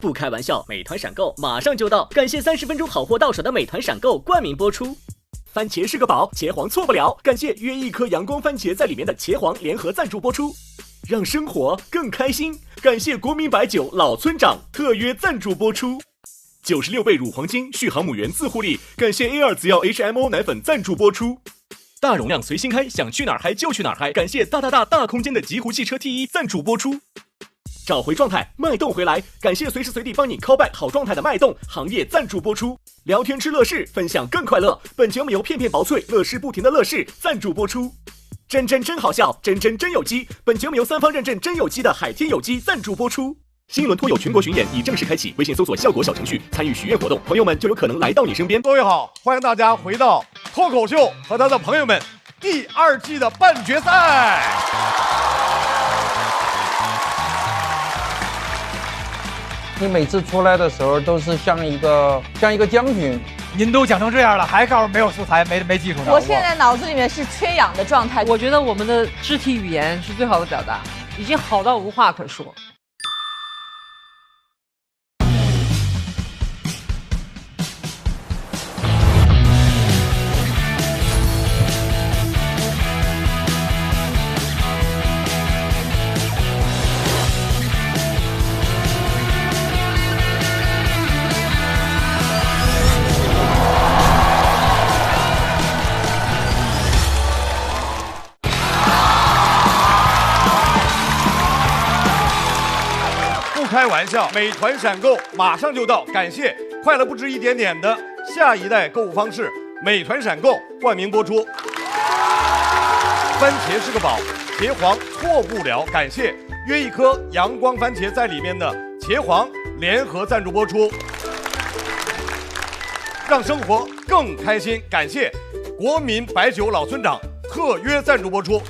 不开玩笑，美团闪购马上就到，感谢30分钟好货到手的美团闪购冠名播出。番茄是个宝，茄皇错不了，感谢约一颗阳光番茄在里面的茄皇联合赞助播出。让生活更开心，感谢国民白酒老村长特约赞助播出。96倍乳黄金续航母源自护力，感谢 A2 紫药 HMO 奶粉赞助播出。大容量随心开，想去哪儿嗨就去哪儿嗨，感谢大空间的极狐汽车 T1 赞助播出。找回状态，脉动回来，感谢随时随地帮你 call back 好状态的脉动行业赞助播出。聊天吃乐事，分享更快乐，本节目由片片薄脆乐事不停的乐事赞助播出。真好笑，真有机，本节目由3方认证真有机的海天有机赞助播出。新一轮脱友全国巡演已正式开启，微信搜索效果小程序参与许愿活动，朋友们就有可能来到你身边。各位好，欢迎大家回到脱口秀和他的朋友们第2季的半决赛。你每次出来的时候都是像一个将军。您都讲成这样了，还告诉没有素材，没技术呢？我现在脑子里面是缺氧的状态。我觉得我们的肢体语言是最好的表达，已经好到无话可说。开玩笑，美团闪购马上就到，感谢快乐不止一点点的下一代购物方式，美团闪购冠名播出。番茄是个宝，茄皇错不了，感谢约一颗阳光番茄在里面的茄皇联合赞助播出。让生活更开心，感谢国民白酒老村长特约赞助播出。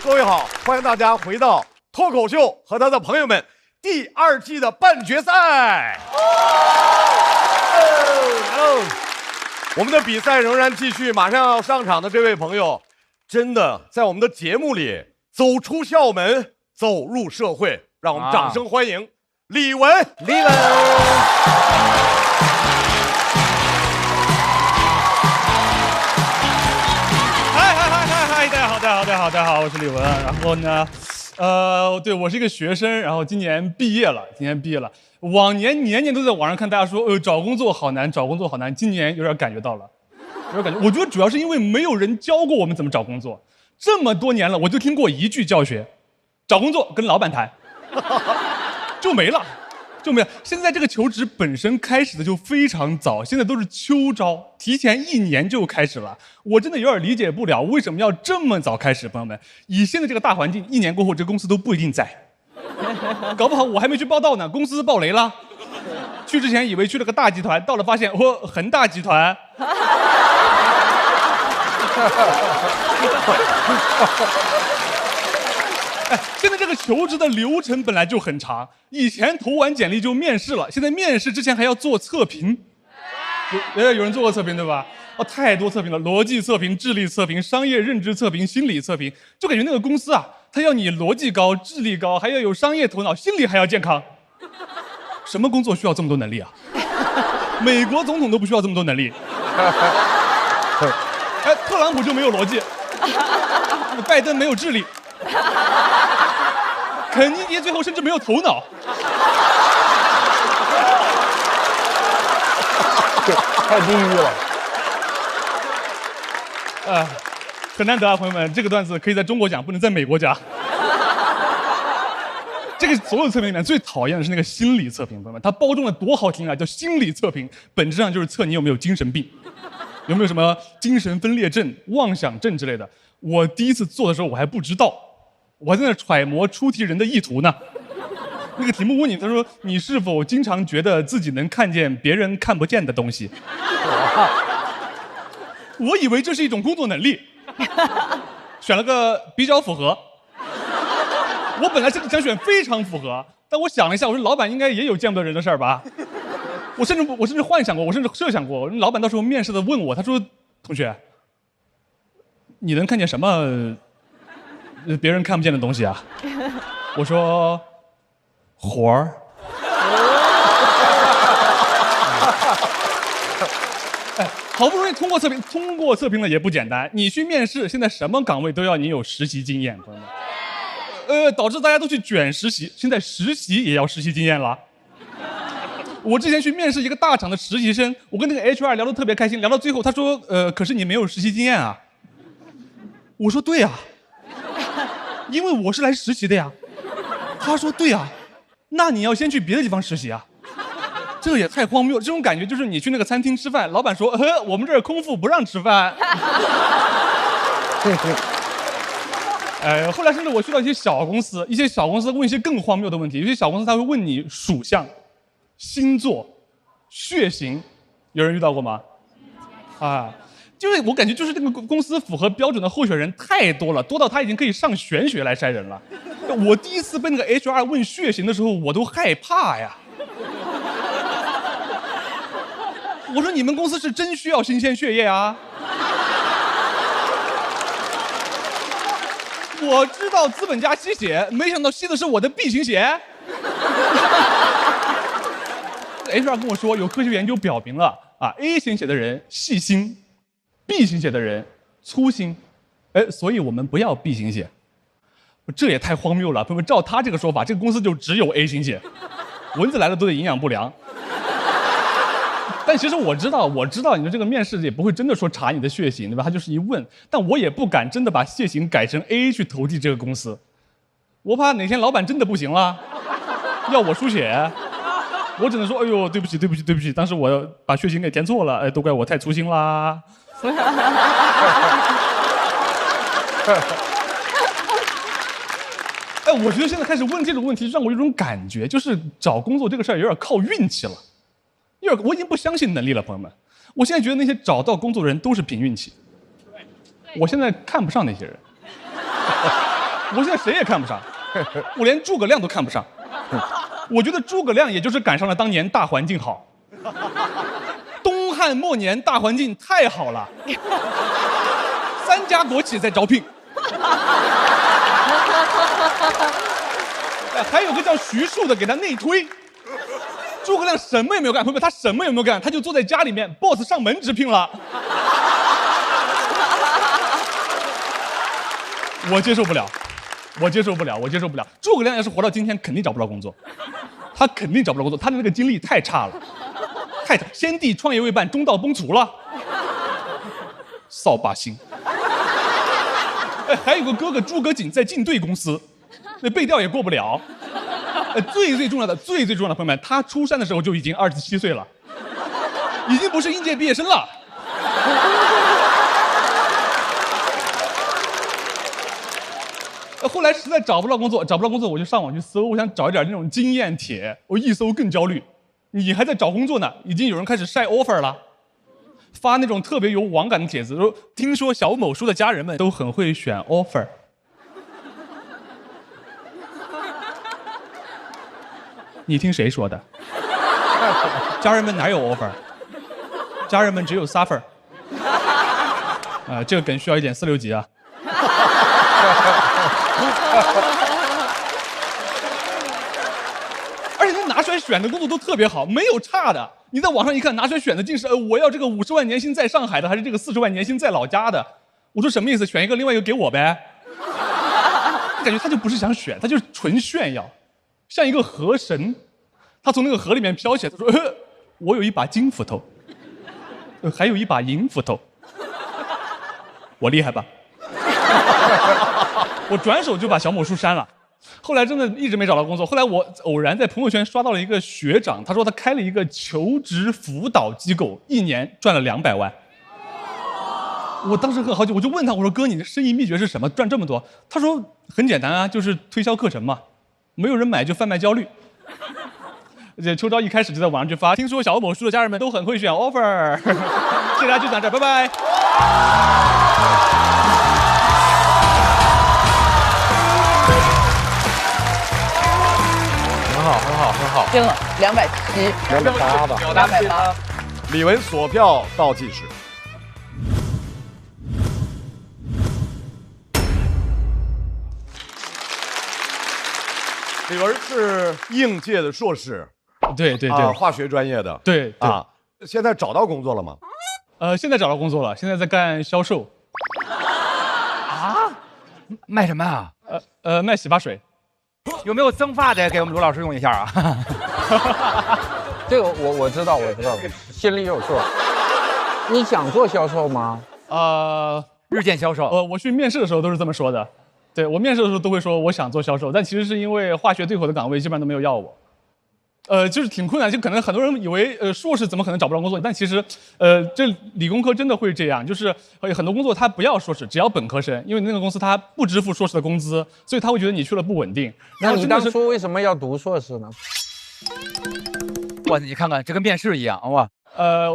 各位好，欢迎大家回到脱口秀和他的朋友们第2季的半决赛。我们的比赛仍然继续，马上要上场的这位朋友，真的在我们的节目里走出校门，走入社会，让我们掌声欢迎李玟。嗨，大家好，我是李玟。然后呢？对，我是一个学生，然后今年毕业了。往年年年都在网上看大家说，找工作好难，今年有点感觉到了，我觉得主要是因为没有人教过我们怎么找工作，这么多年了，我就听过一句教学：找工作跟老板谈，就没了。现在这个求职本身开始的就非常早，现在都是秋招，提前1年就开始了。我真的有点理解不了为什么要这么早开始，朋友们。以现在这个大环境，1年过后，这公司都不一定在，搞不好我还没去报道呢，公司爆雷了。去之前以为去了个大集团，到了发现恒大集团。现在这个求职的流程本来就很长，以前投完简历就面试了，现在面试之前还要做测评。有人做过测评对吧？太多测评了，逻辑测评、智力测评、商业认知测评、心理测评，就感觉那个公司啊，他要你逻辑高、智力高，还要有商业头脑，心理还要健康。什么工作需要这么多能力啊？美国总统都不需要这么多能力。特朗普就没有逻辑，拜登没有智力。肯尼迪最后甚至没有头脑，太地狱了。很难得啊，朋友们，这个段子可以在中国讲，不能在美国讲。这个所有测评里面最讨厌的是那个心理测评，朋友们，它包装的多好听啊，叫心理测评，本质上就是测你有没有精神病，有没有什么精神分裂症、妄想症之类的。我第一次做的时候我还不知道。我还在那揣摩出题人的意图呢。那个题目问你，他说你是否经常觉得自己能看见别人看不见的东西？我以为这是一种工作能力，选了个比较符合。我本来是想选非常符合，但我想了一下，我说老板应该也有见不得人的事儿吧。我甚至幻想过，我甚至设想过，老板到时候面试的问我，他说同学，你能看见什么？别人看不见的东西啊，我说活儿。好不容易通过测评了也不简单，你去面试，现在什么岗位都要你有实习经验，朋友们。导致大家都去卷实习，现在实习也要实习经验了。我之前去面试一个大厂的实习生，我跟那个 HR 聊得特别开心，聊到最后他说，可是你没有实习经验啊。我说对啊，因为我是来实习的呀。他说对啊，那你要先去别的地方实习啊。这也太荒谬了，这种感觉就是你去那个餐厅吃饭，老板说，我们这儿空腹不让吃饭。后来甚至我去到一些小公司，问一些更荒谬的问题。有些小公司他会问你属相、星座、血型，有人遇到过吗？就是我感觉就是这个公司符合标准的候选人太多了，多到他已经可以上玄学来筛人了。我第一次被那个 HR 问血型的时候，我都害怕呀。我说你们公司是真需要新鲜血液啊？我知道资本家吸血，没想到吸的是我的 B 型血。HR 跟我说，有科学研究表明了，A 型血的人细心，B 型血的人粗心，所以我们不要 B 型血。这也太荒谬了，朋友们，照他这个说法，这个公司就只有 A 型血，蚊子来了都得营养不良。但其实我知道你的这个面试也不会真的说查你的血型，对吧？他就是一问，但我也不敢真的把血型改成 A 去投递这个公司，我怕哪天老板真的不行了，要我输血，我只能说，哎呦，对不起，当时我把血型给填错了，都怪我太粗心啦。我觉得现在开始问这种问题，让我有种感觉，就是找工作这个事儿有点靠运气了。我已经不相信能力了，朋友们。我现在觉得那些找到工作的人都是凭运气。我现在看不上那些人，我现在谁也看不上，我连诸葛亮都看不上。我觉得诸葛亮也就是赶上了当年大环境好。东汉末年大环境太好了，3家国企在招聘。还有个叫徐庶的给他内推。诸葛亮什么也没有干，朋友们，他什么也没有干，他就坐在家里面 ，boss 上门直聘了。我接受不了。诸葛亮要是活到今天，肯定找不到工作，他的那个经历太差了，先帝创业未半，中道崩殂了，扫把星。还有个哥哥诸葛瑾在晋对公司，那背调也过不了。最重要的，朋友们，他出山的时候就已经27岁了，已经不是应届毕业生了。后来实在找不到工作，我就上网去搜，我想找一点那种经验帖。我一搜更焦虑，你还在找工作呢，已经有人开始晒 offer 了，发那种特别有网感的帖子，说听说小某书的家人们都很会选 offer。你听谁说的？家人们哪有 offer？ 家人们只有 suffer。这个梗需要一点4、6级啊。而且他拿出来选的工作都特别好，没有差的。你在网上一看，拿出来选的竟是我要这个50万年薪在上海的，还是这个40万年薪在老家的？我说什么意思？选一个，另外一个给我呗。感觉他就不是想选，他就是纯炫耀。像一个河神，他从那个河里面飘起来，他说：“我有一把金斧头，还有一把银斧头，我厉害吧？”我转手就把小某书删了。后来真的一直没找到工作。后来我偶然在朋友圈刷到了一个学长，他说他开了一个求职辅导机构，1年赚了200万。我当时很好奇，我就问他，我说：“哥，你的生意秘诀是什么？赚这么多？”他说：“很简单啊，就是推销课程嘛。”没有人买就贩卖焦虑。这秋招一开始就在网上去发，听说小某书的家人们都很会选 offer。谢谢大家，就讲这儿，拜拜。很好。挣了270、 280吧280。李玟锁票倒计时。李玟是应届的硕士，对，化学专业的，对啊，现在找到工作了吗？现在找到工作了，现在在干销售。啊？卖什么啊？卖洗发水。有没有增发的给我们罗老师用一下啊？这个我知道，心里有数。你想做销售吗？日渐销售。我去面试的时候都是这么说的。对，我面试的时候都会说我想做销售，但其实是因为化学对口的岗位基本上都没有要我。就是挺困难，就可能很多人以为硕士怎么可能找不到工作，但其实这理工科真的会这样，就是很多工作他不要硕士，只要本科生，因为那个公司他不支付硕士的工资，所以他会觉得你去了不稳定。那你当初为什么要读硕士呢？哇，你看看这跟面试一样哇！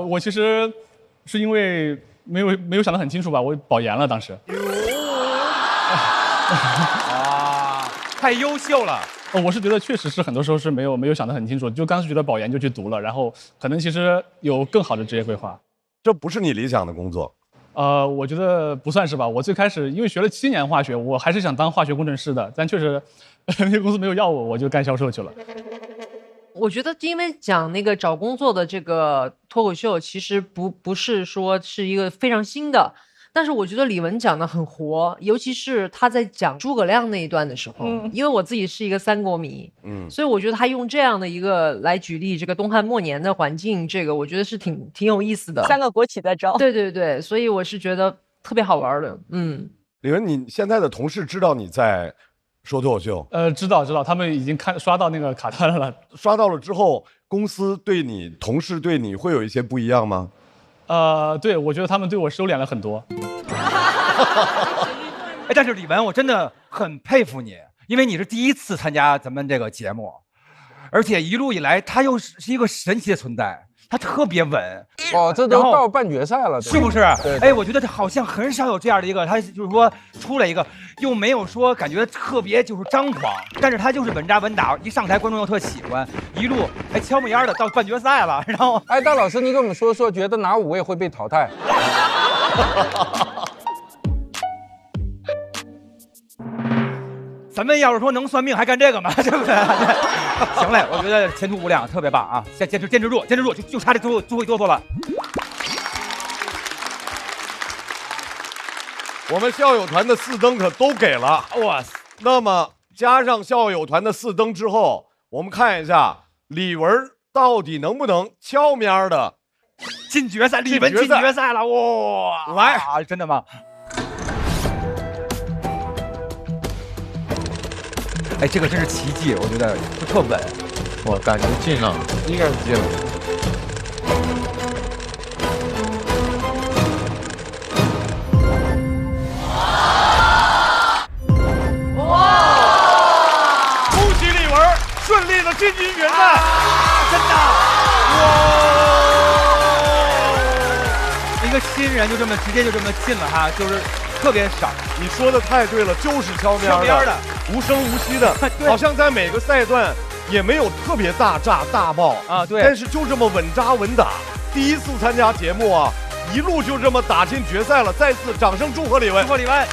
我其实是因为没有想得很清楚吧，我保研了当时。啊，太优秀了。我是觉得确实是很多时候是没有想得很清楚，就当时觉得保研就去读了，然后可能其实有更好的职业规划。这不是你理想的工作？我觉得不算是吧。我最开始因为学了7年化学，我还是想当化学工程师的，但确实那个公司没有要我，我就干销售去了。我觉得因为讲那个找工作的这个脱口秀，其实不是说是一个非常新的。但是我觉得李玟讲的很活，尤其是他在讲诸葛亮那一段的时候，因为我自己是一个三国迷，所以我觉得他用这样的一个来举例这个东汉末年的环境，这个我觉得是挺有意思的。3个国企在招，对，所以我是觉得特别好玩的。李玟，你现在的同事知道你在说脱口秀？知道，他们已经刷到那个卡单了。刷到了之后，公司对你、同事对你会有一些不一样吗？对，我觉得他们对我收敛了很多。但是李玟，我真的很佩服你，因为你是第一次参加咱们这个节目，而且一路以来，他又是一个神奇的存在，他特别稳。这都到半决赛了，是不是？对。我觉得好像很少有这样的一个，他就是说出来一个，又没有说感觉特别就是张狂，但是他就是稳扎稳打，一上台观众又特喜欢，一路悄没烟的到半决赛了，然后大老师，你跟我们说，觉得哪5位会被淘汰？咱们要是说能算命还干这个吗？对不对？行嘞，我觉得前途无量，特别棒啊！坚持住，就差这最后一哆嗦了。我们校友团的4灯可都给了，哇塞！那么加上校友团的4灯之后，我们看一下李玟到底能不能悄咪的进决赛？李玟进决赛了，哇！来，真的吗？这个真是奇迹，我觉得就特稳。我感觉进了，应该是进了。恭喜李玟顺利的晋级决赛，真的！哇！一个新人就这么直接就这么进了哈，就是特别少。你说的太对了，就是悄咪的，无声无息的，好像在每个赛段也没有特别大炸大爆啊，对，但是就这么稳扎稳打。第一次参加节目啊，一路就这么打进决赛了。再次掌声祝贺李玟！祝贺李玟！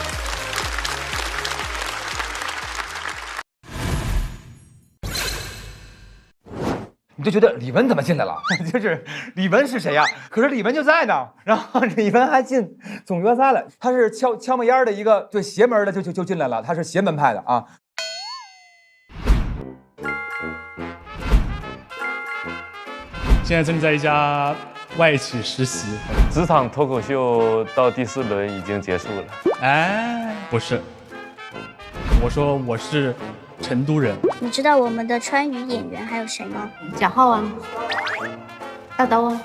你就觉得李玟怎么进来了？就是李玟是谁呀？可是李玟就在呢，然后李玟还进总决赛了。他是悄没烟的一个对邪门的就进来了，他是邪门派的啊。现在正在一家外企实习。职场脱口秀到第4轮已经结束了。不是，我说我是成都人。你知道我们的川渝演员还有谁吗？贾浩啊，大刀啊，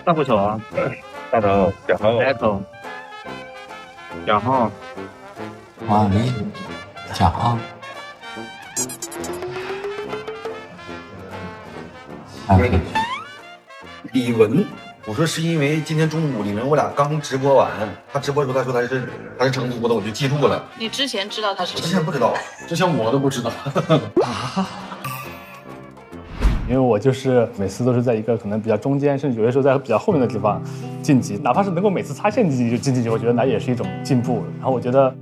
大不丑啊，大刀，贾浩 ，Echo， 贾浩，王丽，贾浩，李玟。我说是因为今天中午李玟我俩刚直播完，他直播的时候他说他是成都的，我就记住了。你之前知道他是？之前不知道，之前我都不知道。因为我就是每次都是在一个可能比较中间，甚至有些时候在比较后面的地方晋级，哪怕是能够每次擦线晋级，我觉得那也是一种进步。然后我觉得，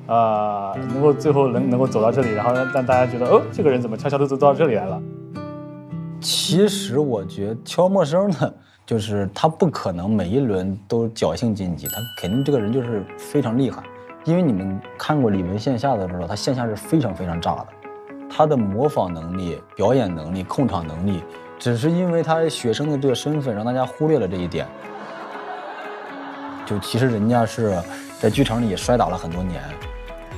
能够最后能够走到这里，然后让大家觉得，这个人怎么悄悄地走到这里来了。其实我觉得悄陌生的就是他不可能每一轮都侥幸晋级，他肯定这个人就是非常厉害。因为你们看过李玟线下的时候，他线下是非常非常炸的，他的模仿能力、表演能力、控场能力，只是因为他学生的这个身份，让大家忽略了这一点。就其实人家是在剧场里也摔打了很多年，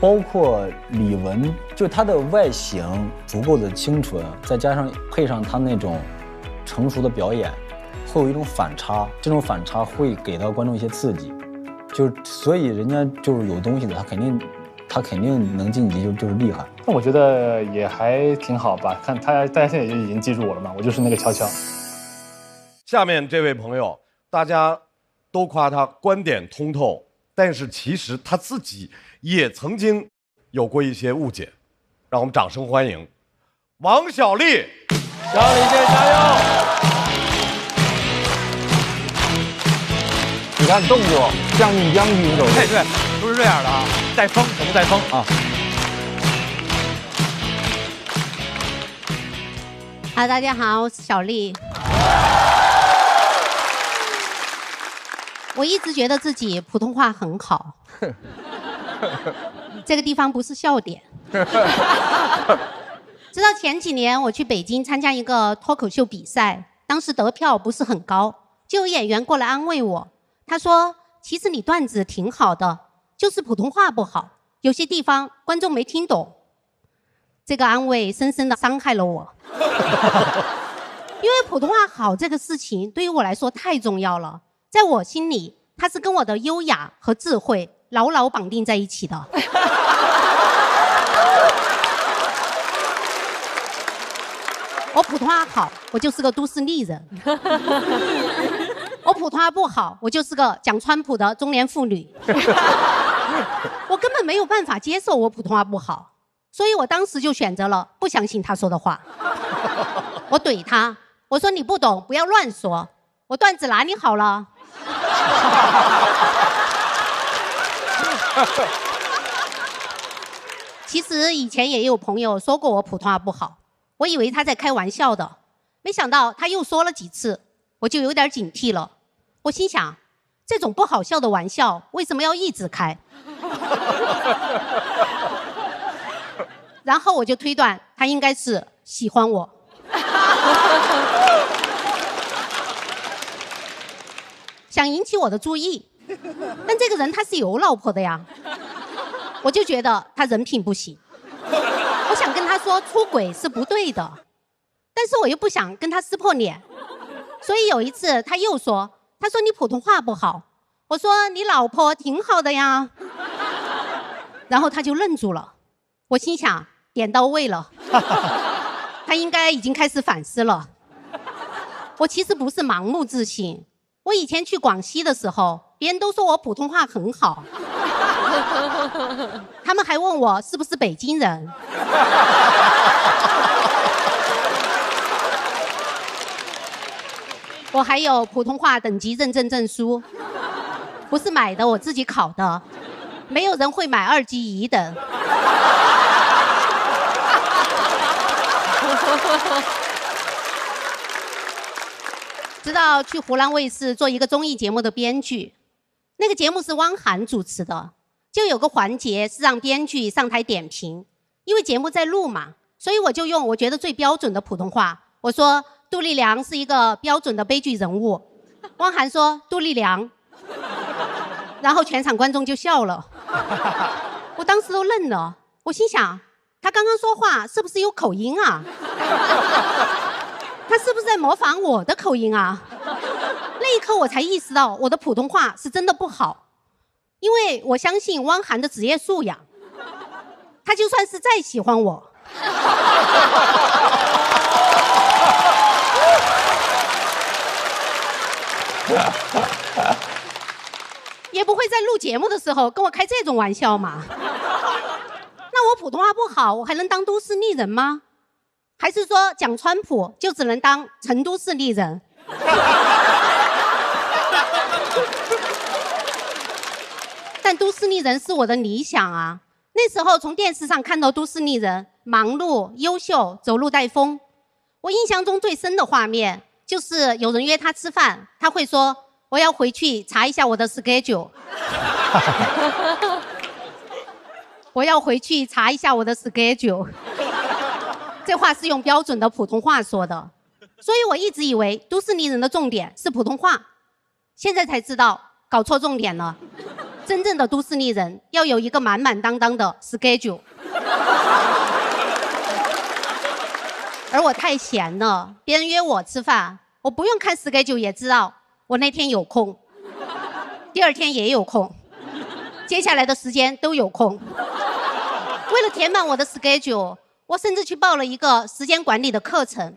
包括李玟，就她的外形足够的清纯，再加上配上她那种成熟的表演，会有一种反差，这种反差会给到观众一些刺激。就所以人家就是有东西的，他肯定能晋级，就是厉害。那我觉得也还挺好吧，看大家现在也就已经记住我了嘛，我就是那个乔乔。下面这位朋友，大家都夸他观点通透，但是其实他自己也曾经有过一些误解，让我们掌声欢迎王小利。小李姐加油！你看动作像你将军走路，对，都是这样的啊，带风，怎么带风啊？好，大家好，我是小丽。我一直觉得自己普通话很好，这个地方不是笑点。直到前几年我去北京参加一个脱口秀比赛，当时得票不是很高，就有演员过来安慰我。他说：“其实你段子挺好的，就是普通话不好，有些地方观众没听懂。”这个安慰深深的伤害了我，因为普通话好这个事情对于我来说太重要了，在我心里，它是跟我的优雅和智慧牢牢绑定在一起的。我普通话好，我就是个都市丽人。我普通话不好，我就是个讲川普的中年妇女。我根本没有办法接受我普通话不好，所以我当时就选择了不相信他说的话。我怼他，我说你不懂，不要乱说，我段子哪里好了？其实以前也有朋友说过我普通话不好，我以为他在开玩笑的，没想到他又说了几次，我就有点警惕了。我心想，这种不好笑的玩笑为什么要一直开？然后我就推断他应该是喜欢我。想引起我的注意，但这个人他是有老婆的呀，我就觉得他人品不行。我想跟他说出轨是不对的，但是我又不想跟他撕破脸，所以有一次他又说，他说你普通话不好，我说你老婆挺好的呀，然后他就愣住了。我心想点到位了，他应该已经开始反思了。我其实不是盲目自信，我以前去广西的时候，别人都说我普通话很好，他们还问我是不是北京人。我还有普通话等级认证证书，不是买的，我自己考的，没有人会买2级乙等。直到去湖南卫视做一个综艺节目的编剧，那个节目是汪涵主持的，就有个环节是让编剧上台点评，因为节目在录嘛，所以我就用我觉得最标准的普通话，我说杜丽娘是一个标准的悲剧人物。汪涵说杜丽娘，然后全场观众就笑了。我当时都愣了，我心想他刚刚说话是不是有口音啊？他是不是在模仿我的口音啊？那一刻我才意识到我的普通话是真的不好，因为我相信汪涵的职业素养，他就算是再喜欢我，也不会在录节目的时候跟我开这种玩笑嘛。那我普通话不好，我还能当都市丽人吗？还是说讲川普就只能当成都市丽人？但都市丽人是我的理想啊！那时候从电视上看到都市丽人，忙碌、优秀、走路带风。我印象中最深的画面就是有人约他吃饭，他会说我要回去查一下我的 schedule。我要回去查一下我的 schedule。这话是用标准的普通话说的，所以我一直以为都市丽人的重点是普通话，现在才知道搞错重点了。真正的都市丽人要有一个满满当当的 schedule。而我太闲了，别人约我吃饭，我不用看 schedule 也知道我那天有空，第二天也有空，接下来的时间都有空。为了填满我的 schedule， 我甚至去报了一个时间管理的课程。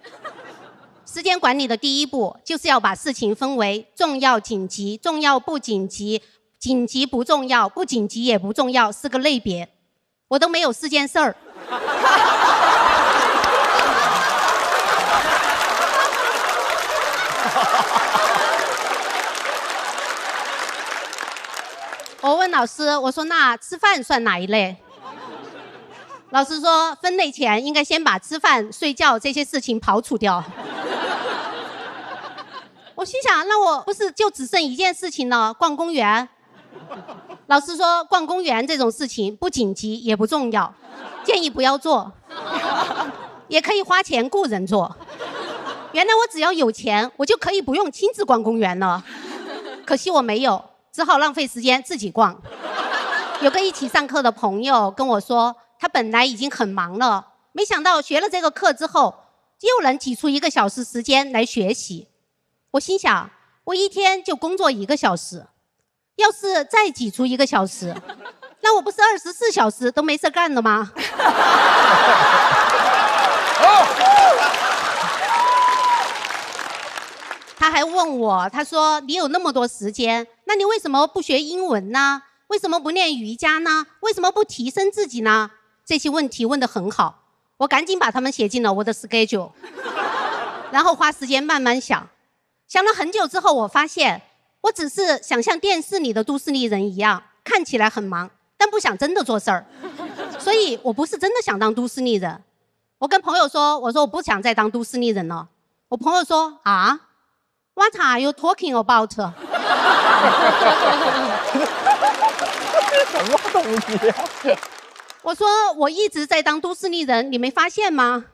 时间管理的第一步就是要把事情分为重要、紧急、重要不紧急、紧急不重要、不紧急也不重要4个类别。我都没有4件事儿。我问老师，我说那吃饭算哪一类？老师说分类前应该先把吃饭、睡觉这些事情刨除掉。我心想，那我不是就只剩一件事情了，逛公园？老师说逛公园这种事情不紧急也不重要，建议不要做，也可以花钱雇人做。原来我只要有钱，我就可以不用亲自逛公园了。可惜我没有，只好浪费时间自己逛。有个一起上课的朋友跟我说，他本来已经很忙了，没想到学了这个课之后，又能挤出1个小时时间来学习。我心想，我一天就工作1个小时，要是再挤出1个小时，那我不是24小时都没事干了吗？他还问我，他说你有那么多时间，那你为什么不学英文呢？为什么不练瑜伽呢？为什么不提升自己呢？这些问题问得很好，我赶紧把它们写进了我的 schedule， 然后花时间慢慢想。想了很久之后，我发现我只是想像电视里的都市丽人一样，看起来很忙，但不想真的做事儿。所以我不是真的想当都市丽人。我跟朋友说，我说我不想再当都市丽人了。我朋友说啊 ，What are you talking about？ 什么东西啊？我说我一直在当都市丽人，你没发现吗？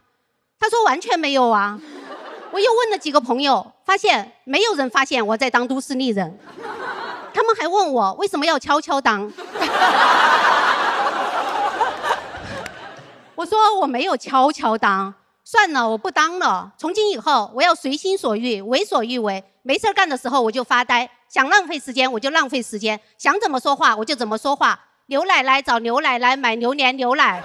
他说完全没有啊。我又问了几个朋友，发现没有人发现我在当都市丽人。他们还问我为什么要悄悄当。我说我没有悄悄当，算了，我不当了。从今以后，我要随心所欲，为所欲为。没事干的时候我就发呆，想浪费时间我就浪费时间，想怎么说话我就怎么说话。牛奶奶找牛奶来买牛年牛奶。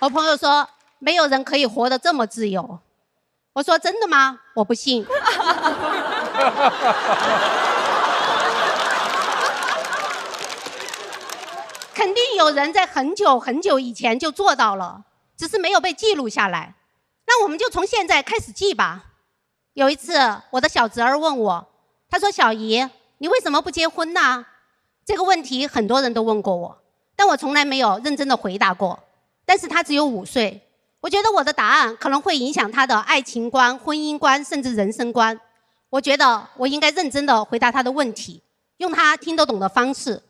我朋友说没有人可以活得这么自由。我说真的吗？我不信。肯定有人在很久很久以前就做到了，只是没有被记录下来。那我们就从现在开始记吧。有一次我的小侄儿问我，他说小姨，你为什么不结婚呢？这个问题很多人都问过我，但我从来没有认真的回答过。但是他只有5岁，我觉得我的答案可能会影响他的爱情观、婚姻观，甚至人生观。我觉得我应该认真的回答他的问题，用他听得懂的方式。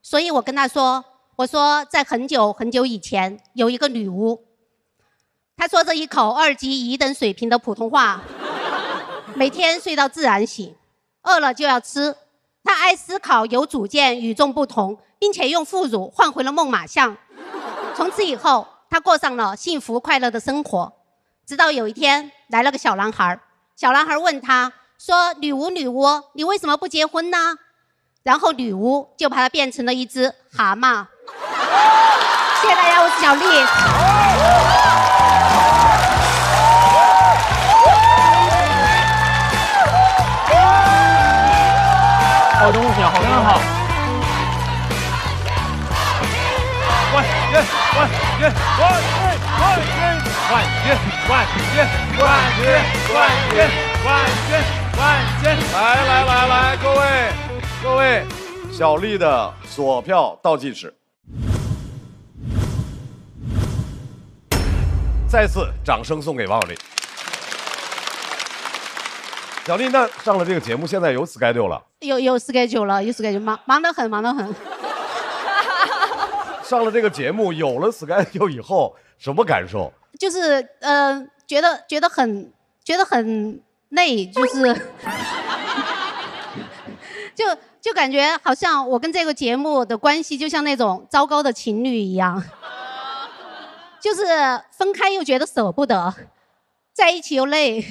所以我跟他说，我说在很久很久以前有一个女巫，她说着一口2级1等水平的普通话，每天睡到自然醒，饿了就要吃。她爱思考，有主见，与众不同，并且用副乳换回了梦马相。从此以后，她过上了幸福快乐的生活。直到有一天来了个小男孩，小男孩问她说，女巫女巫，你为什么不结婚呢？然后女巫就把她变成了一只蛤蟆。谢谢大家，我是小丽。好东西，好，非常好。冠军！冠军。来，各位，小丽的锁票倒计时。再次掌声送给王小丽。小丽，那上了这个节目，现在有 schedule 了？有 schedule 了，有 schedule， 忙得很。上了这个节目，有了 schedule 以后，什么感受？就是觉得很累，就是就感觉好像我跟这个节目的关系就像那种糟糕的情侣一样。就是分开又觉得舍不得，在一起又累。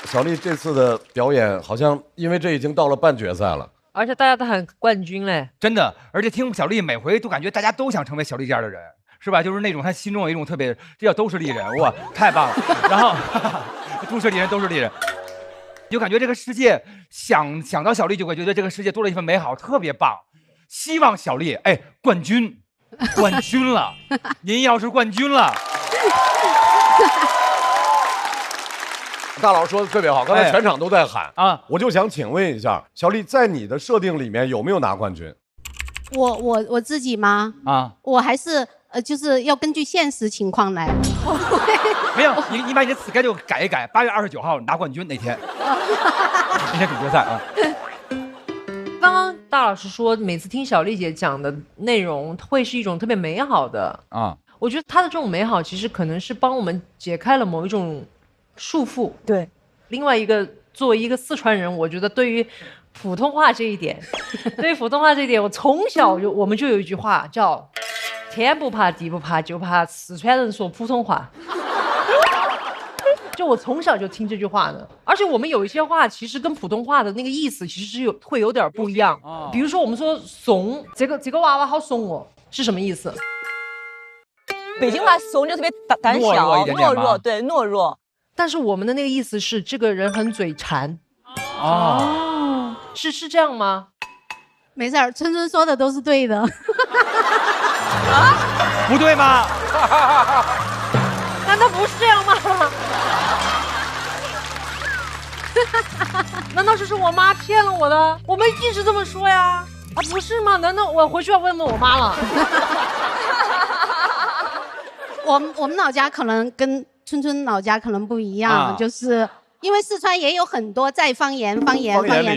小丽这次的表演，好像因为这已经到了半决赛了，而且大家都喊冠军嘞，真的。而且听小丽每回都感觉大家都想成为小丽这样的人，是吧？就是那种她心中有一种特别，这叫都是丽人，哇，太棒了。然后都是丽人，都是丽人。就感觉这个世界想到小丽，就会觉得这个世界多了一份美好，特别棒。希望小丽，冠军了，您要是冠军了。大佬说的特别好，刚才全场都在喊啊，我就想请问一下，小丽在你的设定里面有没有拿冠军？我自己吗？啊，我还是就是要根据现实情况来。没有，你把你的 schedule 改一改，8月29号拿冠军那天，那天总决赛啊。刚刚大老师说，每次听小丽姐讲的内容会是一种特别美好的啊。我觉得她的这种美好，其实可能是帮我们解开了某一种束缚。对，另外一个，作为一个四川人，我觉得对于普通话这一点，我从小我们就有一句话叫“天不怕地不怕，就怕四川人说普通话”。就我从小就听这句话的，而且我们有一些话其实跟普通话的那个意思其实是会有点不一样。比如说我们说怂，这个娃娃好怂哦，是什么意思？北京话怂就特别胆小、懦弱，对，懦弱。但是我们的那个意思是这个人很嘴馋。哦，是这样吗？没事儿，春春说的都是对的。不对吗？难道不是这样吗？难道是我妈骗了我的？我们一直这么说呀。啊，不是吗？难道我回去要问问我妈了？我们老家可能跟春春老家可能不一样，就是因为四川也有很多在方言里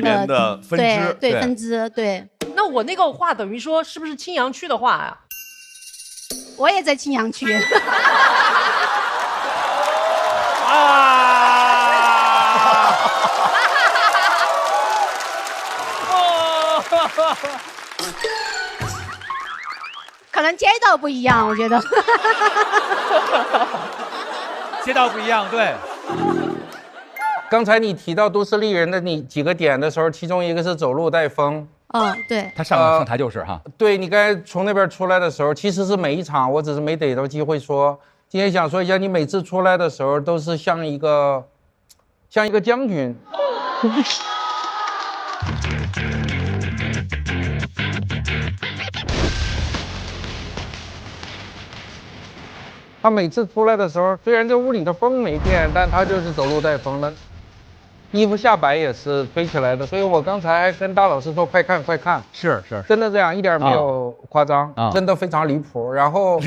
面的分支，对分支，对。那我那个话等于说是不是青羊区的话呀？我也在青羊区。可能街道不一样，我觉得。街道不一样，对。刚才你提到都市丽人的你几个点的时候，其中一个是走路带风。对。他上台就是哈。对，你刚才从那边出来的时候，其实是每一场，我只是没逮到机会说。今天想说一下，你每次出来的时候都是像一个将军。他每次出来的时候，虽然这屋里的风没变，但他就是走路带风了，衣服下摆也是飞起来的。所以我刚才跟大老师说，快看快看，是，真的这样，一点没有夸张，真的非常离谱。然后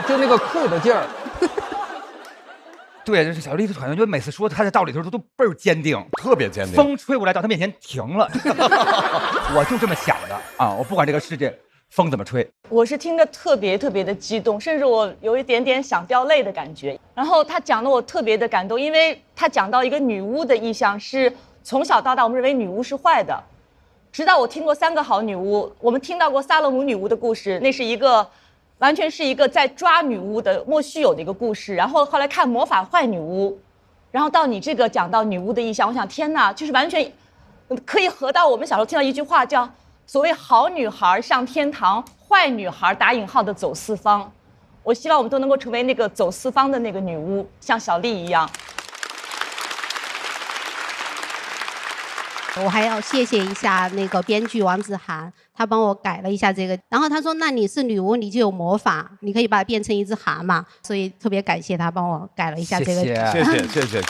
就那个酷的劲儿。对，就是小丽的团队，就每次说他的道理的时候都倍儿坚定，特别坚定。风吹过来到他面前停了，我就这么想的啊！我不管这个世界风怎么吹，我是听着特别的激动，甚至我有一点点想掉泪的感觉。然后他讲的我特别的感动，因为他讲到一个女巫的意象是从小到大我们认为女巫是坏的，直到我听过3个好女巫，我们听到过萨勒姆女巫的故事，那是完全是一个在抓女巫的莫须有的一个故事。然后后来看魔法坏女巫，然后到你这个讲到女巫的意象，我想天哪，就是完全可以合到我们小时候听到一句话叫所谓好女孩上天堂，坏女孩打引号的走四方。我希望我们都能够成为那个走四方的那个女巫，像小丽一样。我还要谢谢一下那个编剧王子涵，他帮我改了一下这个。然后他说：“那你是女巫，你就有魔法，你可以把它变成一只蛤蟆。”所以特别感谢他帮我改了一下这个。谢谢。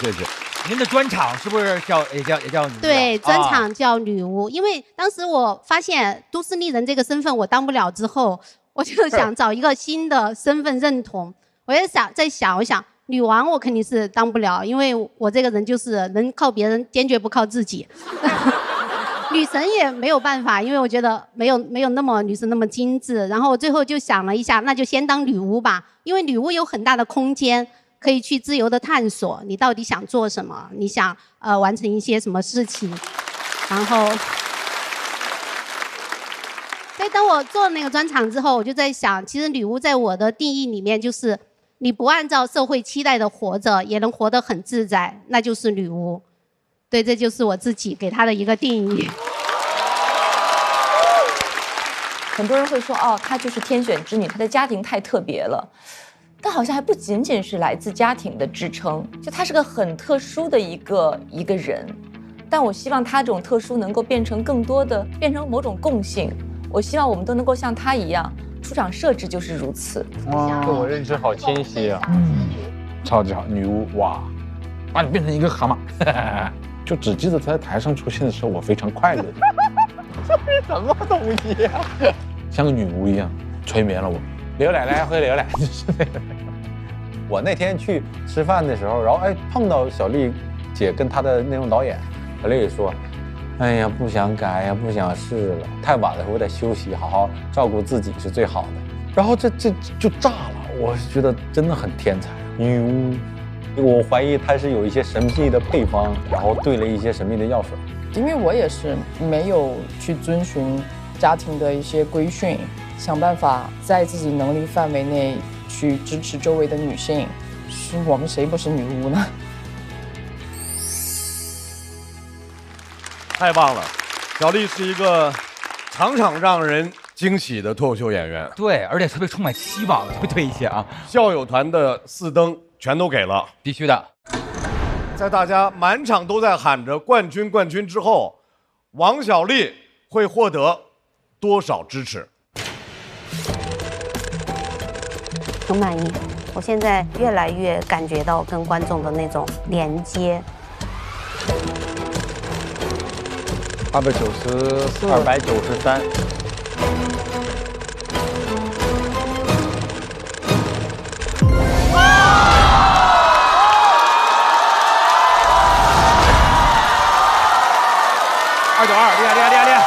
您的专场是不是也叫女巫？对，专场叫女巫。因为当时我发现都市丽人这个身份我当不了之后，我就想找一个新的身份认同。我也想，我想女王我肯定是当不了，因为我这个人就是能靠别人，坚决不靠自己。女神也没有办法，因为我觉得没有那么女神那么精致。然后我最后就想了一下，那就先当女巫吧，因为女巫有很大的空间，可以去自由的探索你到底想做什么，你想完成一些什么事情。然后，所以当我做那个专场之后，我就在想，其实女巫在我的定义里面就是你不按照社会期待的活着，也能活得很自在，那就是女巫。对，这就是我自己给她的一个定义。很多人会说，哦，她就是天选之女，她的家庭太特别了。但好像还不仅仅是来自家庭的支撑，就她是个很特殊的一个人。但我希望她这种特殊能够变成更多的，变成某种共性。我希望我们都能够像她一样，出场设置就是如此。哇，对我认知好清晰啊！超级好，女巫哇，把你变成一个蛤蟆，就只记得在台上出现的时候，我非常快乐。这是什么东西啊？像个女巫一样催眠了我。刘奶奶喝牛奶，就是那个。我那天去吃饭的时候，然后碰到小丽姐跟她的那种导演，小丽说：“哎呀，不想改呀，不想试了，太晚了，我得休息，好好照顾自己是最好的。”然后这就炸了，我是觉得真的很天才，女巫。我怀疑她是有一些神秘的配方，然后兑了一些神秘的药水。因为我也是没有去遵循家庭的一些规训。想办法在自己能力范围内去支持周围的女性，是我们谁不是女巫呢？太棒了，小丽是一个场场让人惊喜的脱口秀演员。对，而且特别充满希望，对一些啊。校友团的4灯全都给了，必须的。在大家满场都在喊着冠军冠军之后，王小利会获得多少支持？很满意，我现在越来越感觉到跟观众的那种连接。294、293。292，厉害！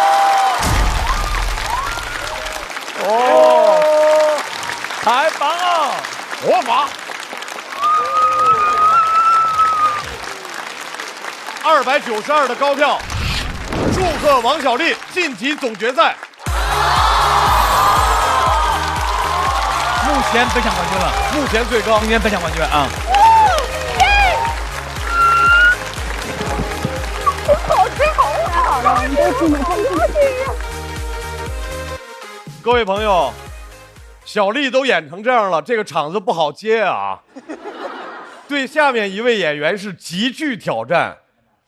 哦，太棒了！我法292的高票，祝贺王小利晋级总决赛。目前本场冠军了，目前最高，今年本场冠军啊！好了，你都这么开心。各位朋友，小丽都演成这样了，这个场子不好接啊。对下面一位演员是极具挑战，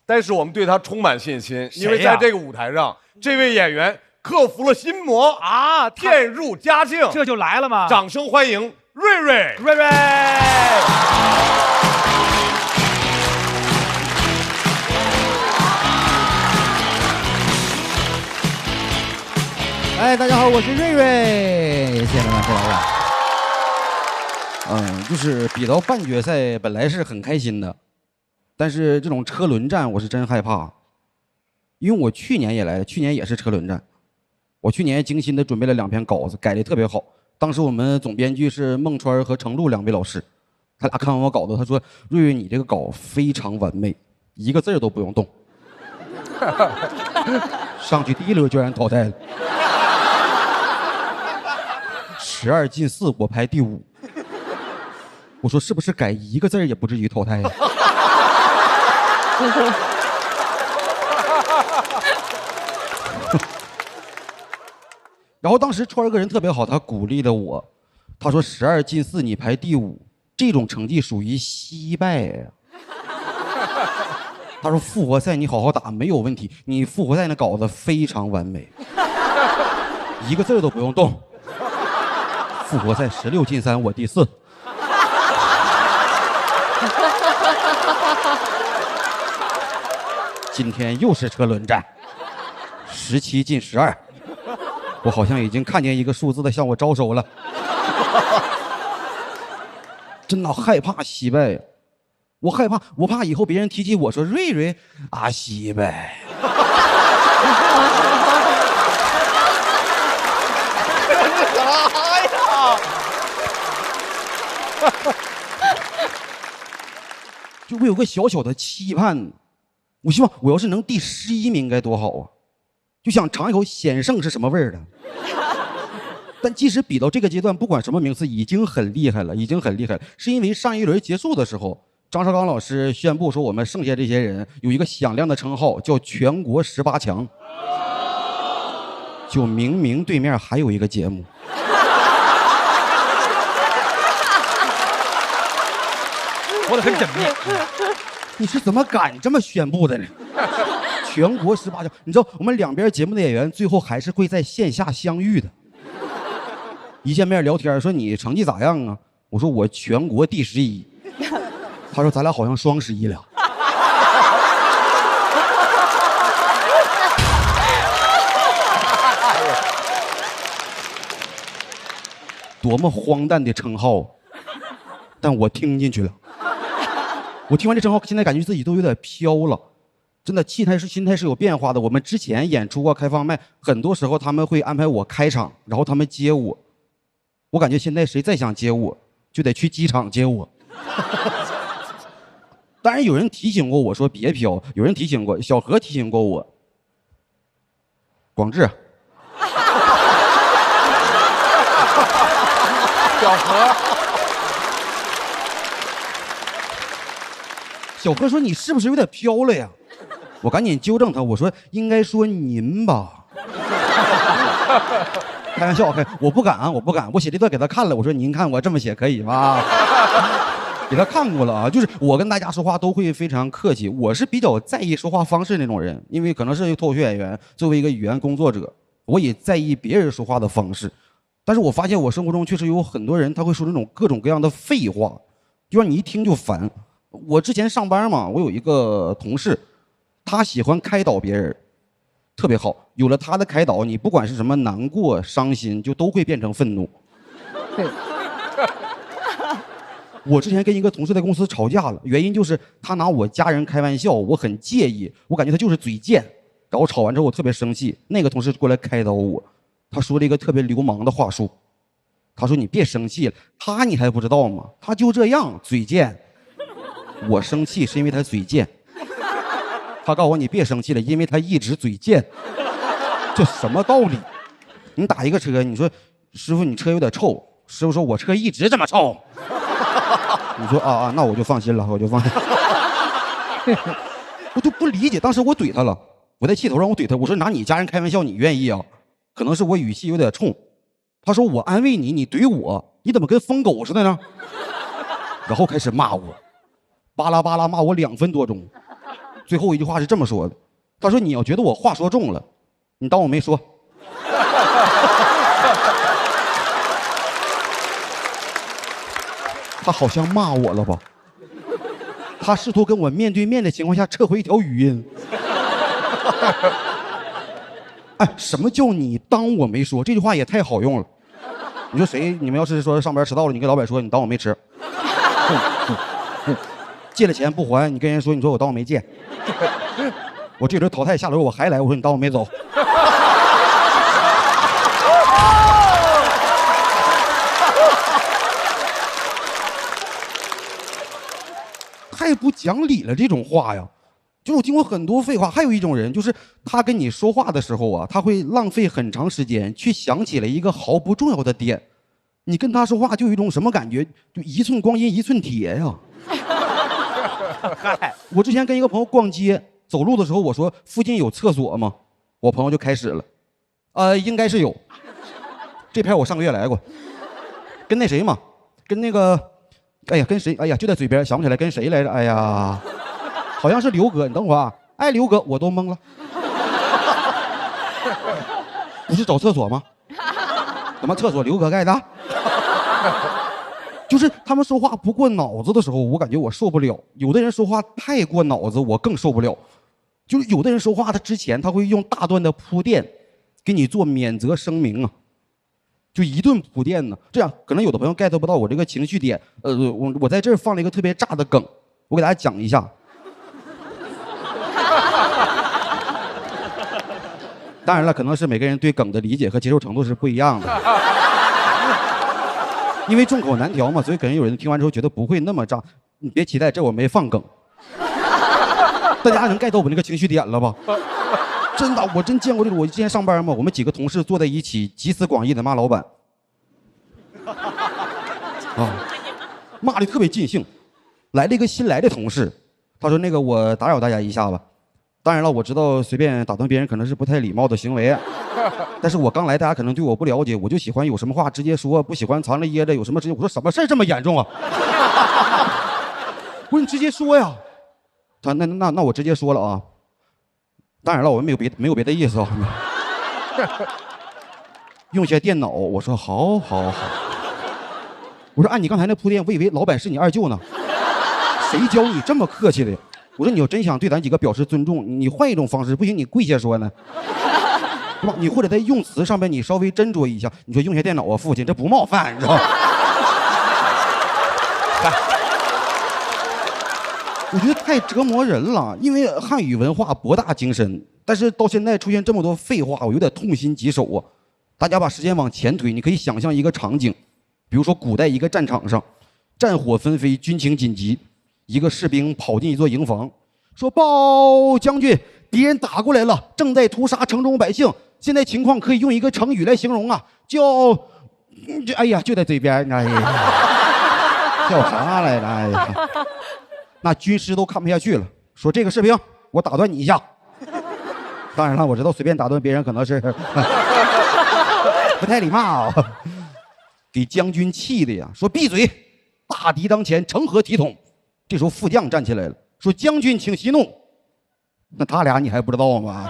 但是我们对他充满信心，因为在这个舞台上，这位演员克服了心魔啊，渐入佳境，这就来了吗？掌声欢迎瑞瑞！瑞瑞！哎，大家好，我是瑞瑞，谢谢大家。就是比到半决赛，本来是很开心的，但是这种车轮战我是真害怕，因为我去年也来，去年也是车轮战，我去年精心的准备了2篇稿子，改的特别好。当时我们总编剧是孟川和程璐2位老师，他俩看完我稿子，他说：“瑞瑞，你这个稿非常完美，一个字都不用动。”上去第一轮就让人淘汰了。12进4，我排第5。我说是不是改一个字也不至于淘汰呀？然后当时川儿个人特别好，他鼓励了我，他说12进4你排第5，这种成绩属于惜败呀。他说复活赛你好好打没有问题，你复活赛那稿子非常完美，一个字都不用动。复活赛16进3，我第4。今天又是车轮战，17进12，我好像已经看见一个数字在向我招手了。真的害怕惜败，我害怕，我怕以后别人提起我说瑞瑞啊惜败。啥呀？就我有个小小的期盼，我希望我要是能第11名该多好啊！就想尝一口险胜是什么味儿的。但即使比到这个阶段，不管什么名次，已经很厉害了，已经很厉害了。是因为上一轮结束的时候，张绍刚老师宣布说，我们剩下这些人有一个响亮的称号，叫全国18强。就明明对面还有一个节目。说得很缜密。你是怎么敢这么宣布的呢？全国18强，你知道我们两边节目的演员最后还是会在线下相遇的。一见面聊天说你成绩咋样啊？我说我全国第11。他说咱俩好像双11了。多么荒诞的称号，但我听进去了。我听完这称号，现在感觉自己都有点飘了。真的，心态是有变化的。我们之前演出过开放麦，很多时候他们会安排我开场，然后他们接我。我感觉现在谁再想接我，就得去机场接我。当然有人提醒过我说别飘，有人提醒过，小何提醒过我。广智。小何。小何说：“你是不是有点飘了呀？”我赶紧纠正他，我说：“应该说您吧。”开玩笑，我不敢啊，我不敢。我写这段给他看了，我说：“您看我这么写可以吗？”给他看过了啊，就是我跟大家说话都会非常客气，我是比较在意说话方式那种人，因为可能是脱口秀演员，作为一个语言工作者，我也在意别人说话的方式。但是我发现我生活中确实有很多人，他会说那种各种各样的废话，就让你一听就烦。我之前上班嘛，我有一个同事，他喜欢开导别人，特别好。有了他的开导，你不管是什么难过、伤心，就都会变成愤怒。我之前跟一个同事在公司吵架了，原因就是他拿我家人开玩笑，我很介意，我感觉他就是嘴贱。然后吵完之后我特别生气，那个同事过来开导我，他说了一个特别流氓的话术，他说：“你别生气了，他你还不知道吗？他就这样，嘴贱。我生气是因为他嘴贱。他告诉我你别生气了，因为他一直嘴贱。这什么道理？你打一个车，你说师傅你车有点臭，师傅说我车一直这么臭。你说啊，那我就放心了，我就放心。我就不理解，当时我怼他了，我在气头上我怼他，我说拿你家人开玩笑你愿意啊？可能是我语气有点冲。他说我安慰你，你怼我，你怎么跟疯狗似的呢？然后开始骂我。巴拉巴拉骂我2分多钟，最后一句话是这么说的：“他说你要觉得我话说重了，你当我没说。”他好像骂我了吧？他试图跟我面对面的情况下撤回一条语音。哎，什么叫你当我没说？这句话也太好用了。你说谁？你们要是说上班迟到了，你跟老板说你当我没吃。借了钱不还，你跟人说你说我当我没借。我这轮淘汰下轮我还来，我说你当我没走。太不讲理了，这种话呀，就是我听过很多废话。还有一种人，就是他跟你说话的时候啊，他会浪费很长时间去想起了一个毫不重要的点。你跟他说话就有一种什么感觉？就一寸光阴一寸铁呀。我之前跟一个朋友逛街，走路的时候我说附近有厕所吗？我朋友就开始了，应该是有。这片我上个月来过，跟那谁嘛，跟那个，哎呀，跟谁？哎呀，就在嘴边，想不起来跟谁来着。哎呀，好像是刘哥，你等会儿啊，哎，刘哥，我都懵了，不是找厕所吗？怎么厕所刘哥盖的？就是他们说话不过脑子的时候，我感觉我受不了；有的人说话太过脑子，我更受不了。就是有的人说话，他之前他会用大段的铺垫，给你做免责声明啊，就一顿铺垫呢。这样可能有的朋友 get 不到我这个情绪点，我在这儿放了一个特别炸的梗，我给大家讲一下。当然了，可能是每个人对梗的理解和接受程度是不一样的。因为众口难调嘛，所以可能有人听完之后觉得不会那么炸。你别期待，这我没放梗。大家能 get 到我那个情绪点了吧？真的，我真见过这种。我之前上班嘛，我们几个同事坐在一起，集思广益的骂老板，啊，骂的特别尽兴。来了一个新来的同事，他说：“那个我打扰大家一下吧。”当然了，我知道随便打断别人可能是不太礼貌的行为，但是我刚来，大家可能对我不了解，我就喜欢有什么话直接说，不喜欢藏着掖着，有什么直接。我说什么事这么严重啊？不是你直接说呀。他那我直接说了啊。当然了，我们没有别的意思啊。用一下电脑，我说好。我说按你刚才那铺垫，我以为老板是你二舅呢。谁教你这么客气的？我说你要真想对咱几个表示尊重，你换一种方式，不行你跪下说呢，对吧？你或者在用词上面你稍微斟酌一下，你说用下电脑啊，父亲，这不冒犯，你知道吗？我觉得太折磨人了，因为汉语文化博大精深，但是到现在出现这么多废话，我有点痛心疾首啊！大家把时间往前推，你可以想象一个场景，比如说古代一个战场上，战火纷飞，军情紧急。一个士兵跑进一座营房，说：“报将军，敌人打过来了，正在屠杀城中百姓。现在情况可以用一个成语来形容啊，哎呀，就在嘴边，哎呀，叫啥来着？哎呀，那军师都看不下去了，说这个士兵，我打断你一下。当然了，我知道随便打断别人可能是不太礼貌，给将军气的呀，说闭嘴，大敌当前，成何体统？”这时候副将站起来了，说：“将军请息怒。”那他俩你还不知道吗？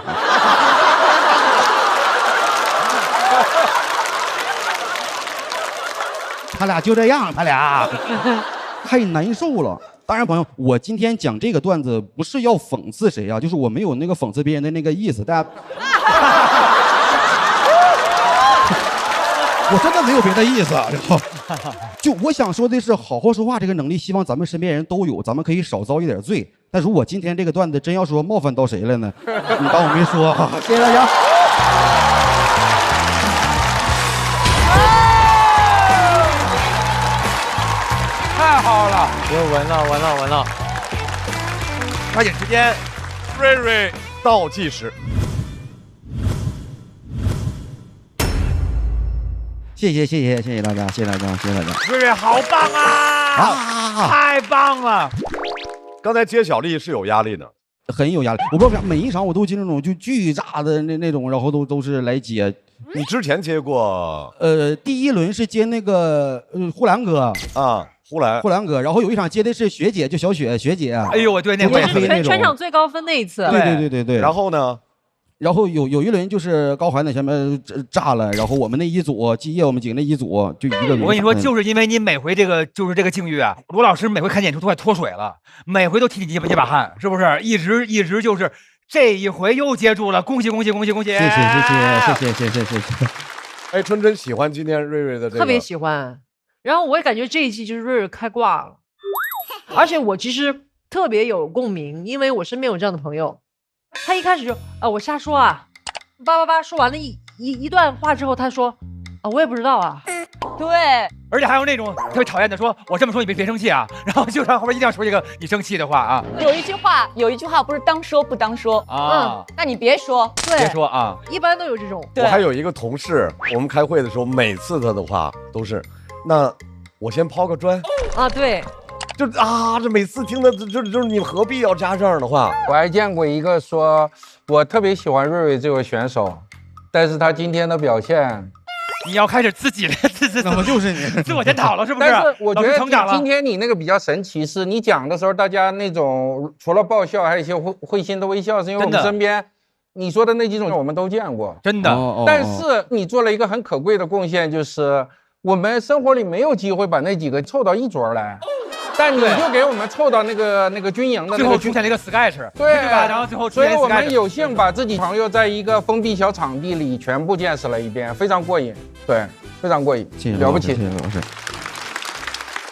他俩就这样，他俩太难受了。当然，朋友，我今天讲这个段子不是要讽刺谁啊，就是我没有那个讽刺别人的那个意思，大家。我真的没有别的意思，就我想说的是，好好说话这个能力，希望咱们身边人都有，咱们可以少遭一点罪。但如果今天这个段子真要说冒犯到谁了呢？你当我没说。谢谢大家。太好了，又闻了。抓紧时间，瑞瑞倒计时。谢谢大家，谢谢大家。瑞瑞好棒啊！太棒了！刚才接小丽是有压力的，很有压力。我不知道为啥每一场我都接那种就巨炸的那种，然后都是来接。你之前接过？第一轮是接那个呼兰哥啊，呼兰哥，然后有一场接的是学姐，就小雪学姐。哎呦，我对那个是全场最高分那一次。对。然后呢？然后有一轮就是高寒在前面炸了，然后我们那一组基业我们几个那一组就一个人。我跟你说，就是因为你每回这个境遇啊，罗老师每回看演出都快脱水了，每回都替你一把汗，是不是？一直就是这一回又接住了，恭喜！谢谢。哎，春春喜欢今天瑞瑞的这个，特别喜欢。然后我也感觉这一期就是瑞瑞开挂了，而且我其实特别有共鸣，因为我身边有这样的朋友。他一开始就我瞎说啊，叭说完了一段话之后，他说我也不知道啊。对，而且还有那种特别讨厌的说，我这么说你别生气啊，然后就让后边一定要说一个你生气的话啊。有一句话不是当说不当说啊，那你别说，别说啊，一般都有这种。我还有一个同事，我们开会的时候，每次他的话都是，那我先抛个砖啊，对。这每次听的就是你何必要加这样的话？我还见过一个说，我特别喜欢瑞瑞这位选手，但是他今天的表现，你要开始自己怎么就是你？自我检讨了是不是？但是我觉得成长了。今天你那个比较神奇，是你讲的时候，大家那种除了爆笑，还有一些会心的微笑，是因为我们身边你说的那几种我们都见过，真的。但是你做了一个很可贵的贡献，就是我们生活里没有机会把那几个凑到一桌来。但你就给我们凑到那个军营的，最后出现了一个 sketch， 对吧？然后最后所以我们有幸把自己朋友在一个封闭小场地里全部见识了一遍，非常过瘾，对，非常过瘾，谢谢了不起，谢谢老师。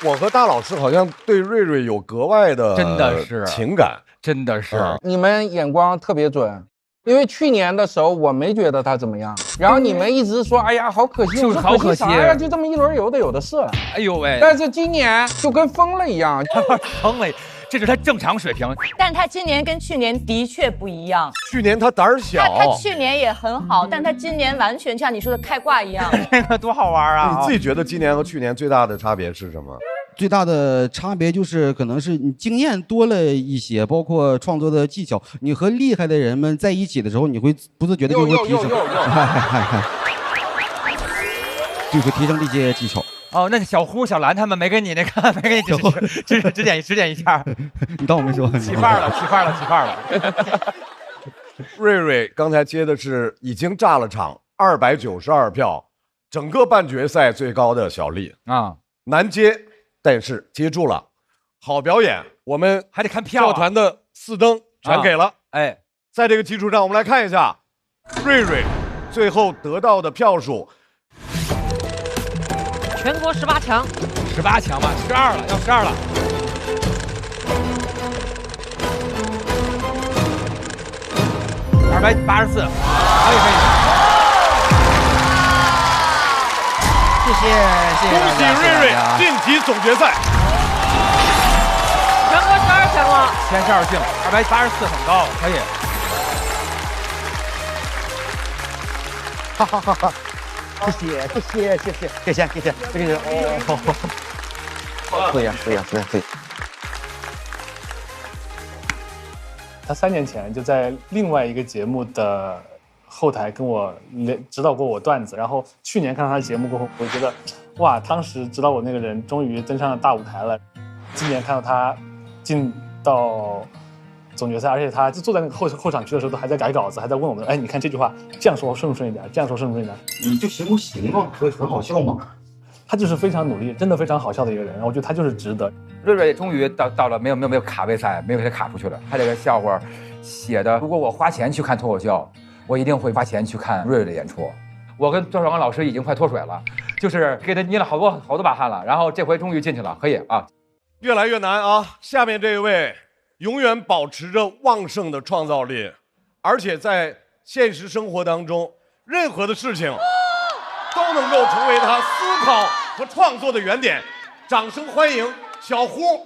我和大老师好像对瑞瑞有格外的真的是情感，真的是你们眼光特别准。因为去年的时候我没觉得他怎么样，然后你们一直说，哎呀，好可惜，就是好可惜啥呀，就这么一轮游的有的是。哎呦喂！但是今年就跟疯了一样，疯了，这是他正常水平。但他今年跟去年的确不一样。去年他胆儿小，他去年也很好，但他今年完全像你说的开挂一样。这个多好玩啊！你自己觉得今年和去年最大的差别是什么？最大的差别就是可能是你经验多了一些，包括创作的技巧。你和厉害的人们在一起的时候，你会不自觉的就会提升，就会提升这些技巧。哦，那个小呼、小兰他们没给你那个，没给你指点一下。你当我没说？起范儿了。瑞瑞刚才接的是已经炸了场292票，整个半决赛最高的小丽啊，难接。但是接住了，好表演，我们还得看票、教团的4灯全给了。哎，在这个基础上，我们来看一下瑞瑞最后得到的票数。全国18强，18强吧，12了，要12了。284，可以。谢谢恭喜瑞瑞晋级总决赛，全国12强了，先12进，284很高，可以。哈，谢谢，这个人哦，可以。他3年前就在另外一个节目的后台跟我指导过我段子，然后去年看到他的节目过后，我就觉得，哇，当时指导我那个人终于登上了大舞台了。今年看到他进到总决赛，而且他就坐在那个后场区的时候，都还在改稿子，还在问我们，哎，你看这句话这样说顺不顺一点？这样说顺不顺一点？你就行不行嘛？可以很好笑嘛？他就是非常努力，真的非常好笑的一个人，我觉得他就是值得。瑞瑞终于到了没有卡位赛，没有给他卡出去了。他这个笑话写的，如果我花钱去看脱口秀，我一定会花钱去看瑞瑞的演出。我跟赵少刚老师已经快脱水了，就是给他捏了好多把汗了，然后这回终于进去了，可以啊。越来越难啊！下面这一位永远保持着旺盛的创造力，而且在现实生活当中，任何的事情都能够成为他思考和创作的原点。掌声欢迎小胡！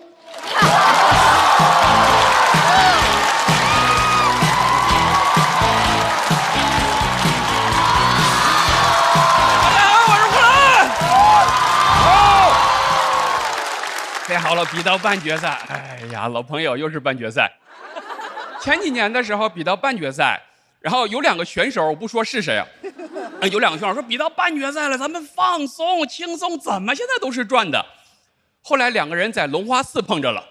太好了，比到半决赛，哎呀，老朋友又是半决赛。前几年的时候比到半决赛，然后有2个选手，我不说是谁啊，有2个选手说比到半决赛了，咱们放松轻松，怎么现在都是转的？后来2个人在龙华寺碰着了，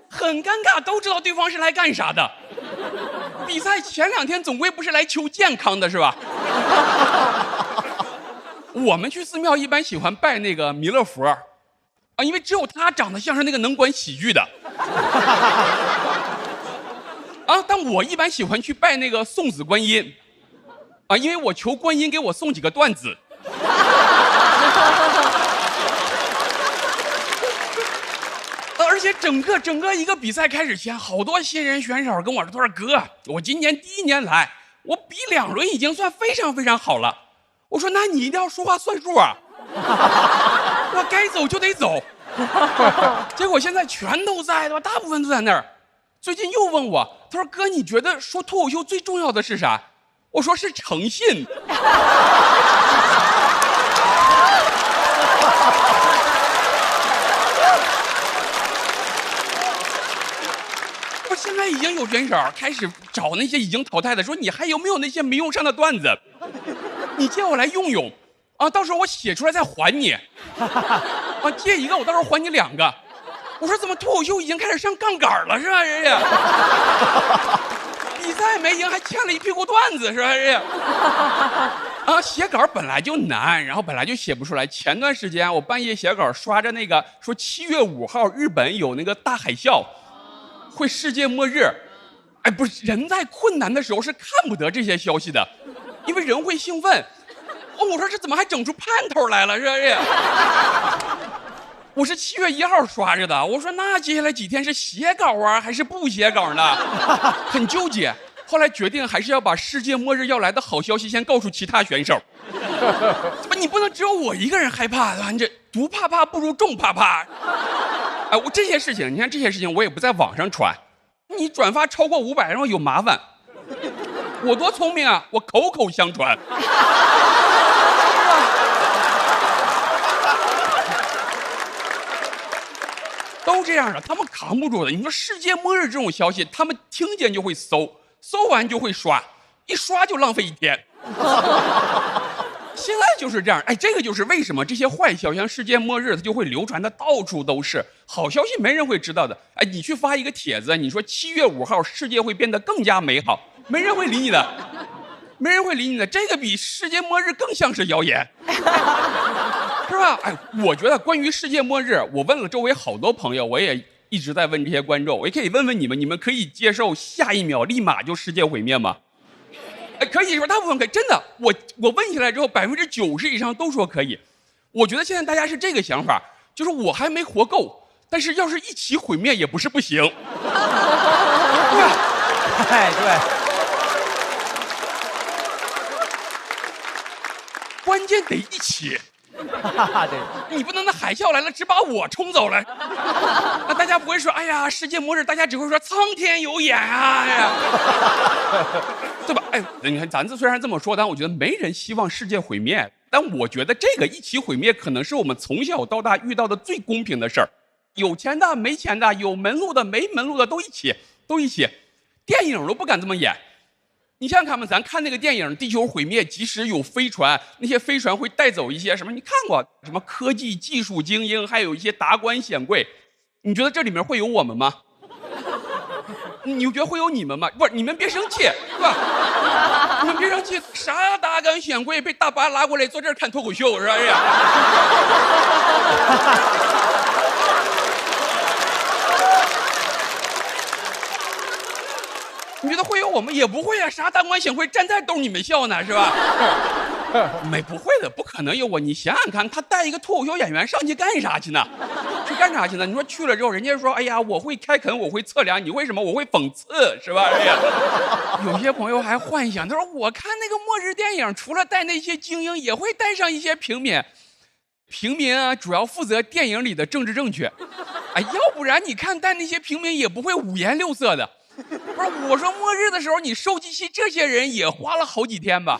很尴尬，都知道对方是来干啥的。比赛前2天总归不是来求健康的是吧？我们去寺庙一般喜欢拜那个弥勒佛，啊，因为只有他长得像是那个能管喜剧的。啊，但我一般喜欢去拜那个送子观音，啊，因为我求观音给我送几个段子。而且整个一个比赛开始前，好多新人选手跟我说：“他说哥，我今年第1年来，我比2轮已经算非常非常好了。”我说：“那你一定要说话算数啊！我该走就得走。”结果现在全都在，对吧？大部分都在那儿。最近又问我，他说：“哥，你觉得说脱口秀最重要的是啥？”我说：“是诚信。”现在已经有选手开始找那些已经淘汰的，说你还有没有那些没用上的段子？你借我来用用，啊，到时候我写出来再还你，啊，借一个我到时候还你2个。我说怎么脱口秀已经开始上杠杆了是吧？人家比赛没赢还欠了一屁股段子是吧？人家啊，写稿本来就难，然后本来就写不出来。前段时间我半夜写稿，刷着那个说7月5号日本有那个大海啸，会世界末日。哎，不是，人在困难的时候是看不得这些消息的，因为人会兴奋。哦，我说这怎么还整出盼头来了？这我是7月1号刷着的。我说那接下来几天是写稿啊，还是不写稿呢？很纠结。后来决定还是要把世界末日要来的好消息先告诉其他选手。你不能只有我一个人害怕，对吧？你这独怕怕不如众怕怕。哎，我这些事情，你看这些事情我也不在网上传。你转发超过500，然后有麻烦。我多聪明啊，我口口相传。都这样的，他们扛不住的。你说世界末日这种消息，他们听见就会搜，搜完就会刷，一刷就浪费1天。现在就是这样，哎，这个就是为什么这些坏消息像世界末日它就会流传的到处都是，好消息没人会知道的。哎，你去发一个帖子，你说7月5号世界会变得更加美好，没人会理你的，没人会理你的。这个比世界末日更像是谣言，是吧？哎，我觉得关于世界末日，我问了周围好多朋友，我也一直在问这些观众，我也可以问问你们，你们可以接受下一秒立马就世界毁灭吗？可以说大部分可以，真的，我问下来之后，90%以上都说可以。我觉得现在大家是这个想法，就是我还没活够，但是要是一起毁灭也不是不行。对，哎，对。关键得一起。对，你不能那海啸来了只把我冲走了，那大家不会说哎呀世界末日，大家只会说苍天有眼啊，哎呀，对吧？哎，你看咱虽然这么说，但我觉得没人希望世界毁灭，但我觉得这个一起毁灭可能是我们从小到大遇到的最公平的事儿，有钱的没钱的，有门路的没门路的都一起，电影都不敢这么演。你想想看嘛，咱看那个电影《地球毁灭》，即使有飞船，那些飞船会带走一些什么？你看过什么科技技术精英，还有一些达官显贵？你觉得这里面会有我们吗？你觉得会有你们吗？不是，你们别生气，是吧？你们别生气，啥达官显贵被大巴拉过来坐这儿看脱口秀是吧？哎呀。你觉得会有我们？也不会啊，啥达官显贵站在逗你们笑呢，是吧？不会的，不可能有我。你想想看，他带一个脱口秀演员上去干啥去呢？去干啥去呢？你说去了之后，人家说，哎呀，我会开垦，我会测量，你会什么？我会讽刺，是吧？哎呀，有些朋友还幻想，他说我看那个末日电影，除了带那些精英，也会带上一些平民。平民啊，主要负责电影里的政治正确。哎，要不然你看带那些平民也不会五颜六色的。不是，我说末日的时候你收集起这些人也花了好几天吧。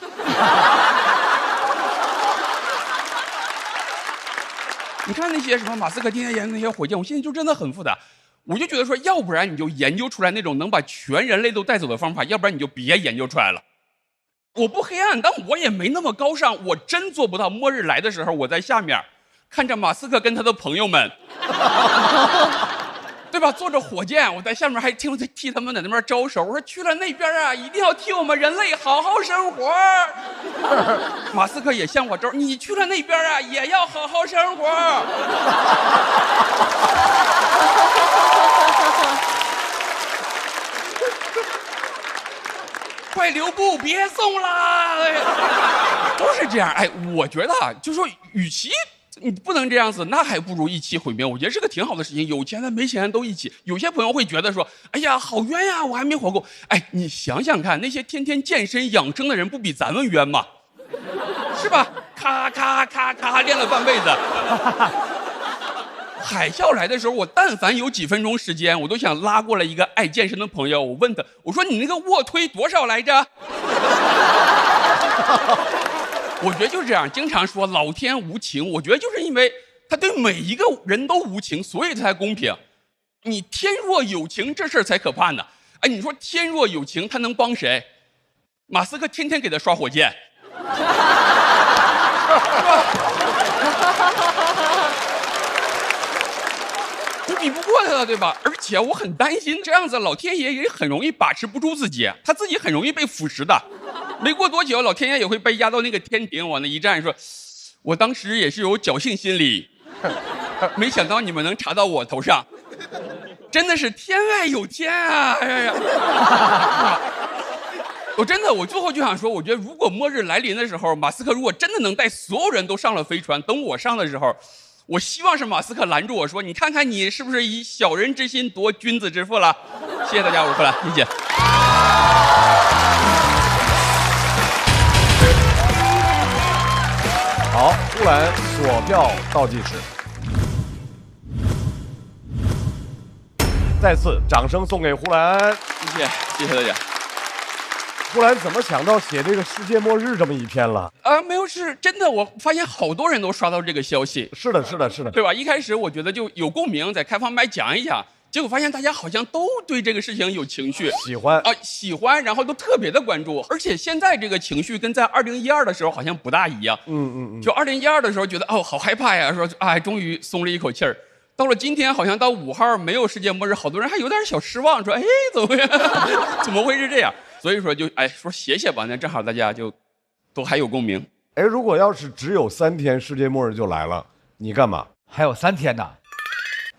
你看那些什么马斯克天天研究那些火箭，我现在就真的很复杂。我就觉得说，要不然你就研究出来那种能把全人类都带走的方法，要不然你就别研究出来了。我不黑暗，但我也没那么高尚，我真做不到末日来的时候我在下面看着马斯克跟他的朋友们对吧，坐着火箭，我在下面还替他们在那边招手，我说去了那边啊，一定要替我们人类好好生活。马斯克也向我招，你去了那边啊，也要好好生活。快留步，别送啦！都是这样。哎，我觉得啊，就说与其你不能这样子，那还不如一起毁灭。我觉得是个挺好的事情，有钱的没钱的都一起。有些朋友会觉得说，哎呀，好冤呀，我还没活够。哎，你想想看，那些天天健身养生的人，不比咱们冤吗？是吧？咔咔咔咔练了半辈子。海啸来的时候，我但凡有几分钟时间，我都想拉过来一个爱健身的朋友，我问他，我说你那个卧推多少来着？我觉得就是这样，经常说老天无情，我觉得就是因为他对每一个人都无情，所以他才公平。你天若有情，这事儿才可怕呢。哎，你说天若有情，他能帮谁？马斯克天天给他刷火箭。我比不过他了，对吧？而且我很担心，这样子老天爷也很容易把持不住自己，他自己很容易被腐蚀的。没过多久，老天爷也会被压到那个天庭，往那一站，说：“我当时也是有侥幸心理，没想到你们能查到我头上，真的是天外有天啊！”哎呀，我最后就想说，我觉得如果末日来临的时候，马斯克如果真的能带所有人都上了飞船，等我上的时候。我希望是马斯克拦住我说：“你看看你是不是以小人之心夺君子之腹了？”谢谢大家，我是呼兰，谢谢。好，呼兰锁票倒计时，再次掌声送给呼兰，谢谢大家。呼兰怎么想到写这个世界末日这么一篇了？没有，是真的。我发现好多人都刷到这个消息。是的，对吧？一开始我觉得就有共鸣，在开放麦讲一讲，结果发现大家好像都对这个事情有情绪，喜欢，然后都特别的关注。而且现在这个情绪跟在2012的时候好像不大一样。就2012的时候觉得好害怕呀，说终于松了一口气儿。到了今天，好像到5号没有世界末日，好多人还有点小失望，说怎么会是这样？所以说就说写吧，那正好大家就都还有共鸣。如果要是只有3天，世界末日就来了，你干嘛？还有3天呢？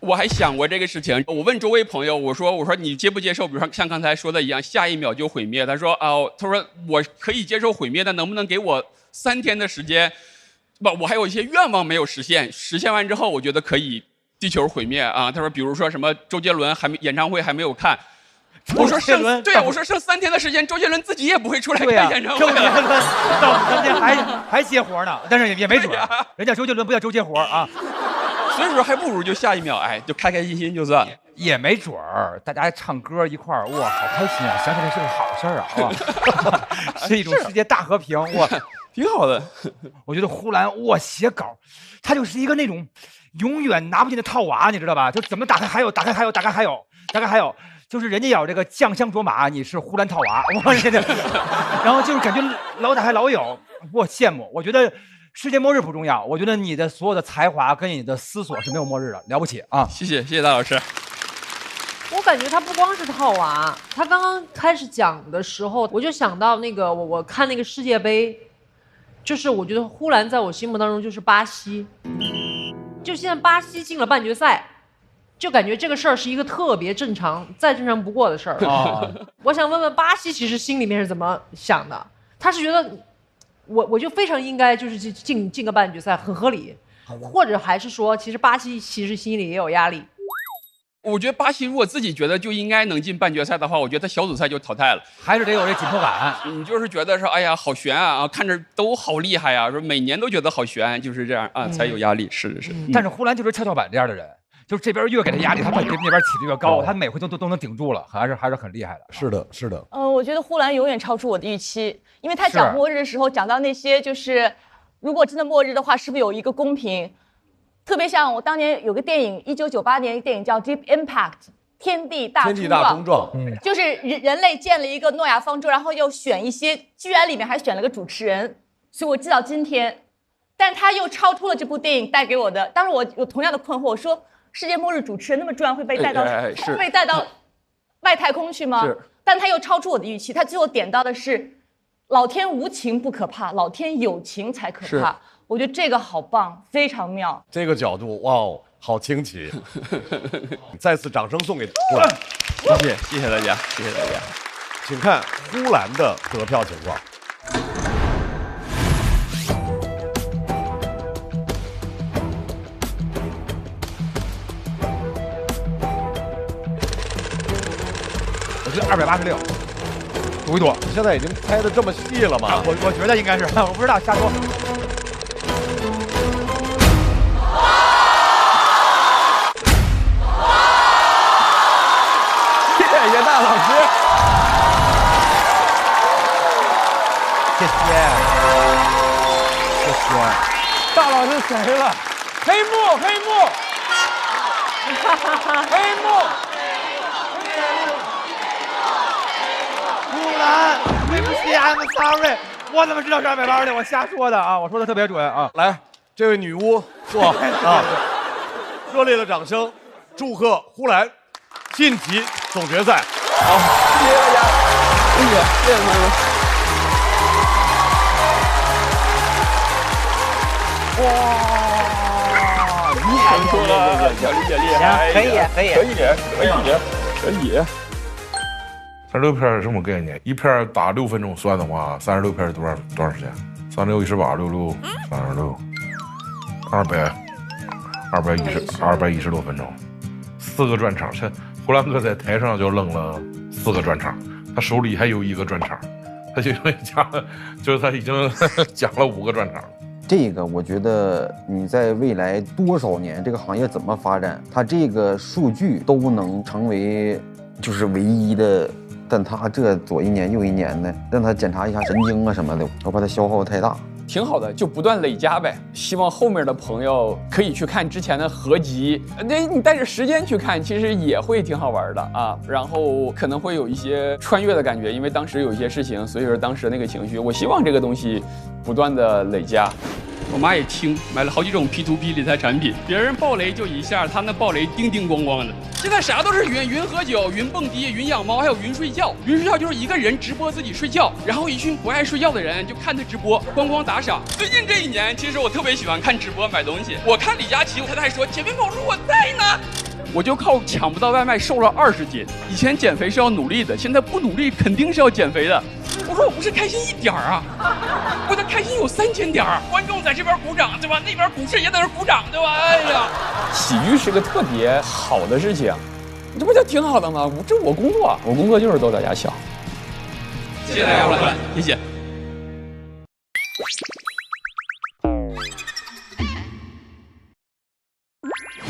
我还想过这个事情，我问周围朋友，我说你接不接受？比如说像刚才说的一样，下一秒就毁灭。他说我可以接受毁灭，但能不能给我3天的时间？我还有一些愿望没有实现，实现完之后，我觉得可以地球毁灭啊。他说，比如说什么周杰伦演唱会还没有看。我说剩3天的时间，周杰伦自己也不会出来开演唱会了。周杰伦到3天还接活呢，但是也没准，人家周杰伦不叫周接活啊。所以说还不如就下一秒，就开开心心就算了。也没准儿，大家唱歌一块儿，哇，好开心啊！想起来是个好事儿啊，是一种世界大和平，哇，挺好的。我觉得呼兰写稿，他就是一个那种永远拿不进的套娃，你知道吧？就怎么打开还有，打开还有，打开还有，打开还有。就是人家有这个酱香卓玛，你是呼兰套娃，我这然后就是感觉老打还老有，我羡慕。我觉得世界末日不重要，我觉得你的所有的才华跟你的思索是没有末日的，了不起啊！谢谢大老师。我感觉他不光是套娃，他刚刚开始讲的时候，我就想到那个我看那个世界杯，就是我觉得呼兰在我心目当中就是巴西，就现在巴西进了半决赛。就感觉这个事儿是一个特别正常、再正常不过的事儿。我想问问巴西，其实心里面是怎么想的？他是觉得我就非常应该就是进个半决赛，很合理，或者还是说，其实巴西其实心里也有压力？我觉得巴西如果自己觉得就应该能进半决赛的话，我觉得他小组赛就淘汰了。还是得有这紧迫感。你就是觉得说，哎呀，好悬啊，看着都好厉害呀，说每年都觉得好悬，就是这样啊，才有压力。是。但是呼兰就是跷跷板这样的人。就是这边越给他压力，他那边起得越高，他每回都能顶住了，还是很厉害的。是的。我觉得呼兰永远超出我的预期，因为他讲末日的时候讲到那些就是如果真的末日的话，是不是有一个公平？特别像我当年有个电影，1998年一个电影叫《Deep Impact》，天地大冲撞，就是人类建了一个诺亚方舟，然后又选一些，居然里面还选了个主持人，所以我记到今天。但他又超出了这部电影带给我的，当时我有同样的困惑，我说。世界末日主持人那么重要，会被带到外太空去吗？但他又超出我的预期。他最后点到的是，老天无情不可怕，老天有情才可怕。我觉得这个好棒，非常妙。这个角度，哇，好清奇！再次掌声送给呼兰，谢谢大家，请看呼兰的得票情况。286，赌一赌。现在已经猜的这么细了吗？我觉得应该是，我不知道，瞎说。谢谢大老师，谢谢。大老师谁了？黑幕。呼兰，对不起 ，I'm sorry，我怎么知道是280的？我瞎说的啊！我说的特别准啊！来，这位女巫坐啊，热烈的掌声，祝贺呼兰晋级总决赛。好，谢谢大家，谢谢朋友们。哇，厉害了，小丽姐厉害，可以。36片是什么概念？一片打6分钟算的话，36片是多少时间？36、18、66、36、210多分钟，4个专场。呼兰哥在台上就扔了4个专场，他手里还有1个专场，他就讲了，就是他已经讲了5个专场。这个我觉得你在未来多少年这个行业怎么发展，它这个数据都能成为就是唯一的。但他这左一年右一年的，让他检查一下神经啊什么的，我怕他消耗太大。挺好的，就不断累加呗。希望后面的朋友可以去看之前的合集，那你带着时间去看，其实也会挺好玩的啊。然后可能会有一些穿越的感觉，因为当时有一些事情，所以说当时那个情绪，我希望这个东西不断的累加。我妈也听，买了好几种 P2P 理财产品，别人爆雷就一下，他那爆雷叮叮咣咣的。现在啥都是云，云喝酒、云蹦迪、云养猫，还有云睡觉。云睡觉就是一个人直播自己睡觉，然后一群不爱睡觉的人就看他直播，咣咣打赏。最近这1年，其实我特别喜欢看直播买东西。我看李佳琦，我太太说：“姐妹宝说我在呢。”我就靠抢不到外卖瘦了20斤。以前减肥是要努力的，现在不努力肯定是要减肥的。我说我不是开心1点啊，我的开心有3000点，观众在这边鼓掌，对吧？那边股市也在那鼓掌，对吧？哎呀，喜剧是个特别好的事情，这不就挺好的吗？这我工作，我工作就是逗大家笑。谢谢大家，老板，谢谢。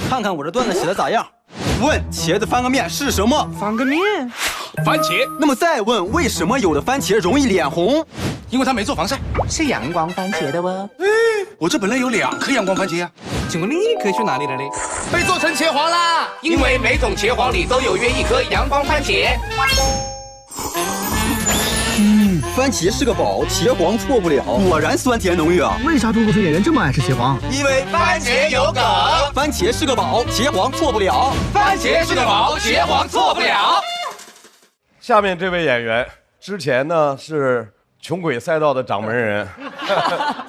看看我这段子写的咋样？问茄子翻个面是什么？翻个面，番茄。那么再问，为什么有的番茄容易脸红？因为它没做防晒，是阳光番茄的哦。我这本来有2颗阳光番茄呀，请问另一颗去哪里了嘞？被做成茄皇啦！因为每种茄皇里都有约1颗阳光番茄。番茄是个宝，茄皇错不了。果然酸甜浓郁啊！为啥脱口秀演员这么爱吃茄皇？因为番茄有梗。番茄是个宝，茄皇错不了。番茄是个宝，茄皇错不了。下面这位演员之前呢是穷鬼赛道的掌门人，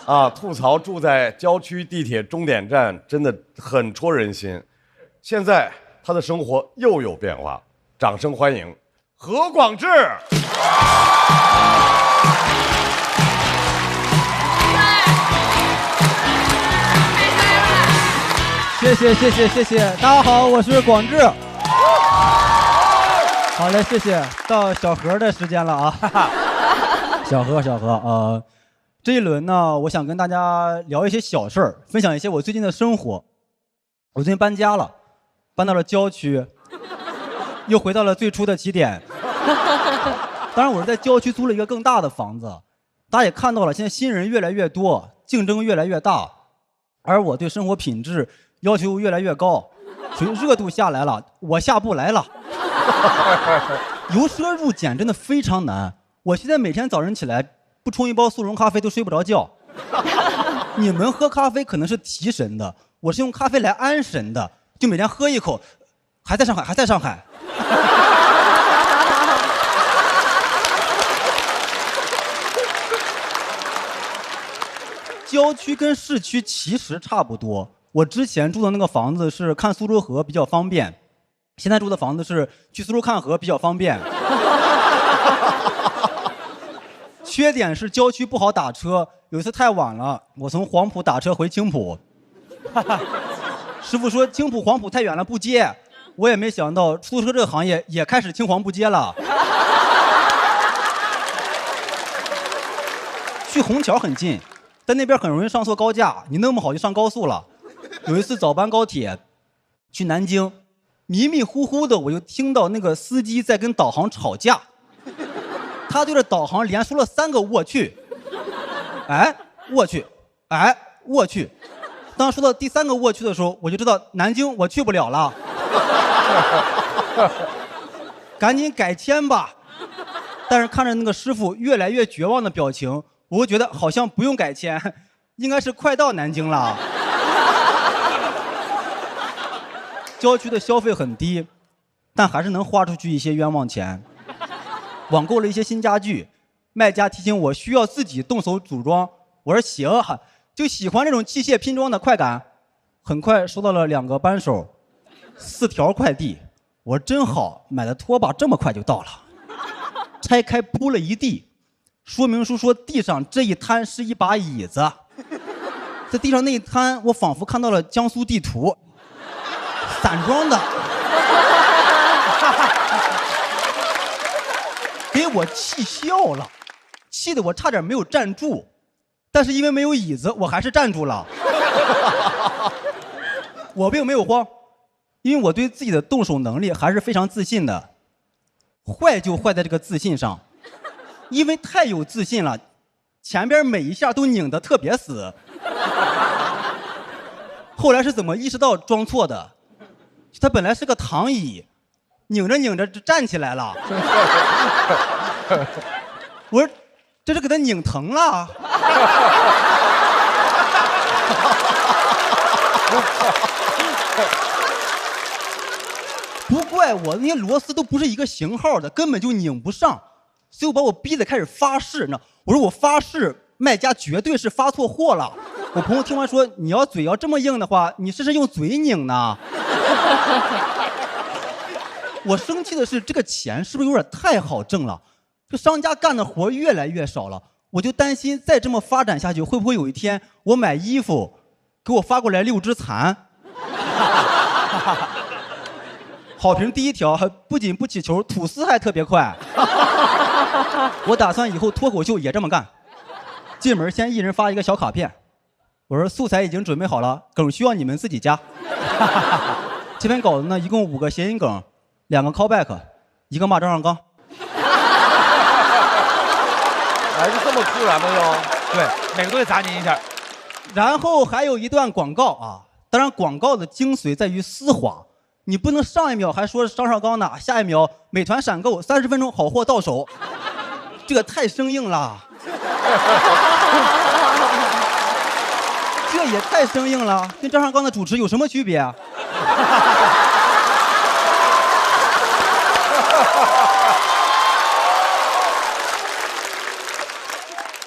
啊，吐槽住在郊区地铁终点站真的很戳人心。现在他的生活又有变化，掌声欢迎何广智。谢谢，大家好，我是广智。好嘞，谢谢。到小何的时间了啊，小何，这一轮呢，我想跟大家聊一些小事儿，分享一些我最近的生活。我最近搬家了，搬到了郊区，又回到了最初的起点。当然，我是在郊区租了一个更大的房子。大家也看到了，现在新人越来越多，竞争越来越大，而我对生活品质要求越来越高，属于热度下来了，我下不来了。由奢入俭真的非常难。我现在每天早晨起来不冲一包速溶咖啡都睡不着觉。你们喝咖啡可能是提神的，我是用咖啡来安神的，就每天喝一口，还在上海。郊区跟市区其实差不多。我之前住的那个房子是看苏州河比较方便，现在住的房子是去苏州看河比较方便。缺点是郊区不好打车，有一次太晚了，我从黄埔打车回青浦，师傅说青浦黄埔太远了不接，我也没想到出租车这个行业也开始青黄不接了。去虹桥很近，但那边很容易上错高架，你弄不好就上高速了。有一次早班高铁去南京，迷迷糊糊的我就听到那个司机在跟导航吵架，他对着导航连说了3个我去，哎我去，哎我去。当说到第3个我去的时候，我就知道南京我去不了了，赶紧改签吧。但是看着那个师傅越来越绝望的表情，我会觉得好像不用改签，应该是快到南京了。郊区的消费很低，但还是能花出去一些冤枉钱。网购了一些新家具，卖家提醒我需要自己动手组装，我说行，就喜欢这种器械拼装的快感。很快收到了2个扳手，4条快递，我说真好，买的拖把这么快就到了。拆开铺了一地，说明书说地上这一摊是一把椅子，在地上那一摊，我仿佛看到了江苏地图，散装的，给我气笑了，气得我差点没有站住，但是因为没有椅子，我还是站住了。我并没有慌，因为我对自己的动手能力还是非常自信的。坏就坏在这个自信上，因为太有自信了，前边每一下都拧得特别死。后来是怎么意识到装错的？它本来是个躺椅，拧着拧着就站起来了。我说这是给他拧疼了。不怪我，那些螺丝都不是一个型号的，根本就拧不上，所以我把我逼得开始发誓呢。我说我发誓，卖家绝对是发错货了。我朋友听完说，你要嘴要这么硬的话，你试试用嘴拧呢。我生气的是，这个钱是不是有点太好挣了？这商家干的活越来越少了，我就担心再这么发展下去，会不会有一天我买衣服给我发过来6只蚕？好评第1条，不仅不起球，吐丝还特别快。我打算以后脱口秀也这么干。进门先一人发一个小卡片，我说素材已经准备好了，梗需要你们自己加。这篇稿子呢，一共5个谐音梗，2个 callback， 1个骂张绍刚。还是这么突然的哟？对，每个都得砸您一下。然后还有一段广告啊，当然广告的精髓在于丝滑。你不能上一秒还说张绍刚呢，下一秒美团闪购30分钟好货到手，这个太生硬了。这也太生硬了，跟张绍刚的主持有什么区别啊？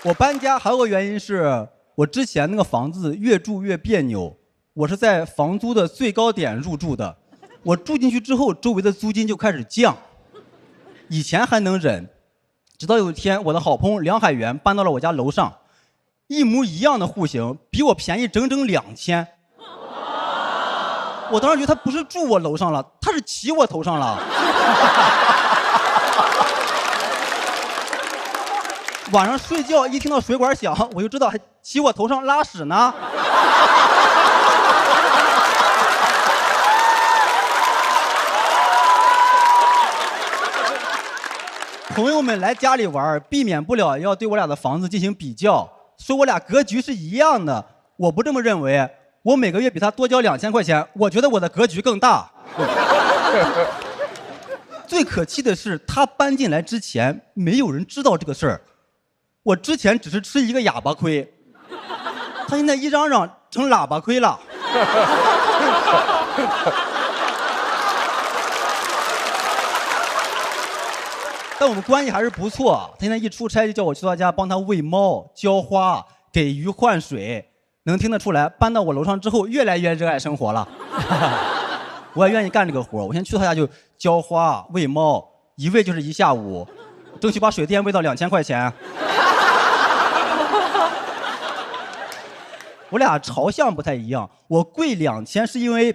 我搬家还有个原因是我之前那个房子越住越别扭，我是在房租的最高点入住的。我住进去之后，周围的租金就开始降。以前还能忍，直到有一天，我的好朋友梁海源搬到了我家楼上，一模一样的户型，比我便宜整整2000。我当时觉得他不是住我楼上了，他是骑我头上了。晚上睡觉一听到水管响，我就知道还骑我头上拉屎呢。朋友们来家里玩，避免不了要对我俩的房子进行比较，说我俩格局是一样的。我不这么认为，我每个月比他多交2000块钱，我觉得我的格局更大。最可气的是，他搬进来之前，没有人知道这个事儿。我之前只是吃一个哑巴亏，他现在一嚷嚷成喇叭亏了。但我们关系还是不错，他现在一出差就叫我去他家帮他喂猫、浇花、给鱼换水，能听得出来，搬到我楼上之后越来越热爱生活了。我也愿意干这个活，我先去他家就浇花、喂猫，一喂就是1下午，争取把水电喂到2000块钱。我俩朝向不太一样，我贵2000是因为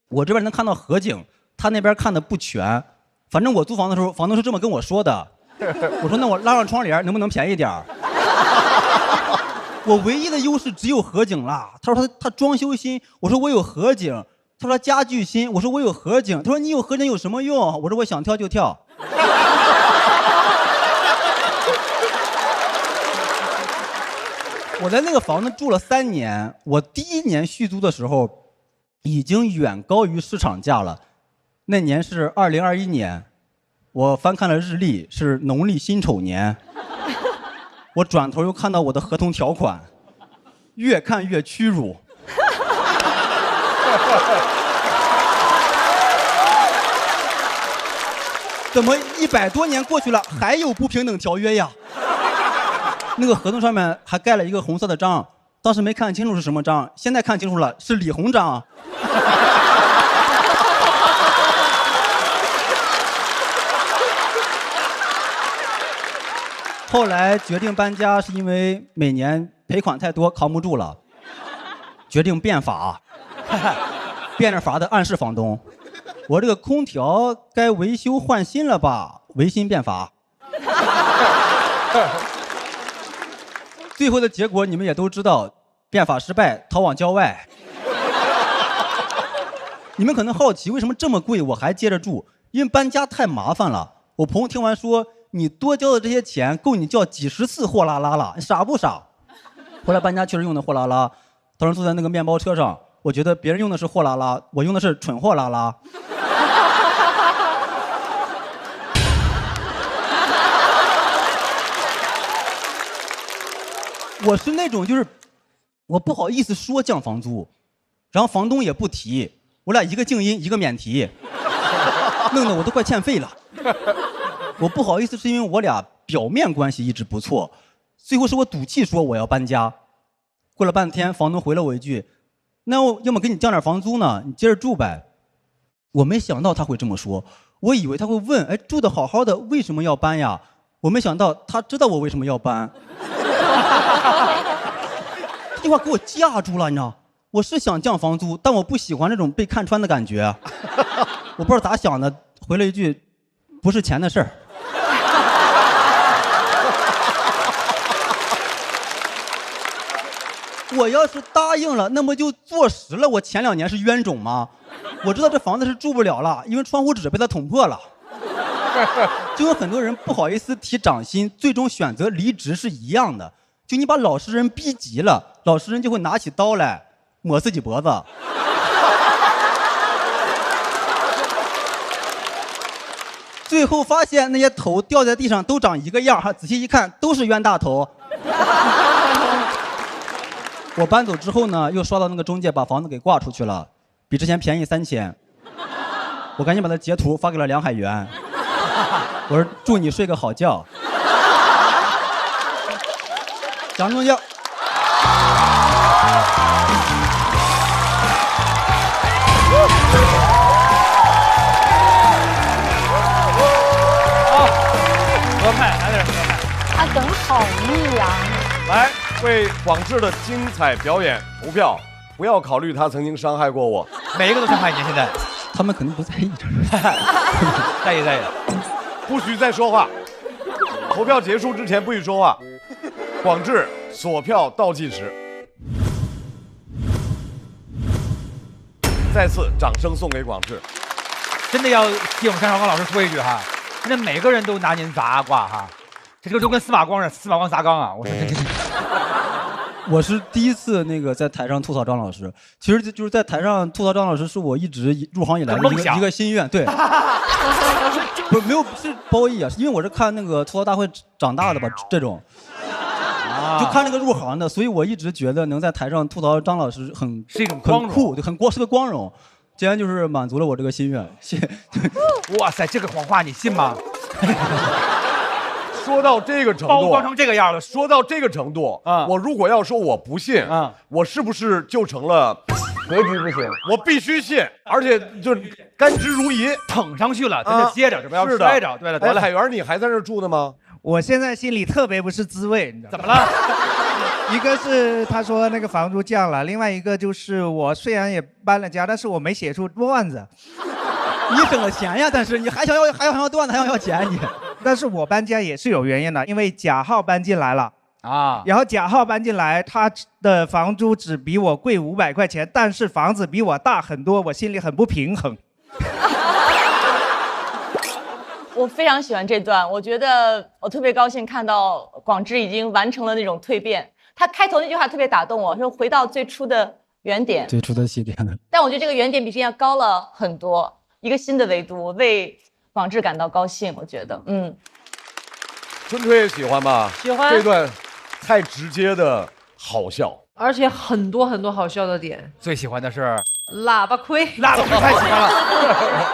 我这边能看到河景，他那边看的不全。反正我租房的时候，房东是这么跟我说的。我说那我拉上窗帘能不能便宜点儿？我唯一的优势只有河景啦。他说他装修新，我说我有河景。他说家具新，我说我有河景。他说你有河景有什么用？我说我想跳就跳。我在那个房子住了3年，我第1年续租的时候，已经远高于市场价了。那年是2021年，我翻看了日历，是农历辛丑年。我转头又看到我的合同条款，越看越屈辱。怎么100多年过去了，还有不平等条约呀？那个合同上面还盖了一个红色的章，当时没看清楚是什么章，现在看清楚了，是李鸿章。后来决定搬家，是因为每年赔款太多，扛不住了，决定变法，变着法的暗示房东，我这个空调该维修换新了吧？维新变法。最后的结果你们也都知道，变法失败，逃往郊外。你们可能好奇为什么这么贵我还接着住，因为搬家太麻烦了。我朋友听完说，你多交的这些钱够你叫几十次货拉拉了，你傻不傻？后来搬家确实用的货拉拉，当时坐在那个面包车上，我觉得别人用的是货拉拉，我用的是蠢货拉拉。我是那种就是我不好意思说降房租，然后房东也不提，我俩一个静音一个免提，弄得我都快欠费了。我不好意思是因为我俩表面关系一直不错，最后是我赌气说我要搬家。过了半天，房东回了我一句：“那我要么给你降点房租呢，你接着住呗。”我没想到他会这么说，我以为他会问：“哎，住得好好的，为什么要搬呀？”我没想到他知道我为什么要搬。这句话给我架住了，你知道？我是想降房租，但我不喜欢这种被看穿的感觉。我不知道咋想的，回了一句：“不是钱的事儿。”我要是答应了，那么就坐实了我前2年是冤种吗？我知道这房子是住不了了，因为窗户纸被他捅破了。就跟很多人不好意思提涨薪，最终选择离职是一样的。就你把老实人逼急了，老实人就会拿起刀来抹自己脖子。最后发现那些头掉在地上都长一个样，仔细一看都是冤大头。我搬走之后呢，又刷到那个中介把房子给挂出去了，比之前便宜3000。我赶紧把他截图发给了梁海源，我说祝你睡个好觉。蒋中将。合拍，来点合拍。他梗好密呀。来，为广智的精彩表演投票，不要考虑他曾经伤害过我，每一个都伤害你。现在他们肯定不在意这个。在意在意，不许再说话。投票结束之前不许说话。广智锁票倒计时，再次掌声送给广智。真的要替我们单少刚老师说一句哈，现在每个人都拿您砸挂哈，这个就跟司马光似的，司马光砸缸啊！我说这。我是第一次那个在台上吐槽张老师，其实就是在台上吐槽张老师，是我一直入行以来的一个心愿。对，不是没有是褒义啊，是因为我是看那个吐槽大会长大的吧，这种，就看那个入行的，所以我一直觉得能在台上吐槽张老师是一种光荣，很酷，是个光荣。竟然就是满足了我这个心愿，哇塞，这个谎话你信吗？说到这个程度，包装成这个样了。说到这个程度啊，我如果要说我不信啊，我是不是就成了格局不行？我必须信，而且就是甘之如饴，捧上去了，咱就接着，这不要摔着。对了，得了，海源，你还在这住呢吗？我现在心里特别不是滋味，你知道怎么了？一个是他说那个房租降了，另外一个就是我虽然也搬了家，但是我没写出段子。你省了钱呀，但是你还想要段子，还想要钱你。但是我搬家也是有原因的，因为贾浩搬进来了啊，然后贾浩搬进来，他的房租只比我贵500块钱，但是房子比我大很多，我心里很不平衡。我非常喜欢这段，我觉得我特别高兴看到广智已经完成了那种蜕变。他开头那句话特别打动我，说回到最初的原点，最初的起点的。但我觉得这个原点比之前高了很多，一个新的维度，为广智感到高兴。我觉得，春吹也喜欢吧？喜欢这段太直接的好笑，而且很多很多好笑的点。最喜欢的是喇叭亏，喇叭亏太喜欢了，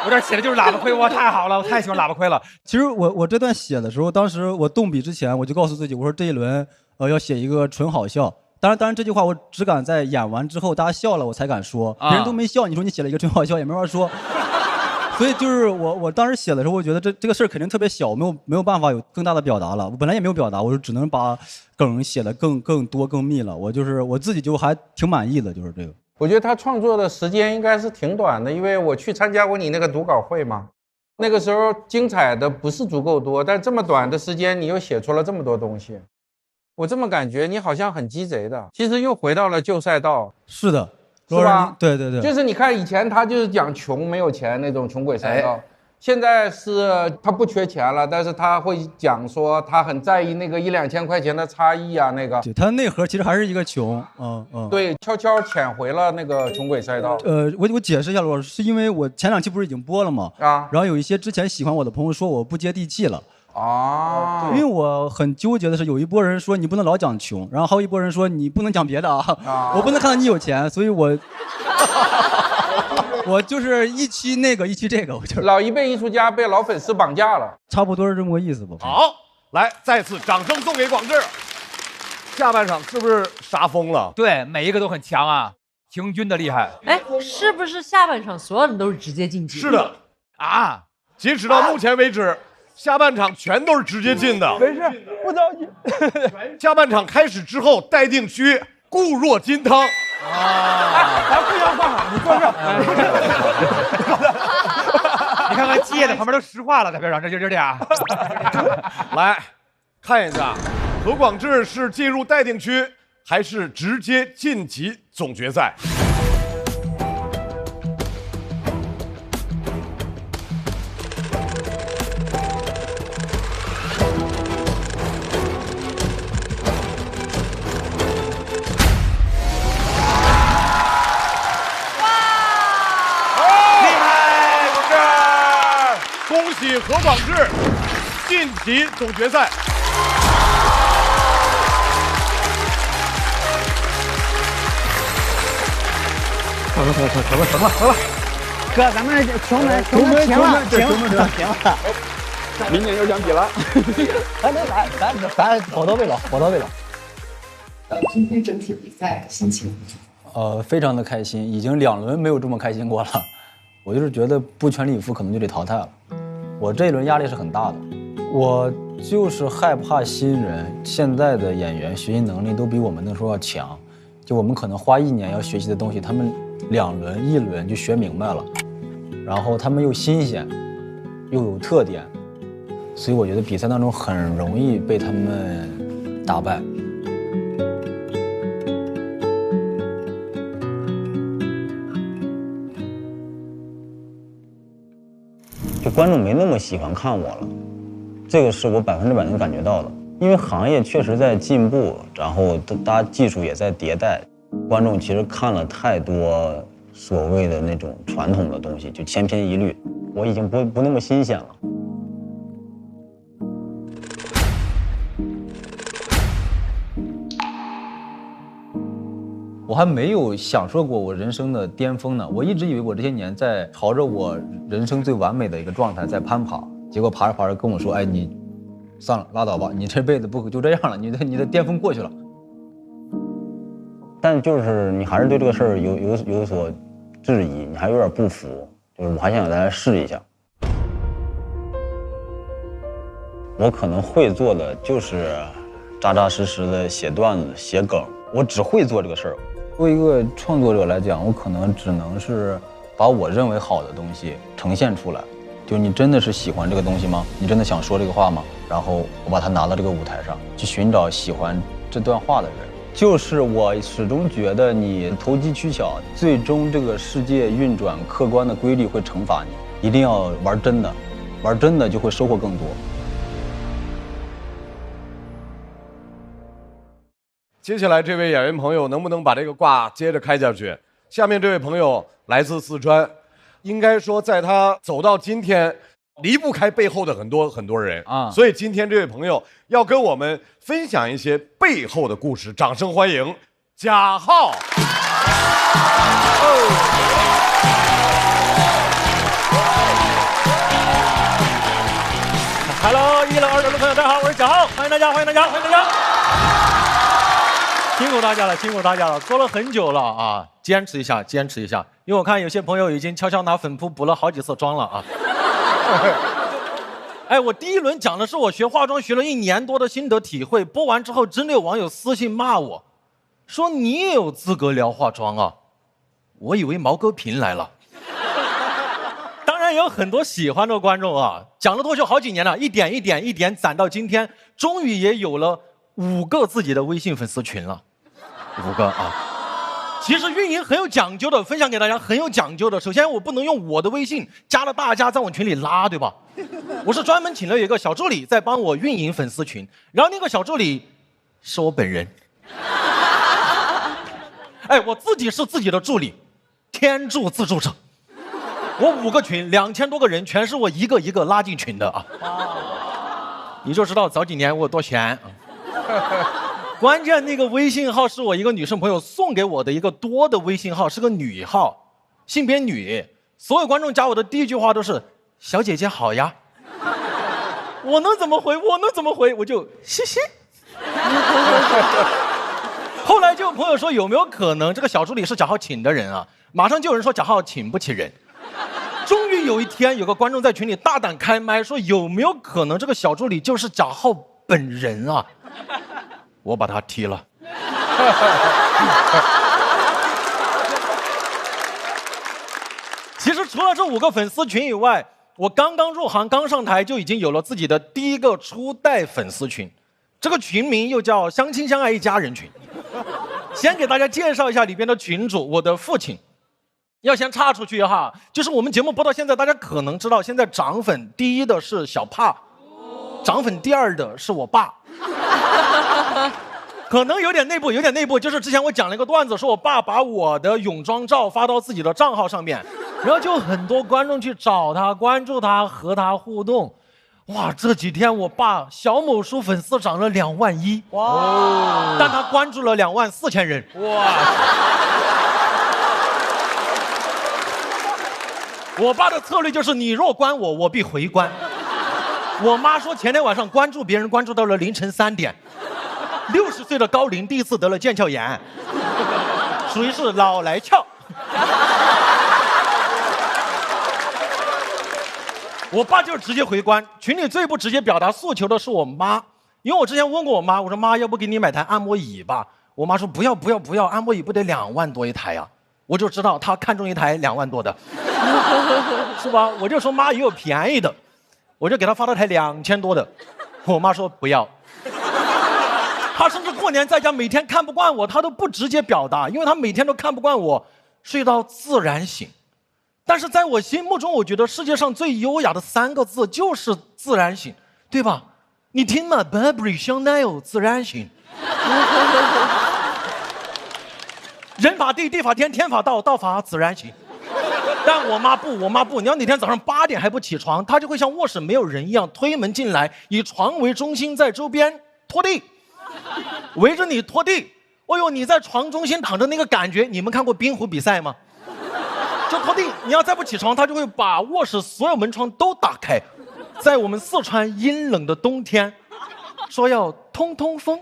我这写的就是喇叭亏，哇，太好了，我太喜欢喇叭亏了。其实我这段写的时候，当时我动笔之前，我就告诉自己，我说这一轮要写一个纯好笑。当然这句话我只敢在演完之后大家笑了我才敢说，别人都没笑，你说你写了一个纯好笑也没法说。所以就是我当时写的时候，我觉得这个事儿肯定特别小，没有办法有更大的表达了。我本来也没有表达，我就只能把梗写的更多更密了。我自己就还挺满意的，就是这个。我觉得他创作的时间应该是挺短的，因为我去参加过你那个读稿会嘛，那个时候精彩的不是足够多，但这么短的时间你又写出了这么多东西，我这么感觉你好像很鸡贼的，其实又回到了旧赛道。是的。是吧？对对对，就是你看以前他就是讲穷没有钱那种穷鬼赛道，现在是他不缺钱了，但是他会讲说他很在意那个1-2千块钱的差异啊，那个。对，他内核其实还是一个穷，对，悄悄潜回了那个穷鬼赛道。我解释一下，罗老师，是因为我前2期不是已经播了吗？啊。然后有一些之前喜欢我的朋友说我不接地气了。啊，因为我很纠结的是，有一波人说你不能老讲穷，然后还有一波人说你不能讲别的啊，我不能看到你有钱，所以我就是一期那个一期这个，我就老一辈艺术家被老粉丝绑架了，差不多是这么个意思吧。好，来再次掌声送给广智。下半场是不是杀疯了？对，每一个都很强啊，平均的厉害。哎，是不是下半场所有人都是直接晋级？是的啊，截止到目前为止。下半场全都是直接进的，没事，不着急。下半场开始之后，待定区固若金汤啊！咱互相放好，你坐这。你看看接的旁边都石化了，在边上，这就这俩。来看一下，何广智是进入待定区，还是直接晋级总决赛？何广智晋级总决赛。成了，哥，咱们穷门行了。明年有奖比了。咱跑到位了。今天整体比赛心情？非常的开心，已经2轮没有这么开心过了。我就是觉得不全力以赴可能就得淘汰了。我这一轮压力是很大的，我就是害怕新人，现在的演员学习能力都比我们那时候要强，就我们可能花1年要学习的东西，他们1轮就学明白了，然后他们又新鲜，又有特点，所以我觉得比赛当中很容易被他们打败。就观众没那么喜欢看我了，这个是我100%能感觉到的。因为行业确实在进步，然后大家技术也在迭代，观众其实看了太多所谓的那种传统的东西，就千篇一律，我已经不那么新鲜了。我还没有享受过我人生的巅峰呢，我一直以为我这些年在朝着我人生最完美的一个状态在攀爬，结果爬着跟我说，哎，你算了，拉倒吧，你这辈子不就这样了，你的巅峰过去了。但就是你还是对这个事儿有所质疑，你还有点不服，就是我还想再来试一下。我可能会做的就是扎扎实实的写段子、写梗，我只会做这个事儿。作为一个创作者来讲，我可能只能是把我认为好的东西呈现出来。就你真的是喜欢这个东西吗？你真的想说这个话吗？然后我把它拿到这个舞台上，去寻找喜欢这段话的人。就是我始终觉得你投机取巧，最终这个世界运转客观的规律会惩罚你。一定要玩真的，玩真的就会收获更多。接下来这位演员朋友能不能把这个卦接着开下去？下面这位朋友来自四川，应该说在他走到今天，离不开背后的很多人啊。所以今天这位朋友要跟我们分享一些背后的故事，掌声欢迎贾浩。Hello， 1楼、2楼的朋友，大家好，我是贾浩，欢迎大家，欢迎大家，欢迎大家！辛苦大家了，辛苦大家了，做了很久了啊，坚持一下，坚持一下，因为我看有些朋友已经悄悄拿粉扑补了好几次妆了啊。哎，我第一轮讲的是我学化妆学了1年多的心得体会，播完之后真的有网友私信骂我，说你也有资格聊化妆啊？我以为毛戈平来了。当然也有很多喜欢的观众啊，讲了脱口秀好几年了，一点攒到今天，终于也有了5个自己的微信粉丝群了，5个啊。其实运营很有讲究的，分享给大家很有讲究的。首先我不能用我的微信加了大家在我群里拉，对吧？我是专门请了一个小助理在帮我运营粉丝群，然后那个小助理是我本人。哎，我自己是自己的助理，天助自助者。我5个群，2000多个人，全是我一个一个拉进群的啊！你就知道早几年我有多闲。关键那个微信号是我一个女生朋友送给我的一个多的微信号，是个女号，性别女。所有观众加我的第一句话都是“小姐姐好呀”。我能怎么回？我就嘻嘻。后来就有朋友说有没有可能这个小助理是贾浩请的人啊？马上就有人说贾浩请不起人。终于有一天，有个观众在群里大胆开麦说：“有没有可能这个小助理就是贾浩本人啊？”我把他踢了。其实除了这5个粉丝群以外，我刚刚入行，刚上台就已经有了自己的第一个初代粉丝群，这个群名又叫“相亲相爱一家人群”。先给大家介绍一下里边的群主，我的父亲。要先插出去哈，就是我们节目播到现在，大家可能知道，现在涨粉第1的是小帕，涨粉第2的是我爸。可能有点内部，就是之前我讲了一个段子，说我爸把我的泳装照发到自己的账号上面，然后就很多观众去找他、关注他、和他互动。哇，这几天我爸小某书粉丝涨了2万1，哇！但他关注了2万4千人，哇！我爸的策略就是你若关我，我必回关。我妈说前天晚上关注别人关注到了凌晨3点，60岁的高龄第一次得了腱鞘炎，属于是老来俏。我爸就是直接回关，群里最不直接表达诉求的是我妈，因为我之前问过我妈，我说妈，要不给你买台按摩椅吧？我妈说不要，按摩椅不得2万多一台呀？我就知道她看中一台2万多的，是吧？我就说妈也有便宜的，我就给她发了台2000多的，我妈说不要。她甚至过年在家每天看不惯我，她都不直接表达，因为她每天都看不惯我睡到自然醒。但是在我心目中，我觉得世界上最优雅的3个字就是自然醒，对吧？你听嘛 ，Burberry、香奈儿自然醒。人法地，地法天，天法道，道法自然醒。但我妈不，你要哪天早上8点还不起床，她就会像卧室没有人一样推门进来，以床为中心，在周边拖地，围着你拖地。哦呦，你在床中心躺着那个感觉，你们看过冰壶比赛吗？就拖地，你要再不起床，她就会把卧室所有门窗都打开，在我们四川阴冷的冬天，说要通通风。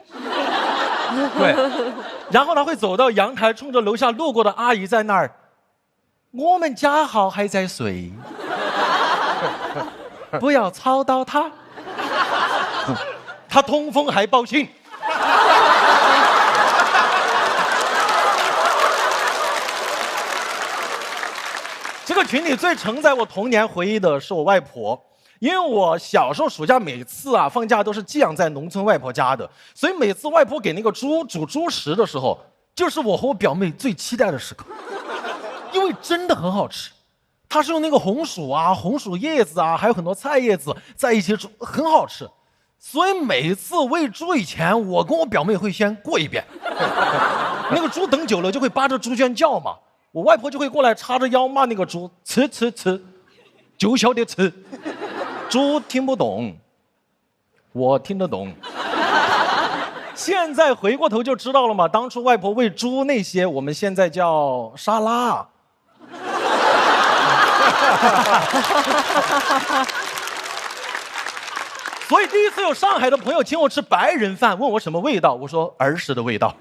对，然后他会走到阳台，冲着楼下路过的阿姨在那儿，我们家豪还在睡，不要吵到他。他通风还报信。这个群里最承载我童年回忆的是我外婆。因为我小时候暑假每次放假都是寄养在农村外婆家的，所以每次外婆给那个猪煮猪食的时候，就是我和我表妹最期待的时刻，因为真的很好吃。它是用那个红薯红薯叶子还有很多菜叶子在一起煮，很好吃。所以每次喂猪以前，我跟我表妹会先过一遍。那个猪等久了就会扒着猪圈叫嘛，我外婆就会过来叉着腰骂那个猪，吃，就晓得吃。猪听不懂，我听得懂。现在回过头就知道了嘛，当初外婆喂猪那些，我们现在叫沙拉。所以第一次有上海的朋友请我吃白人饭，问我什么味道，我说儿时的味道。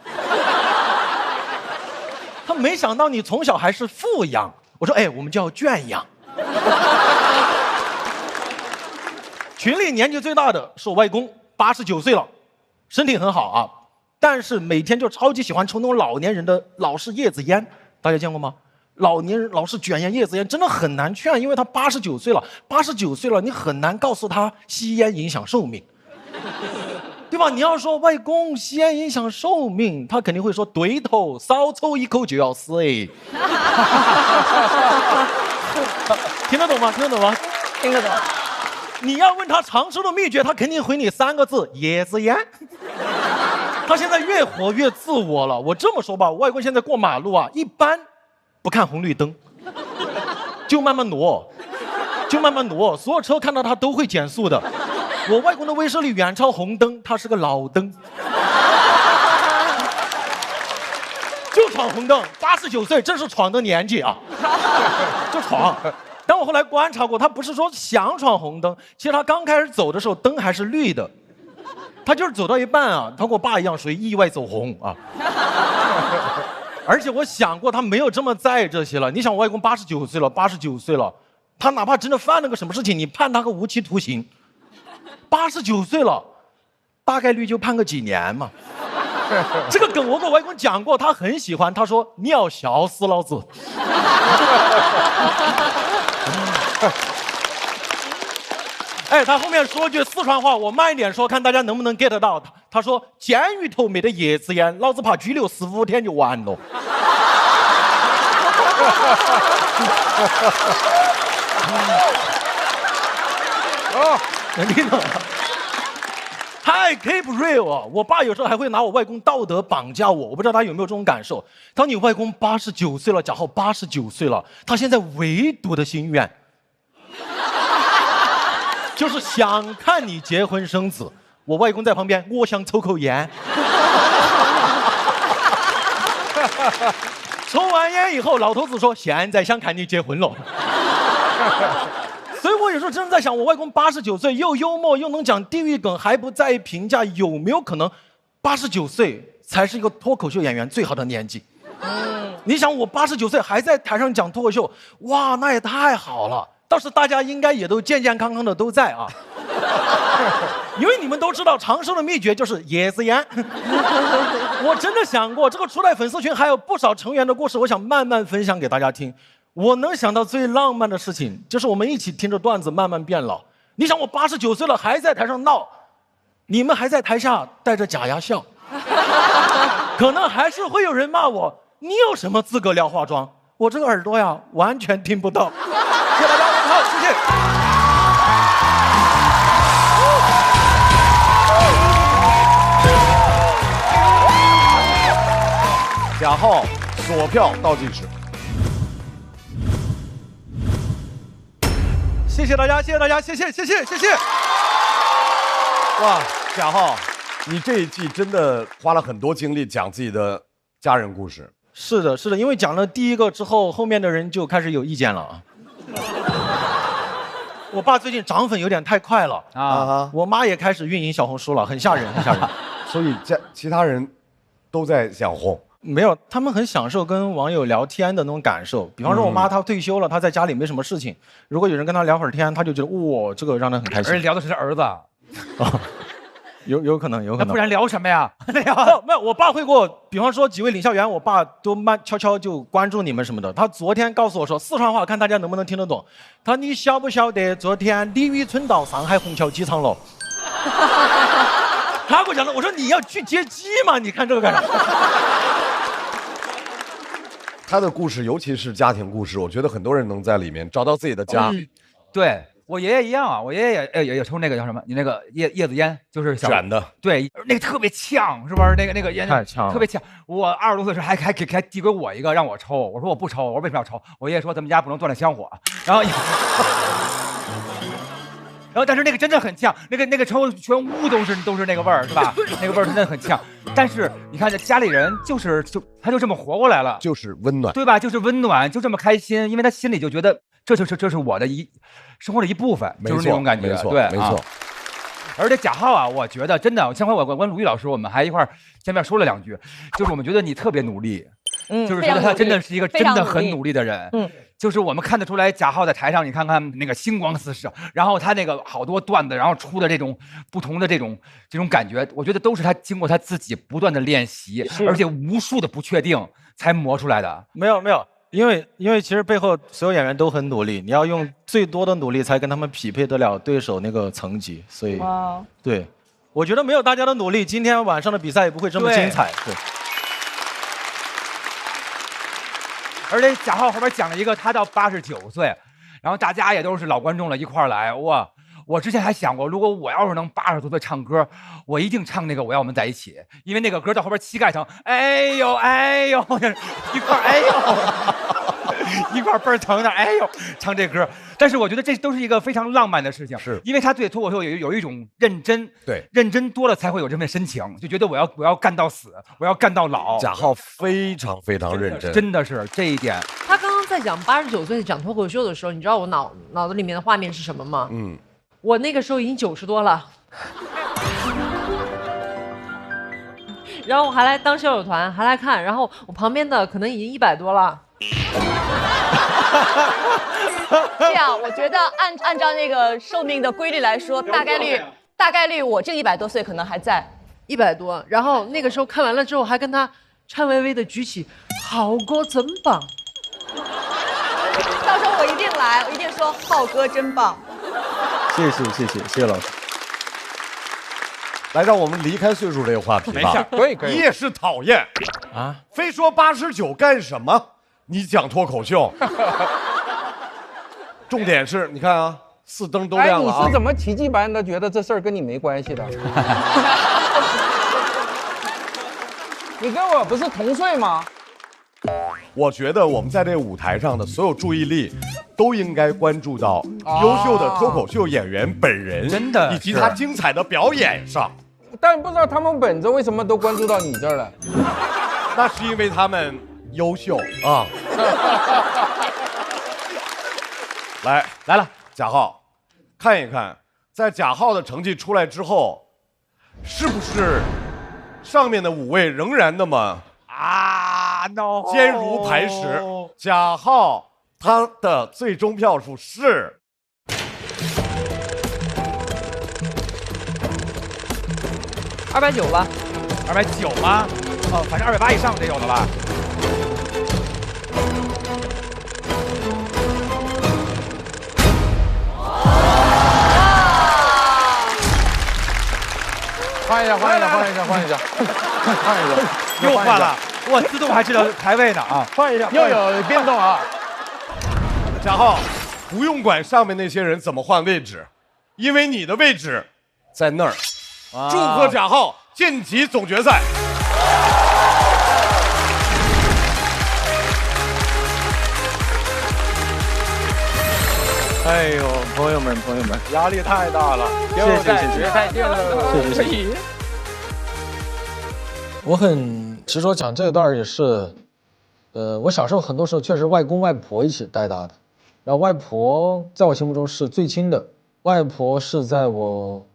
他没想到你从小还是富养，我说哎，我们叫圈养。群里年纪最大的是我外公，89岁了，身体很好啊，但是每天就超级喜欢抽那种老年人的老式叶子烟，大家见过吗？老年人老是卷烟叶子烟真的很难劝，因为他89岁了，89岁了，你很难告诉他吸烟影响寿命，对吧？你要说外公吸烟影响寿命，他肯定会说对头，少抽一口就要死哎。听得懂吗？听得懂吗？听得懂。你要问他长寿的秘诀，他肯定回你3个字：叶子烟。他现在越活越自我了。我这么说吧，我外公现在过马路啊，一般不看红绿灯，就慢慢挪，所有车看到他都会减速的。我外公的威慑力远超红灯，他是个老灯，就闯红灯。89岁正是闯的年纪啊，就闯。但我后来观察过，他不是说想闯红灯，其实他刚开始走的时候灯还是绿的，他就是走到一半啊，他跟我爸一样属于意外走红啊。而且我想过，他没有这么在意这些了。你想，我外公89岁了，他哪怕真的犯了个什么事情，你判他个无期徒刑，89岁了，大概率就判个几年嘛。这个梗我跟我外公讲过，他很喜欢。他说：“你要笑死老子。”哎，他后面说句四川话，我慢一点说，看大家能不能 get 到。他说：“监狱头没得叶子烟，老子怕拘留4、5天就完了。”哦，能听懂吗？太 keep real 啊！我爸有时候还会拿我外公道德绑架我，我不知道他有没有这种感受。当你外公89岁了，贾浩89岁了，他现在唯独的心愿就是想看你结婚生子。我外公在旁边，我想抽口烟。抽完烟以后，老头子说：“现在想看你结婚了。”所以我有时候真的在想，我外公89岁，又幽默又能讲地域梗，还不在意评价，有没有可能89岁才是一个脱口秀演员最好的年纪？你想我89岁还在台上讲脱口秀，哇，那也太好了。倒是大家应该也都健健康康的都在啊。因为你们都知道长寿的秘诀就是叶子烟。我真的想过，这个初代粉丝群还有不少成员的故事，我想慢慢分享给大家听。我能想到最浪漫的事情，就是我们一起听着段子慢慢变老。你想我89岁了还在台上闹，你们还在台下带着假牙笑，可能还是会有人骂我，你有什么资格聊化妆？我这个耳朵呀，完全听不到。谢谢大家，好，谢谢。贾浩锁票倒计时。谢谢大家，谢谢大家，谢谢。哇，贾浩，你这一季真的花了很多精力讲自己的家人故事。是的，因为讲了第一个之后，后面的人就开始有意见了啊。我爸最近涨粉有点太快了啊，我妈也开始运营小红书了，很吓人。所以其他人都在想红。没有，他们很享受跟网友聊天的那种感受。比方说，我妈她退休了，她在家里没什么事情，如果有人跟她聊会儿天，她就觉得哇，这个让她很开心。而且聊的是儿子，有可能。那不然聊什么呀？没有，我爸会给我，比方说几位领校员，我爸都悄悄就关注你们什么的。他昨天告诉我说四川话，看大家能不能听得懂。他说你晓不晓得昨天李宇春到上海虹桥机场了？他给我讲的，我说你要去接机吗？你看这个干啥？他的故事，尤其是家庭故事，我觉得很多人能在里面找到自己的家。对我爷爷一样啊，我爷爷也抽那个叫什么？你那个叶子烟，就是卷的。对，那个特别呛，是不是？那个烟太呛了，特别呛。我20多岁时还递给我一个让我抽，我说我不抽，我说为什么要抽？我爷爷说咱们家不能断了香火，然后然后但是那个真的很呛，那个抽全屋都是那个味儿，是吧？那个味儿真的很呛。但是你看这家里人他就这么活过来了，就是温暖，对吧？就是温暖，就这么开心，因为他心里就觉得这是我的生活的一部分，就是那种感觉，没错，对，没错。而且贾浩啊，我觉得真的，上回我跟鲁豫老师我们还一块儿见面说了2句，就是我们觉得你特别努力，就是觉得他真的是一个真的很努力的人，就是我们看得出来，贾浩在台上，你看看那个星光四射，然后他那个好多段子，然后出的这种不同的这种感觉，我觉得都是他经过他自己不断的练习，而且无数的不确定才磨出来的。没有，因为其实背后所有演员都很努力，你要用最多的努力才跟他们匹配得了对手那个层级，所以对，我觉得没有大家的努力，今天晚上的比赛也不会这么精彩。对。而且贾浩后边讲了一个，他到89岁，然后大家也都是老观众了，一块儿来。哇！我之前还想过，如果我要是能80多岁唱歌，我一定唱那个《我要我们在一起》，因为那个歌到后边膝盖疼，哎呦哎呦，一块哎呦，一块倍儿疼的，哎呦，唱这歌。但是我觉得这都是一个非常浪漫的事情，是因为他对脱口秀有一种认真，对，认真多了才会有这份深情，就觉得我要干到死，我要干到老。贾浩非常非常认真，真的是这一点。他刚刚在讲89岁讲脱口秀的时候，你知道我脑子里面的画面是什么吗？我那个时候已经90多了，然后我还来当校友团，还来看，然后我旁边的可能已经100多了。这样，我觉得按照那个寿命的规律来说，大概率我这100多岁可能还在100多。然后那个时候看完了之后，还跟他颤巍巍的举起“浩哥真棒”。到时候我一定来，我一定说浩哥真棒。谢谢老师。来，让我们离开岁数这个话题吧。没事，可以。你也是讨厌啊！非说89干什么？你讲脱口秀。重点是，你看啊，4灯都亮了啊！你是怎么奇迹般的觉得这事儿跟你没关系的？你跟我不是同岁吗？我觉得我们在这个舞台上的所有注意力，都应该关注到优秀的脱口秀演员本人，真的，以及他精彩的表演上。但不知道他们本子为什么都关注到你这儿了？那是因为他们优秀啊！来了，贾浩，看一看，在贾浩的成绩出来之后，是不是上面的5位仍然那么坚如磐石？贾浩他的最终票数是290吧，290吗？哦，反正280以上得有了吧。换一下，又换了，我自动还知道排位呢啊！换一下，又有变动啊！贾浩，不用管上面那些人怎么换位置，因为你的位置在那儿。祝贺贾浩晋级总决赛！哎呦，朋友们，压力太大了！谢谢，再见了，谢谢。我很执着讲这段也是，我小时候很多时候确实外公外婆一起带大的，然后外婆在我心目中是最亲的，外婆是在我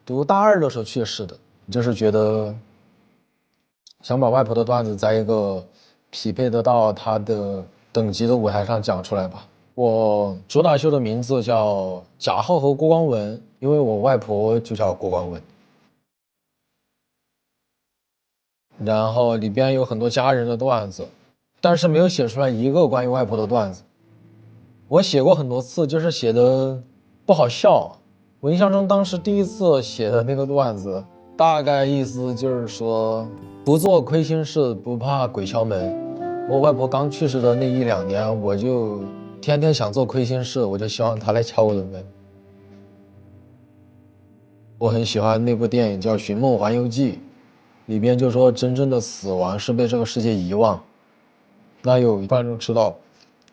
读大2的时候去世的，就是觉得想把外婆的段子在一个匹配得到她的等级的舞台上讲出来吧。我主打秀的名字叫贾浩和郭光文，因为我外婆就叫郭光文。然后里边有很多家人的段子，但是没有写出来一个关于外婆的段子。我写过很多次，就是写的不好笑。我印象中当时第一次写的那个段子，大概意思就是说，不做亏心事，不怕鬼敲门。我外婆刚去世的那1、2年，我就天天想做亏心事，我就希望她来敲我的门。我很喜欢那部电影叫《寻梦环游记》，里边就说真正的死亡是被这个世界遗忘。那有观众知道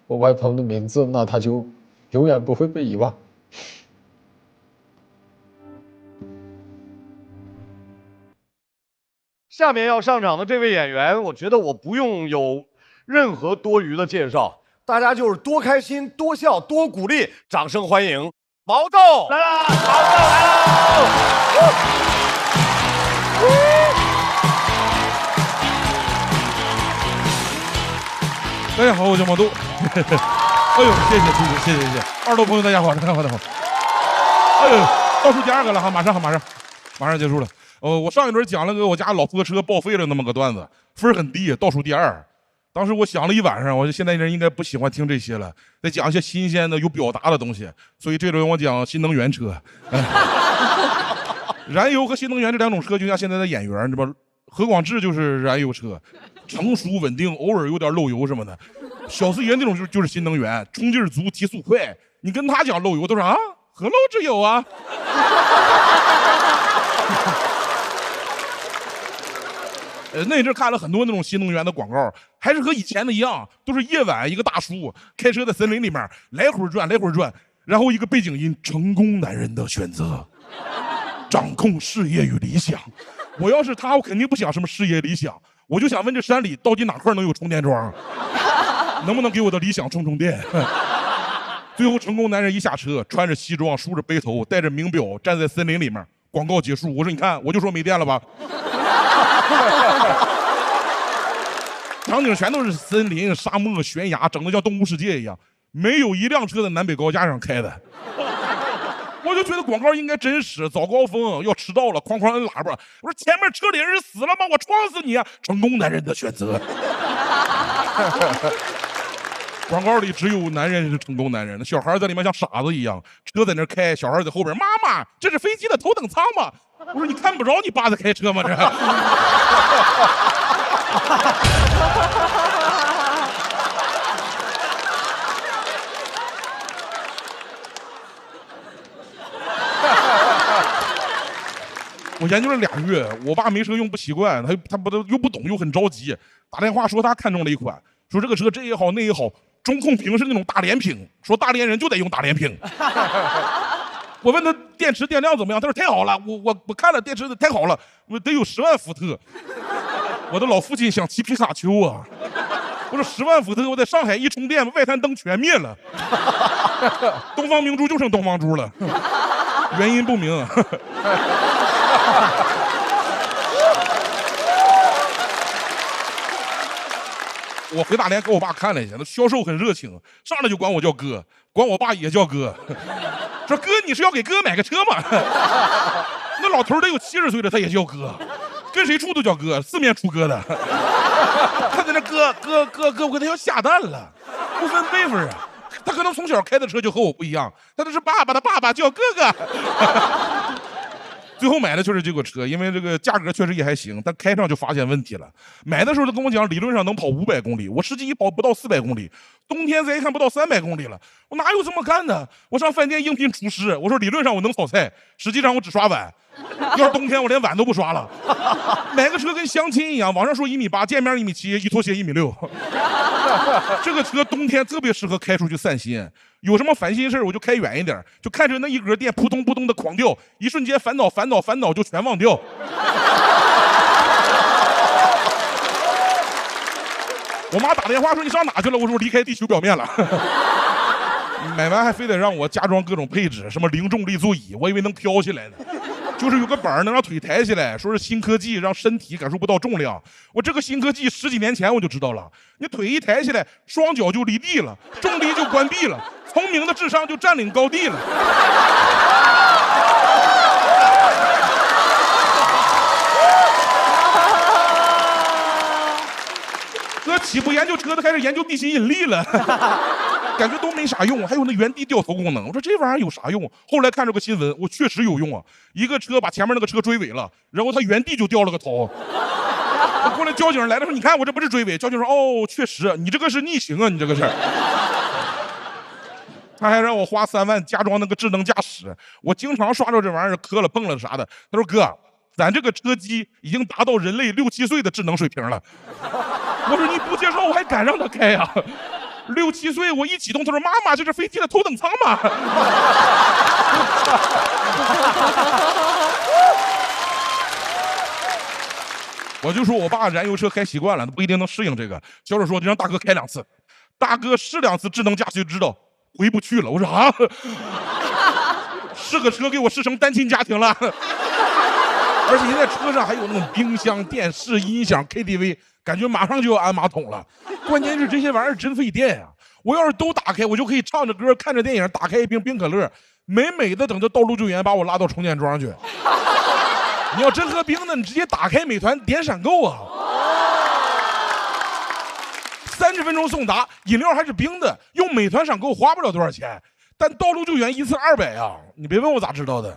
我外婆的名字，那她就永远不会被遗忘。下面要上场的这位演员，我觉得我不用有任何多余的介绍，大家就是多开心、多笑、多鼓励，掌声欢迎毛豆来啦！毛豆来喽！大家好，我叫毛豆。哎呦，谢谢，二豆朋友大家好，大家好。哎呦，倒数第2个了哈，马上结束了。我上一轮讲了个我家老破车报废了那么个段子，分很低，倒数第2。当时我想了一晚上，我就现在人应该不喜欢听这些了，得讲一些新鲜的、有表达的东西。所以这轮我讲新能源车。燃油和新能源这2种车就像现在的演员，你知道吧？何广智就是燃油车，成熟稳定，偶尔有点漏油什么的。小四爷那种就是新能源，冲劲足，提速快。你跟他讲漏油，都说啊，何漏之有啊？那阵看了很多那种新能源的广告，还是和以前的一样，都是夜晚一个大叔开车在森林里面来回转，然后一个背景音：成功男人的选择，掌控事业与理想。我要是他，我肯定不想什么事业理想，我就想问这山里到底哪块能有充电桩，能不能给我的理想充电？最后成功男人一下车，穿着西装，梳着背头，戴着名表，站在森林里面。广告结束，我说你看，我就说没电了吧。场景全都是森林、沙漠、悬崖，整得像动物世界一样，没有一辆车在南北高架上开的。我就觉得广告应该真实，早高峰要迟到了，哐哐摁喇叭。我说前面车里人死了吗？我撞死你啊！成功男人的选择。广告里只有男人是成功男人，小孩在里面像傻子一样，车在那开，小孩在后边。妈妈，这是飞机的头等舱吗？我说你看不着你爸在开车吗？这。我研究了2月，我爸没车用不习惯，他不又不懂又很着急，打电话说他看中了一款，说这个车这也好那也好，中控屏是那种大连屏，说大连人就得用大连屏。我问他电池电量怎么样，他说太好了，我看了电池太好了，我得有10万伏特。我的老父亲想骑皮卡丘啊，我说10万伏特，我在上海一充电，外滩灯全灭了，东方明珠就剩东方珠了，原因不明。我回大连给我爸看了一下，那销售很热情，上来就管我叫哥，管我爸也叫哥，说哥你是要给哥买个车吗？那老头得有70岁了，他也叫哥，跟谁处都叫哥，四面楚歌的。他在那哥，我跟他要下蛋了，不分辈分啊。他可能从小开的车就和我不一样，他那是爸爸的爸爸叫哥哥。最后买的就是这个车，因为这个价格确实也还行，但开上就发现问题了。买的时候他跟我讲，理论上能跑500公里，我实际一跑不到400公里，冬天再一看不到300公里了，我哪有这么干的？我上饭店应聘厨师，我说理论上我能炒菜，实际上我只刷碗。要是冬天我连碗都不刷了。买个车跟相亲一样，网上说1.8米，见面1.7米，一脱鞋1.6米。这个车冬天特别适合开出去散心，有什么烦心事我就开远一点，就看着那一格电扑通扑通的狂掉，一瞬间烦恼就全忘掉。我妈打电话说你上哪去了？我说我离开地球表面了。买完还非得让我加装各种配置，什么零重力座椅，我以为能飘起来呢。就是有个板能让腿抬起来，说是新科技让身体感受不到重量。我这个新科技10几年前我就知道了，你腿一抬起来，双脚就离地了，重力就关闭了，聪明的智商就占领高地了。哥起步研究车的开始研究地心引力了。感觉都没啥用，还有那原地掉头功能。我说这玩意儿有啥用？后来看着个新闻，我确实有用啊！一个车把前面那个车追尾了，然后他原地就掉了个头。后来交警来了说：“你看我这不是追尾。”交警说：“哦，确实，你这个是逆行啊，你这个是。”他还让我花3万加装那个智能驾驶，我经常刷着这玩意儿磕了碰了啥的。他说：“哥，咱这个车机已经达到人类6、7岁的智能水平了。”我说：“你不介绍我还敢让他开呀？6、7岁我一启动，他说：“妈妈，这是飞机的头等舱吗？”我就说我爸燃油车开习惯了，他不一定能适应这个。销售说就让大哥开2次，大哥试2次智能驾驶就知道回不去了。我说啊，试个车给我试成单亲家庭了。而且现在车上还有那种冰箱、电视、音响、KTV， 感觉马上就要安马桶了。关键是这些玩意儿真费电呀！我要是都打开，我就可以唱着歌、看着电影，打开一瓶冰可乐，美美的等着道路救援把我拉到充电桩去。你要真喝冰的，你直接打开美团点闪购啊，30分钟送达，饮料还是冰的，用美团闪购花不了多少钱，但道路救援1次200啊！你别问我咋知道的。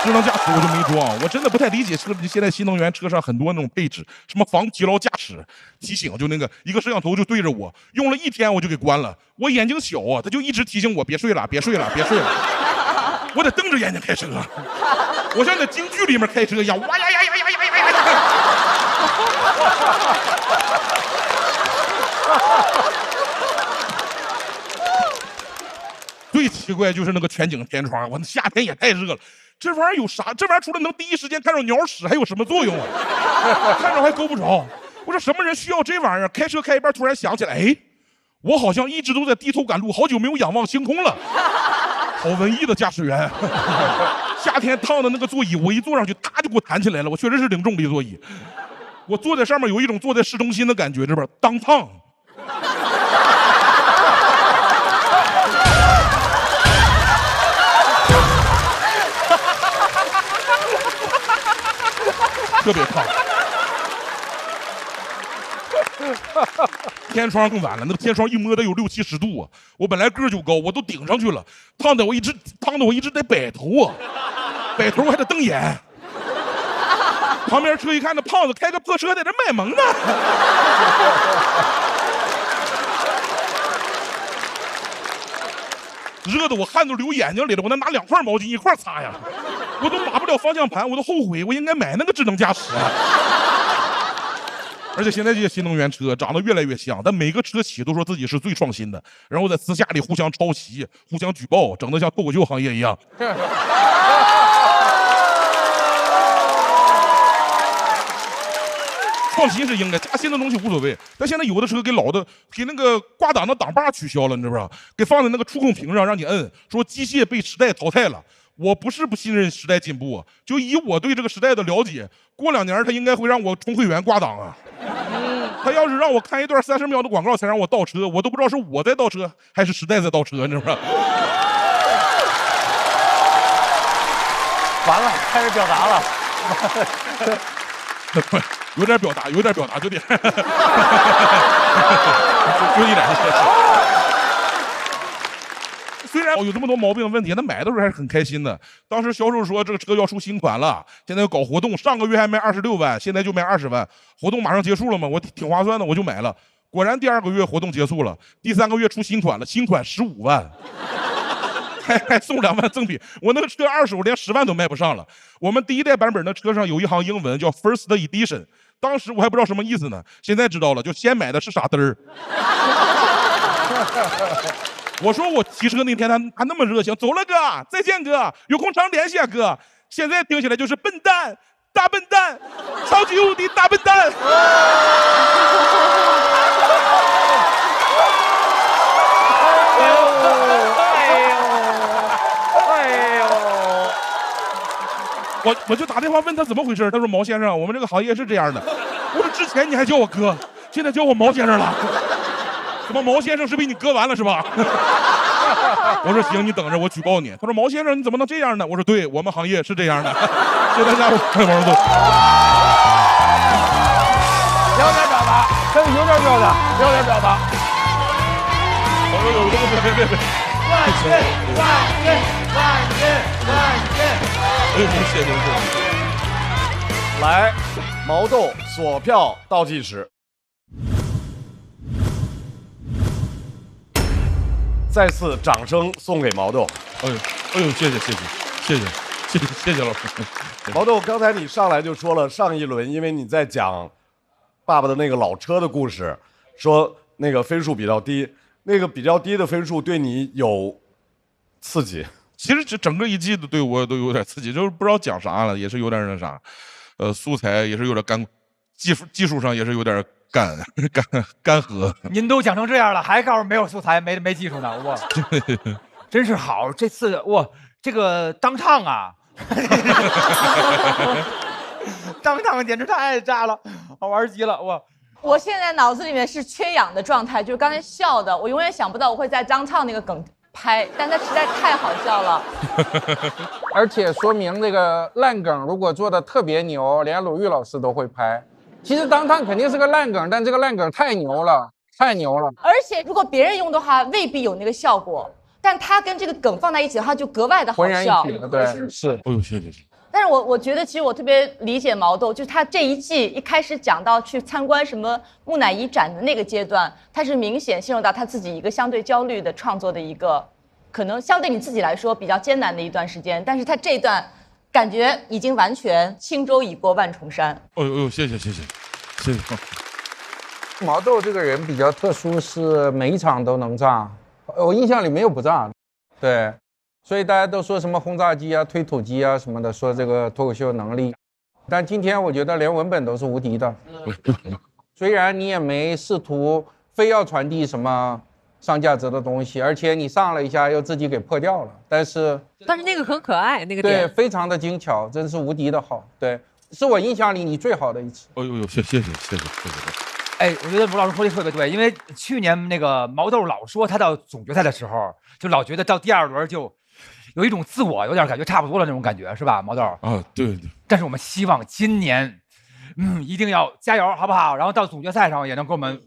智能驾驶我就没装，我真的不太理解现在新能源车上很多那种配置，什么防疲劳驾驶提醒，就那个一个摄像头就对着我，用了1天我就给关了。我眼睛小啊，他就一直提醒我别睡了，别睡了，别睡了。我得瞪着眼睛开车，我像在京剧里面开车一样，哇呀呀呀呀呀呀呀！最奇怪就是那个全景天窗，我那夏天也太热了。这玩意儿有啥？这玩意儿除了能第一时间看着鸟屎，还有什么作用啊？看着还够不着。我说什么人需要这玩意儿？开车开一半，突然想起来，哎，我好像一直都在低头赶路，好久没有仰望星空了。好文艺的驾驶员。夏天烫的那个座椅，我一坐上去，它就给我弹起来了。我确实是零重力座椅，我坐在上面有一种坐在市中心的感觉，这边当烫。特别烫。天窗更完了，那个天窗一摸得有60、70度啊！我本来个儿就高，我都顶上去了，烫得我一直得摆头啊，摆头还得瞪眼。旁边车一看，那胖子开个破车在这卖萌呢。热得我汗都流眼睛里了，我得拿2块毛巾一块擦呀。我都码不了方向盘，我都后悔，我应该买那个智能驾驶啊。而且现在这些新能源车长得越来越像，但每个车企都说自己是最创新的，然后在私下里互相抄袭、互相举报，整得像脱口秀行业一样。创新是应该，加新的东西无所谓。但现在有的车给那个挂档的档把取消了，你知不知道？给放在那个触控屏上让你摁，说机械被时代淘汰了。我不是不信任时代进步，就以我对这个时代的了解，过2年他应该会让我充会员挂档啊。他要是让我看一段30秒的广告才让我倒车，我都不知道是我在倒车还是时代在倒车，你知道吗？完了，开始表达了。有点表达，有点，就点，就一点。虽然有这么多毛病的问题，他买的时候还是很开心的。当时销售说这个车要出新款了，现在要搞活动，上个月还卖26万，现在就卖20万，活动马上结束了嘛，我挺划算的，我就买了。果然第2个月活动结束了，第3个月出新款了，新款15万。还送2万赠品，我那个车2手连10万都卖不上了。我们第1代版本的车上有一行英文叫 First Edition， 当时我还不知道什么意思呢，现在知道了，就先买的是傻嘚儿。我说我提车那天他那么热情，走了哥，再见哥，有空常联系啊哥。现在听起来就是笨蛋，大笨蛋，超级无敌大笨蛋。我就打电话问他怎么回事，他说毛先生，我们这个行业是这样的。我说之前你还叫我哥，现在叫我毛先生了。什么毛先生是被你割完了是吧？我说行，你等着，我举报你。他说毛先生你怎么能这样呢？我说对，我们行业是这样的。谢谢大家，我是王总。有点表达，真的有点表达，有点表达。别！万岁！谢谢。来，毛豆锁票倒计时。再次掌声送给毛豆。哎呦，谢谢老师。毛豆，刚才你上来就说了，上一轮因为你在讲爸爸的那个老车的故事，说那个分数比较低，那个比较低的分数对你有刺激。其实这整个一季度对我都有点刺激，就是不知道讲啥了，也是有点那啥。素材也是有点干，技术上也是有点干涸。您都讲成这样了，还告诉没有素材没技术呢，哇，真是好！这次哇，这个当唱啊，当唱简直太炸了，好玩极了哇！我现在脑子里面是缺氧的状态，就是刚才笑的，我永远想不到我会在张唱那个梗拍，但它实在太好笑了。而且说明这个烂梗如果做的特别牛，连鲁豫老师都会拍。其实当唱肯定是个烂梗，但这个烂梗太牛了，太牛了。而且如果别人用的话，未必有那个效果，但他跟这个梗放在一起的话，就格外的好笑。浑然一体了，对，是。哎呦，谢谢。但是我觉得，其实我特别理解毛豆，就是他这一季一开始讲到去参观什么木乃伊展的那个阶段，他是明显陷入到他自己一个相对焦虑的创作的一个，可能相对你自己来说比较艰难的一段时间。但是他这一段感觉已经完全轻舟已过万重山。哎呦，谢谢。毛豆这个人比较特殊，是每一场都能炸，我印象里没有不炸的，对。所以大家都说什么轰炸机啊、推土机啊什么的，说这个脱口秀能力。但今天我觉得连文本都是无敌的。虽然你也没试图非要传递什么上价值的东西，而且你上了一下又自己给破掉了，但是那个很可爱，那个点对，非常的精巧，真是无敌的好。对，是我印象里你最好的一次。哎呦，谢谢。哎，我觉得卢老师说的特别对，因为去年那个毛豆老说他到总决赛的时候，就老觉得到第2轮就有一种自我有点感觉差不多了那种感觉，是吧，毛豆？啊，对。但是我们希望今年，一定要加油，好不好？然后到总决赛上也能给我们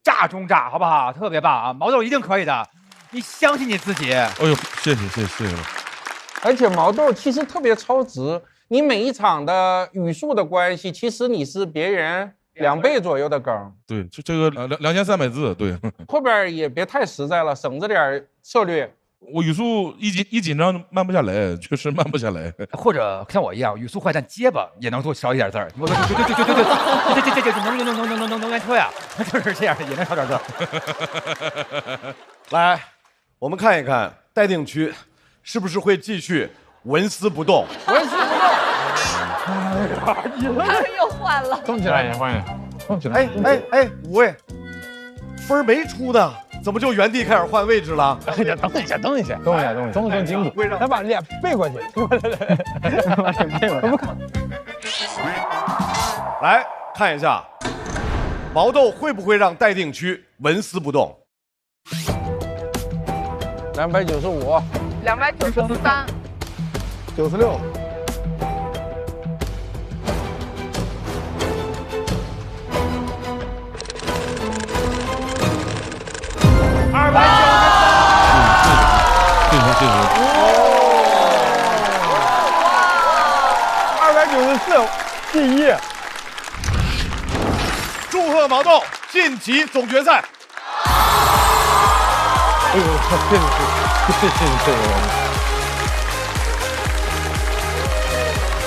炸中炸，好不好？特别棒啊，毛豆一定可以的，你相信你自己。哎呦，谢谢了。而且毛豆其实特别超值，你每一场的语速的关系，其实你是别人2倍左右的梗。对，就这个2300字，对。后边也别太实在了，省着点策略。我语速一紧张慢不下来，确实慢不下来。或者像我一样语速快但结巴也能多少一点字儿。对，能源车呀，就是这样也能少点字。来，我们看一看待定区是不是会继续纹丝不动。纹丝不动。他又换了。动起来，动起来。哎，五位，分没出呢。怎么就原地开始换位置了？等一下，动筋骨，他把脸背过去，把脸背过去。来看一下，毛豆会不会让待定区纹丝不动？295、293、96。294，第一！祝贺毛豆晋级总决赛！哎呦，谢谢！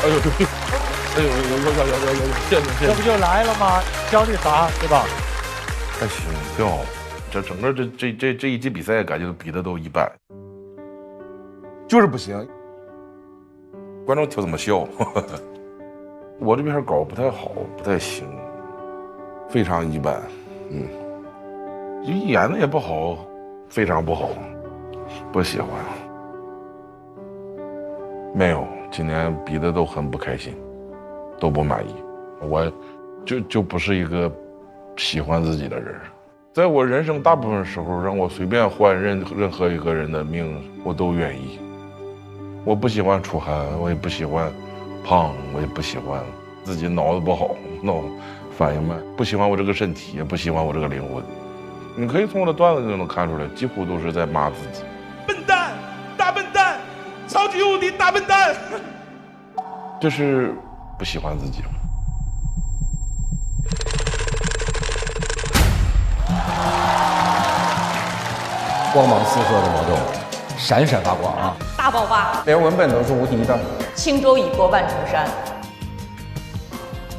哎呦，谢谢！这不就来了吗？教你啥，对吧？还行，挺好。这整个这一季比赛，感觉比的都一般，就是不行。观众听怎么笑？我这边稿不太好，不太行，非常一般。演的也不好，非常不好，不喜欢。没有，今年比的都很不开心，都不满意。我就不是一个喜欢自己的人。在我人生大部分时候，让我随便换任何一个人的命，我都愿意。我不喜欢出汗，我也不喜欢胖，我也不喜欢自己脑子不好，脑反应慢，不喜欢我这个身体，也不喜欢我这个灵魂。你可以从我的段子就能看出来，几乎都是在骂自己。笨蛋，大笨蛋，超级无敌大笨蛋，这是不喜欢自己了。光芒四射的毛豆，闪闪发光啊！大爆发，连文本都是无敌的。轻舟已过万重山。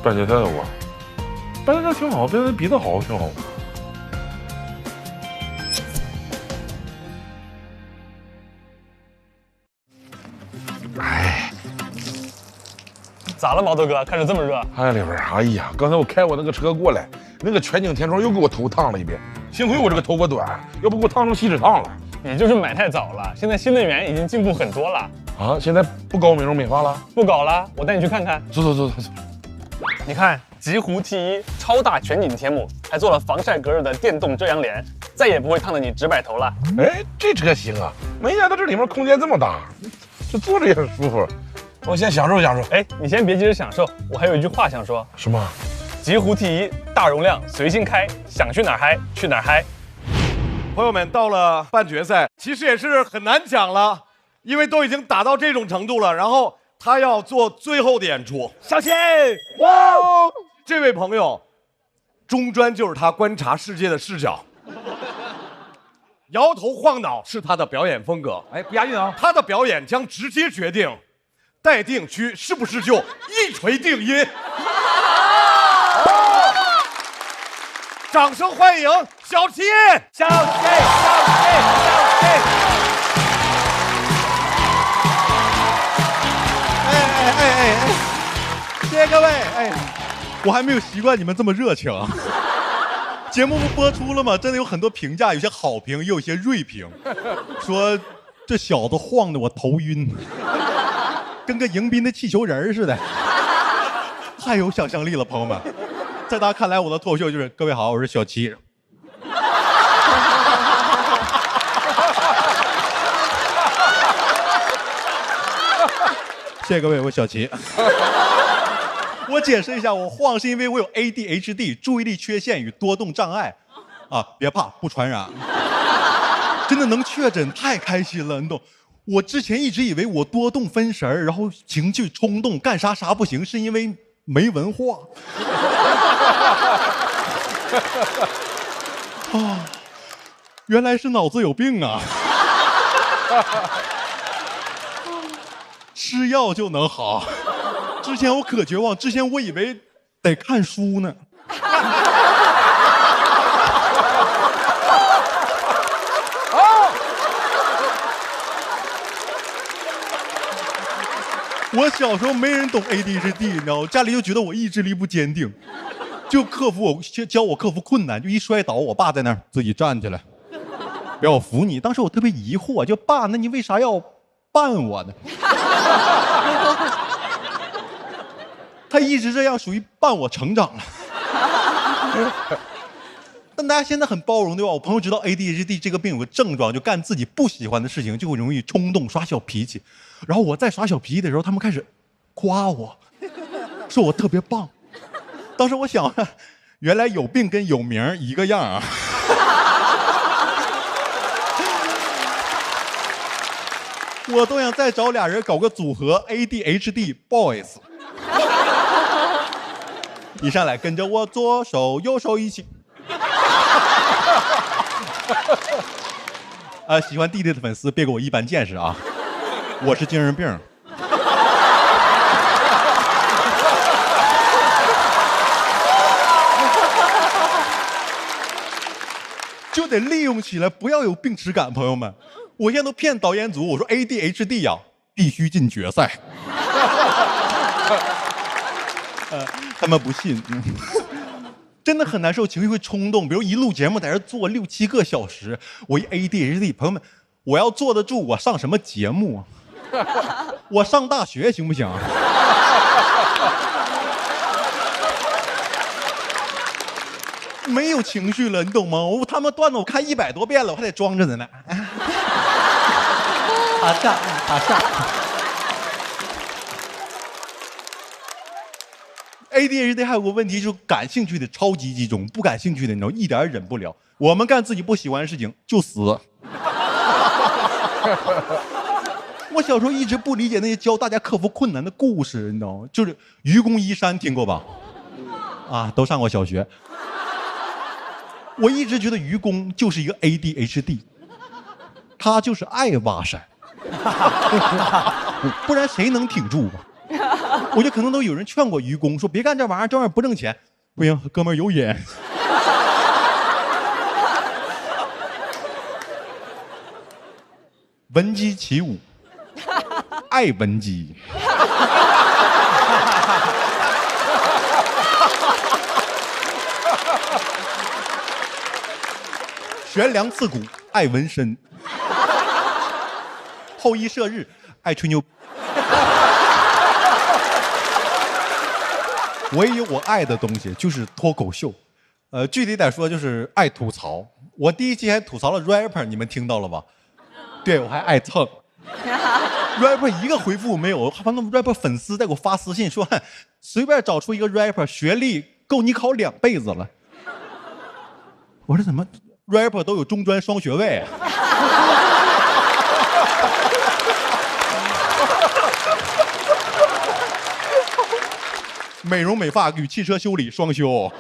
半决赛我，半决赛挺好，半决赛比得好，挺好。哎，咋了，毛头哥？看着这么热？哎，李文，哎呀，刚才我开我那个车过来，那个全景天窗又给我头烫了一遍。幸亏我这个头发短，要不给我烫成锡纸烫了。你就是买太早了，现在新能源已经进步很多了。啊，现在不搞美容美发了？不搞了，我带你去看看。走。你看，极狐 T1 超大全景天幕，还做了防晒隔热的电动遮阳帘，再也不会烫得你直摆头了。哎，这车行啊，没想到这里面空间这么大，这坐着也很舒服。我先享受享受。哎，你先别急着享受，我还有一句话想说。什么？极狐 T1 大容量，随心开，想去哪儿嗨去哪儿嗨。朋友们，到了半决赛，其实也是很难讲了，因为都已经打到这种程度了。然后他要做最后的演出，小齐，哇！这位朋友，中专就是他观察世界的视角，摇头晃脑是他的表演风格。哎，不押韵啊！他的表演将直接决定待定区是不是就一锤定音。掌声欢迎小齐！小齐！谢谢各位！哎，我还没有习惯你们这么热情。节目不播出了吗？真的有很多评价，有些好评，也有些锐评，说这小子晃得我头晕，跟个迎宾的气球人似的。太有想象力了，朋友们。在大家看来，我的脱口秀就是各位好，我是小齐。谢谢各位，我小齐。我解释一下，我晃是因为我有 ADHD 注意力缺陷与多动障碍，啊，别怕，不传染。真的能确诊，太开心了，你懂？我之前一直以为我多动分神，然后情绪冲动，干啥啥不行，是因为没文化。啊，原来是脑子有病啊！吃药就能好。之前我可绝望，之前我以为得看书呢。我小时候没人懂 ADHD， 你知道吗？家里就觉得我意志力不坚定，就教我克服困难，就一摔倒，我爸在那儿自己站起来，让我扶你。当时我特别疑惑，就爸，那你为啥要绊我呢？他一直这样，属于伴我成长了。但大家现在很包容，对吧？我朋友知道 ADHD 这个病有个症状，就干自己不喜欢的事情就会容易冲动、耍小脾气。然后我在耍小脾气的时候，他们开始夸我，说我特别棒。当时我想，原来有病跟有名一个样啊。我都想再找俩人搞个组合 ADHD Boys。一上来跟着我左手右手一起。喜欢弟弟的粉丝别给我一般见识啊，我是精神病。就得利用起来，不要有病耻感，朋友们。我现在都骗导演组，我说 ADHD 呀，必须进决赛。他们不信，真的很难受，情绪会冲动。比如一录节目在这坐6、7个小时，我一 ADHD， 朋友们，我要坐得住，我上什么节目啊？我上大学行不行？没有情绪了，你懂吗？他们段子我看100多遍了，我还得装着呢。打上。ADHD 还有个问题，就是感兴趣的超级集中，不感兴趣的你知道一点也忍不了。我们干自己不喜欢的事情就死。我小时候一直不理解那些教大家克服困难的故事，你知道吗？就是愚公移山，听过吧？啊，都上过小学。我一直觉得愚公就是一个 ADHD， 他就是爱挖山，不然谁能挺住吧？我觉得可能都有人劝过愚公，说别干这玩意儿，这玩意儿不挣钱。不行，哥们儿有瘾。闻鸡起舞，爱闻鸡。悬梁刺股，爱纹身；后羿射日，爱吹牛。我也有我爱的东西，就是脱口秀。具体点说，就是爱吐槽。我第一期还吐槽了 rapper， 你们听到了吧？对，我还爱蹭。rapper 一个回复没有，反正 rapper 粉丝在给我发私信说，随便找出一个 rapper 学历够你考2辈子了。我说怎么 rapper 都有中专双学位？美容美发与汽车修理双修，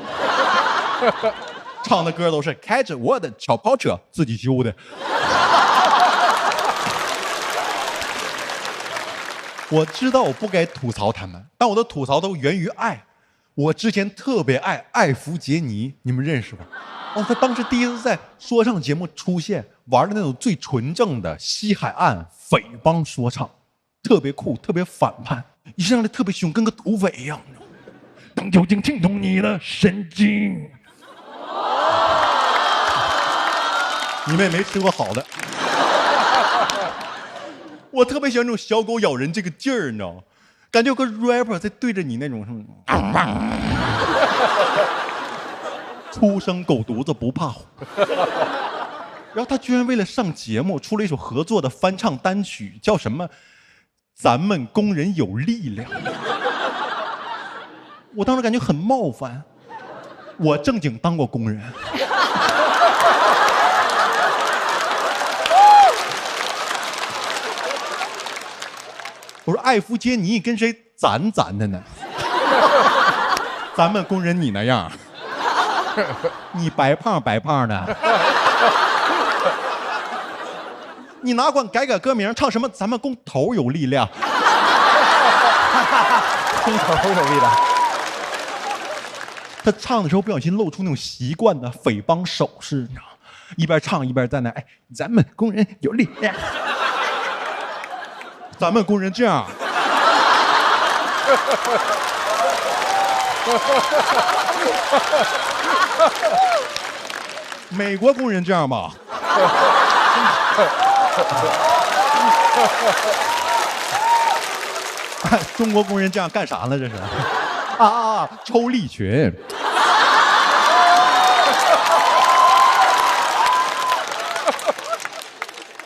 唱的歌都是开着我的小跑车自己修的。我知道我不该吐槽他们，但我的吐槽都源于爱。我之前特别爱艾弗杰尼，你们认识吧？哦，他当时第一次在说唱节目出现，玩的那种最纯正的西海岸匪帮说唱，特别酷，特别反叛，一上来特别凶，跟个土匪一样。当酒精浸透你的神经。你们也没吃过好的。我特别喜欢这种小狗咬人这个劲儿，你知道吗？感觉有个 rapper 在对着你那种什么，初生狗犊子不怕虎。然后他居然为了上节目出了一首合作的翻唱单曲，叫什么？咱们工人有力量。我当时感觉很冒犯，我正经当过工人。我说艾弗杰尼跟谁攒的呢？咱们工人你那样，你白胖的，你哪管改歌名，唱什么咱们工头有力量，工头有力量。他唱的时候不小心露出那种习惯的匪帮手势，你知道吗？一边唱一边在那，哎，咱们工人有力量，咱们工人这样。美国工人这样吧？中国工人这样干啥呢？这是抽利群。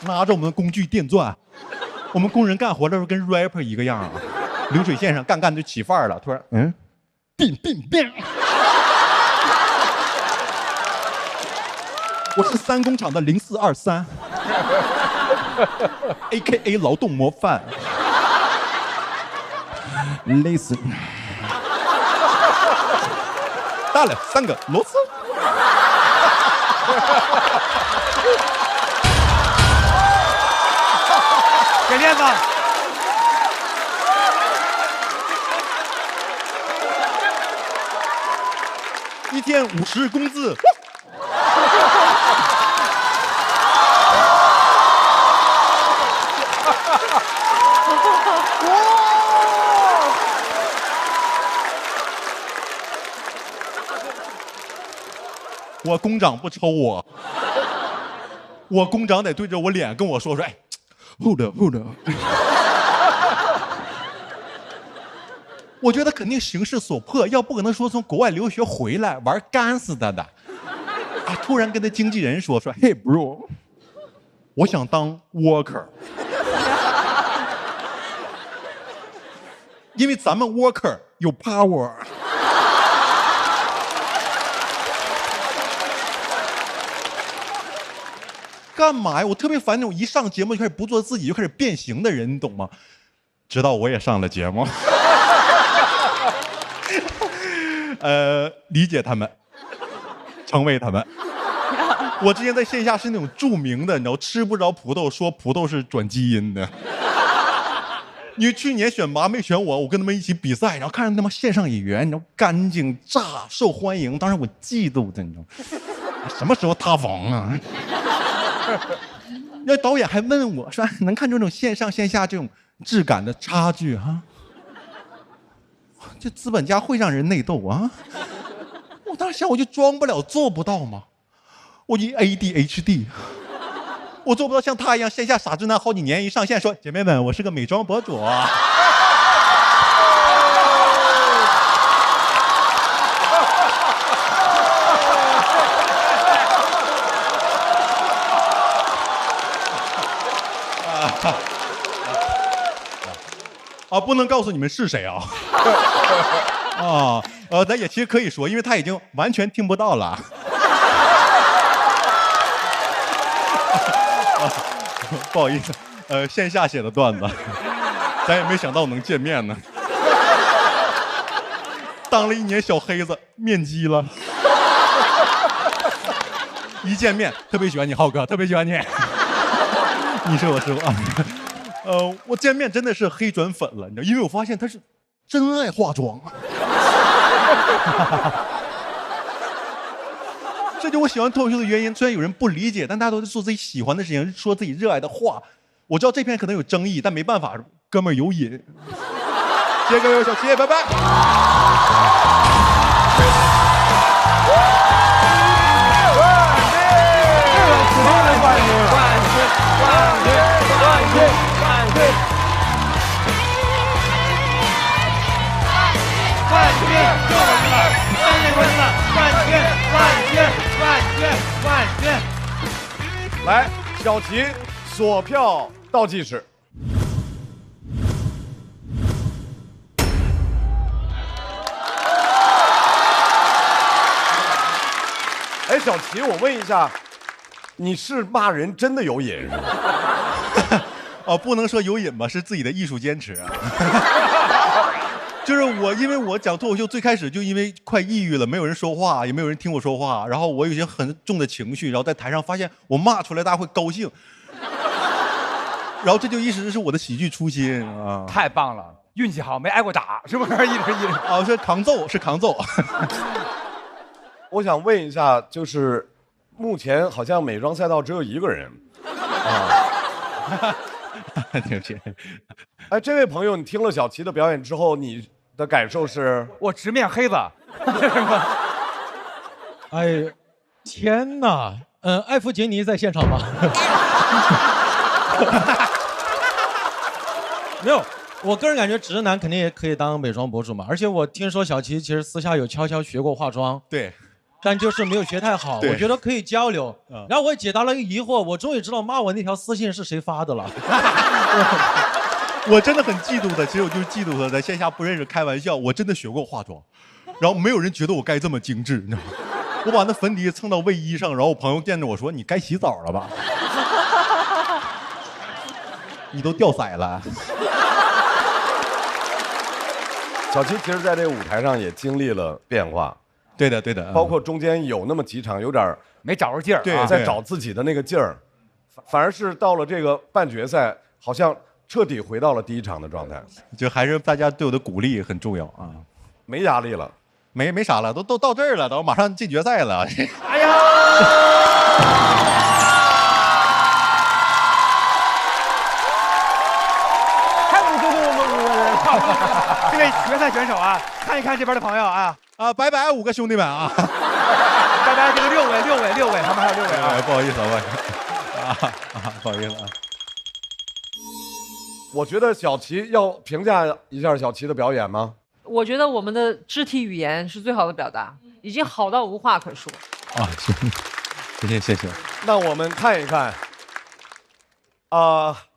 拿着我们的工具电钻，我们工人干活的时候跟 rapper 一个样啊，流水线上干就起范儿了，突然变，我是3工厂的0423 ，AKA 劳动模范，累死，大了3个螺丝。给面子。1天50工资。我工长不抽我，我工长得对着我脸跟我说，哎。hold up。我觉得肯定形势所迫，要不可能说从国外留学回来玩干死他的。啊，突然跟他经纪人说，Hey bro， 我想当 worker， 因为咱们 worker 有 power。干嘛呀？我特别烦那种一上节目就开始不做自己就开始变形的人，你懂吗？直到我也上了节目，理解他们，成为他们。我之前在线下是那种著名的，你知道，吃不着葡萄说葡萄是转基因的。因为去年选拔没选我，我跟他们一起比赛，然后看着他们线上演员，你知道，干净炸，受欢迎，当时我嫉妒的，你知道，什么时候塌房啊？那导演还问我说：“能看出这种线上线下这种质感的差距哈？这资本家会让人内斗啊！”我当时想，我就装不了，做不到吗？我一 ADHD， 我做不到像他一样线下傻直男好几年一上线说姐妹们，我是个美妆博主啊。不能告诉你们是谁啊。咱也其实可以说，因为他已经完全听不到了。不好意思，线下写的段子，咱也没想到能见面呢。当了1年小黑子，面基了。一见面特别喜欢你，浩哥，特别喜欢你。你是我师傅啊。我见面真的是黑转粉了，你知道，因为我发现他是真爱化妆。这就我喜欢脱口秀的原因。虽然有人不理解，但大家都在做自己喜欢的事情，说自己热爱的话。我知道这篇可能有争议，但没办法，哥们儿有瘾。谢谢各位小齐，拜拜。来，小齐锁票倒计时。哎，小齐，我问一下，你是骂人真的有瘾是吗？不能说有瘾吧，是自己的艺术坚持。就是我，因为我讲脱口秀最开始就因为快抑郁了，没有人说话，也没有人听我说话，然后我有些很重的情绪，然后在台上发现我骂出来大家会高兴，然后这就一直是我的喜剧初心啊！太棒了，运气好，没挨过打，是不是？一直是扛揍，是扛揍。我想问一下，就是目前好像美妆赛道只有1个人啊。对不起。哎，这位朋友，你听了小齐的表演之后，你的感受是？我直面黑子。哎，天哪！艾弗杰尼在现场吗？没有，我个人感觉直男肯定也可以当美妆博主嘛。而且我听说小齐其实私下有悄悄学过化妆。对。但就是没有学太好，我觉得可以交流。然后我也解答了一个疑惑，我终于知道骂我那条私信是谁发的了。我真的很嫉妒他，其实我就是嫉妒他，在线下不认识开玩笑。我真的学过化妆，然后没有人觉得我该这么精致，你知道吗？我把那粉底蹭到卫衣上，然后我朋友见着我说：“你该洗澡了吧？你都掉色了。”小齐其实在这个舞台上也经历了变化。对的，对的，包括中间有那么几场有点没找着劲儿，对，在找自己的那个劲儿，反而是到了这个半决赛，好像彻底回到了第1场的状态。就还是大家对我的鼓励很重要啊，没压力了，没啥了，都到这儿了，都马上进决赛了。哎呀！太不尊重我们5个人，这位决赛选手啊，看一看这边的朋友啊。拜拜5个兄弟们啊！拜拜这个6位，他们还有6位啊！不好意思，不好意思啊！我觉得小齐要评价一下小齐的表演吗？我觉得我们的肢体语言是最好的表达，已经好到无话可说。谢谢。那我们看一看，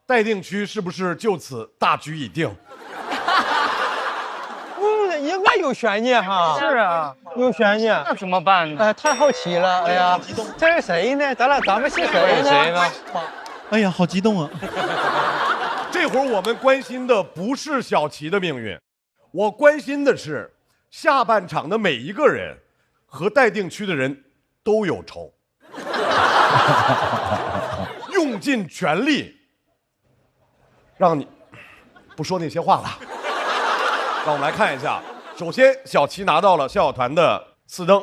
待定区是不是就此大局已定？应该有悬念哈。是啊，有悬念。那怎么办呢？哎，太好奇了。哎呀，这是谁呢？咱们是谁呢？哎呀，好激动啊！这会儿我们关心的不是小齐的命运，我关心的是下半场的每一个人和待定区的人都有仇，用尽全力让你不说那些话了。让我们来看一下，首先小齐拿到了笑笑团的4灯，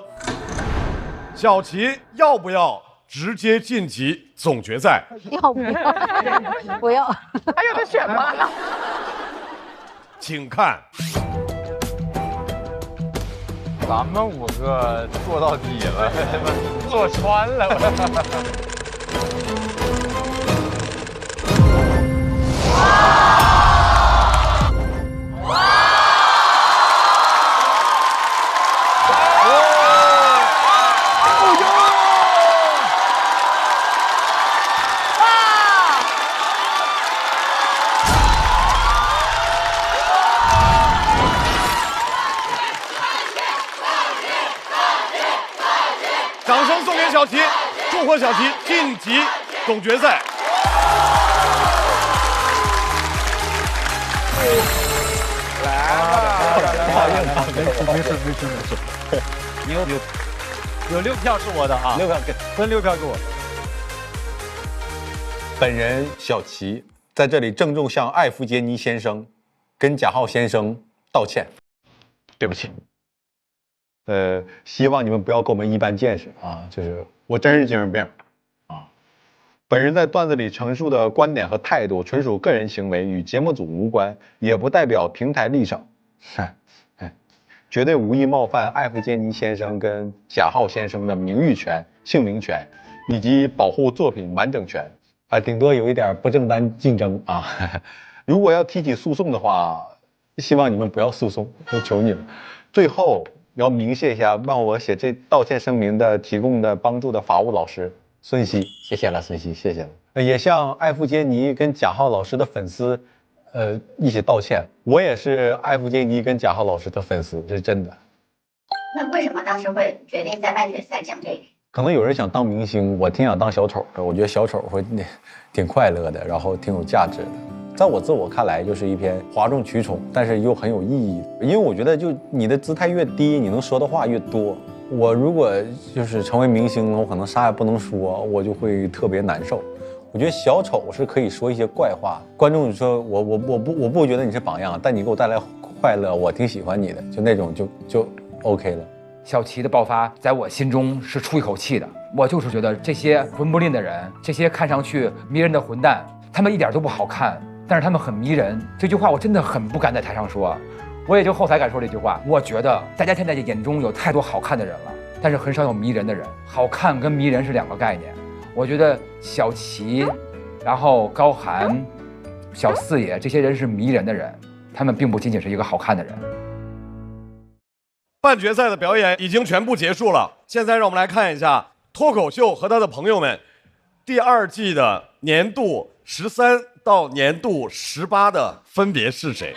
小齐要不要直接晋级总决赛？要不要？不要，还有得选吗？请看咱们5个做到底了，坐穿了。掌声送给小齐，祝贺小齐晋级总决赛。没事。你有6票是我的啊，6票分6票给我。本人小齐在这里郑重向艾弗杰尼先生跟贾浩先生道歉，对不起。希望你们不要跟我们一般见识啊，就是我真是精神病啊。本人在段子里陈述的观点和态度纯属个人行为，与节目组无关，也不代表平台立场。绝对无意冒犯艾弗杰尼先生跟贾浩先生的名誉权、姓名权以及保护作品完整权啊，顶多有一点不正当竞争啊。如果要提起诉讼的话，希望你们不要诉讼，我求你了。最后要鸣谢一下帮我写这道歉声明的提供的帮助的法务老师孙熙，谢谢了，孙熙，谢谢了。也向艾弗杰尼跟贾浩老师的粉丝一起道歉，我也是艾弗杰尼跟贾浩老师的粉丝，这是真的。那为什么当时会决定在半决赛讲这个？可能有人想当明星，我挺想当小丑的。我觉得小丑会挺快乐的，然后挺有价值的。在我自我看来，就是一篇哗众取宠，但是又很有意义。因为我觉得，就你的姿态越低，你能说的话越多。我如果就是成为明星，我可能啥也不能说，我就会特别难受。我觉得小丑是可以说一些怪话，观众说我不觉得你是榜样，但你给我带来快乐，我挺喜欢你的，就那种就 OK 了。小齐的爆发在我心中是出一口气的，我就是觉得这些混不吝的人，这些看上去迷人的混蛋，他们一点都不好看，但是他们很迷人。这句话我真的很不敢在台上说，我也就后台敢说这句话。我觉得大家现在眼中有太多好看的人了，但是很少有迷人的人。好看跟迷人是2个概念。我觉得小齐，然后高寒、小四野这些人是迷人的人，他们并不仅仅是一个好看的人。半决赛的表演已经全部结束了，现在让我们来看一下脱口秀和他的朋友们第2季的年度13到年度18的分别是谁？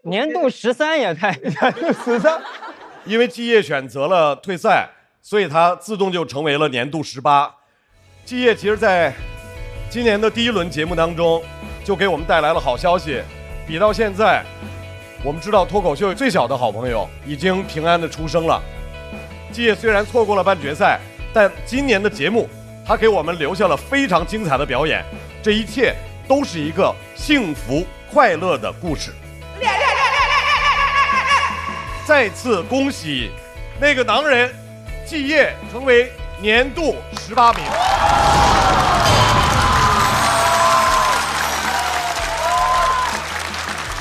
年度13也太13，因为季业选择了退赛，所以他自动就成为了年度18。季业其实在今年的第1轮节目当中就给我们带来了好消息。比到现在，我们知道脱口秀最小的好朋友已经平安的出生了。季业虽然错过了半决赛，但今年的节目他给我们留下了非常精彩的表演，这一切都是一个幸福快乐的故事。再次恭喜那个男人季业成为年度18名。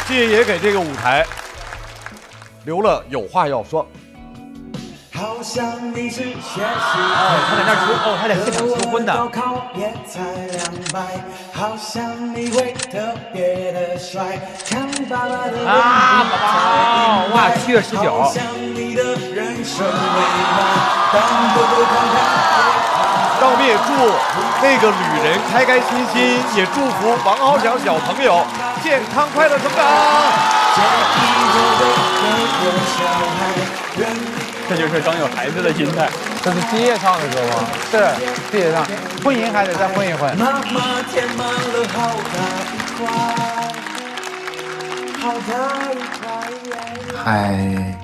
季业也给这个舞台留了有话要说。好像你是学习，他在那儿他在现场求婚的。高考也才200，好像你会特别的帅，看爸爸的啊，宝宝，哇，7月19。好像你的人生未满，但不够看看。让我们也祝那个旅人开开心心，也祝福王翱翔小朋友健康快乐成长。这就是刚有孩子的心态。这是季业唱的歌吗？是季业唱，混音还得再混一混。妈妈填满了好大一块。嗨，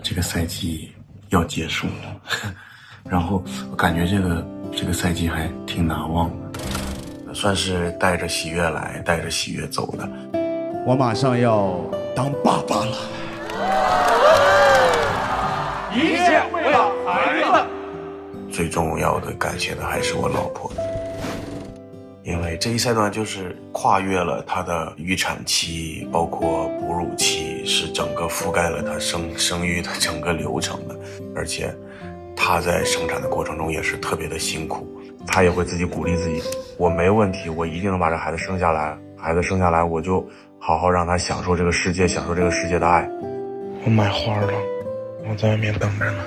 这个赛季要结束了，然后我感觉这个赛季还挺难忘的，算是带着喜悦来，带着喜悦走的。我马上要当爸爸了。一切为了孩子。最重要的感谢的还是我老婆，因为这一赛段就是跨越了她的预产期，包括哺乳期，是整个覆盖了她生育的整个流程的，而且她在生产的过程中也是特别的辛苦，她也会自己鼓励自己，我没问题，我一定能把这孩子生下来，孩子生下来我就好好让他享受这个世界，享受这个世界的爱。我买花了，我在外面等着呢。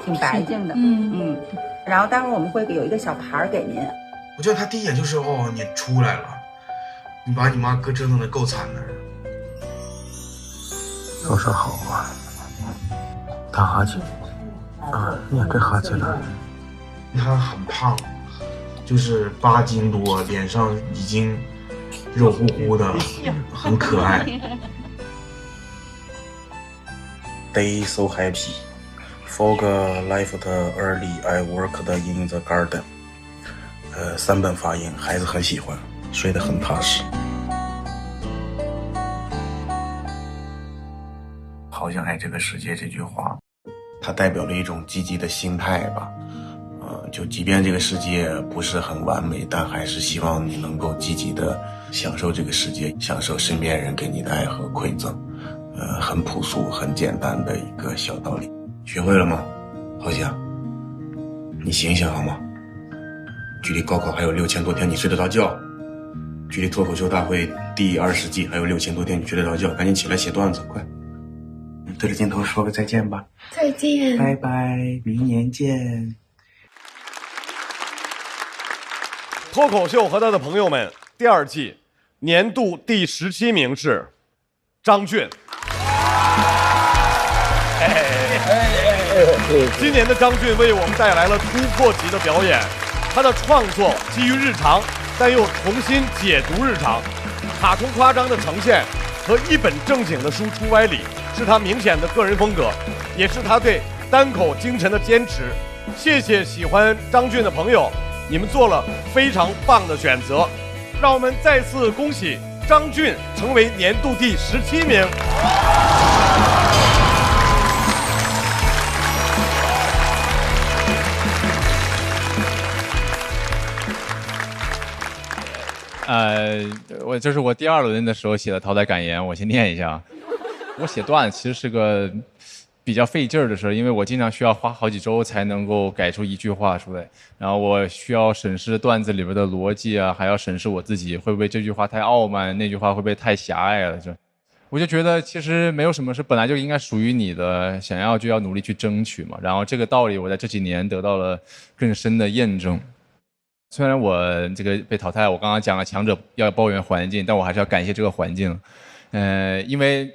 挺白净的，然后待会儿我们会有一个小牌给您。我觉得他第一眼就是你出来了，你把你妈哥折腾的够惨的。都说好话，打哈欠啊，你也跟哈欠了。他很胖，就是8斤多，脸上已经肉乎乎的，很可爱。They so happy. For the life early, I worked in the garden. 3本发音，孩子很喜欢，睡得很踏实。好想爱这个世界这句话，它代表了一种积极的心态吧。就即便这个世界不是很完美，但还是希望你能够积极的享受这个世界，享受身边人给你的爱和馈赠。很朴素、很简单的一个小道理。学会了吗？好想你醒醒好吗？距离高考还有6000多天，你睡得着觉？距离脱口秀大会第20季还有6000多天，你睡得着觉？赶紧起来写段子，快！对着镜头说个再见吧。再见，拜拜，明年见。脱口秀和他的朋友们第2季年度第17名是张俊。今年的张俊为我们带来了突破级的表演，他的创作基于日常，但又重新解读日常，卡通夸张的呈现和一本正经的输出歪理，是他明显的个人风格，也是他对单口精神的坚持。谢谢喜欢张俊的朋友，你们做了非常棒的选择，让我们再次恭喜张俊成为年度第17名。这是我第2轮的时候写的淘汰感言，我先念一下。我写段子其实是个比较费劲儿的事，因为我经常需要花好几周才能够改出一句话出来，然后我需要审视段子里边的逻辑啊，还要审视我自己会不会这句话太傲慢，那句话会不会太狭隘了。我就觉得其实没有什么是本来就应该属于你的，想要就要努力去争取嘛。然后这个道理我在这几年得到了更深的验证。虽然我这个被淘汰，我刚刚讲了强者要抱怨环境，但我还是要感谢这个环境。因为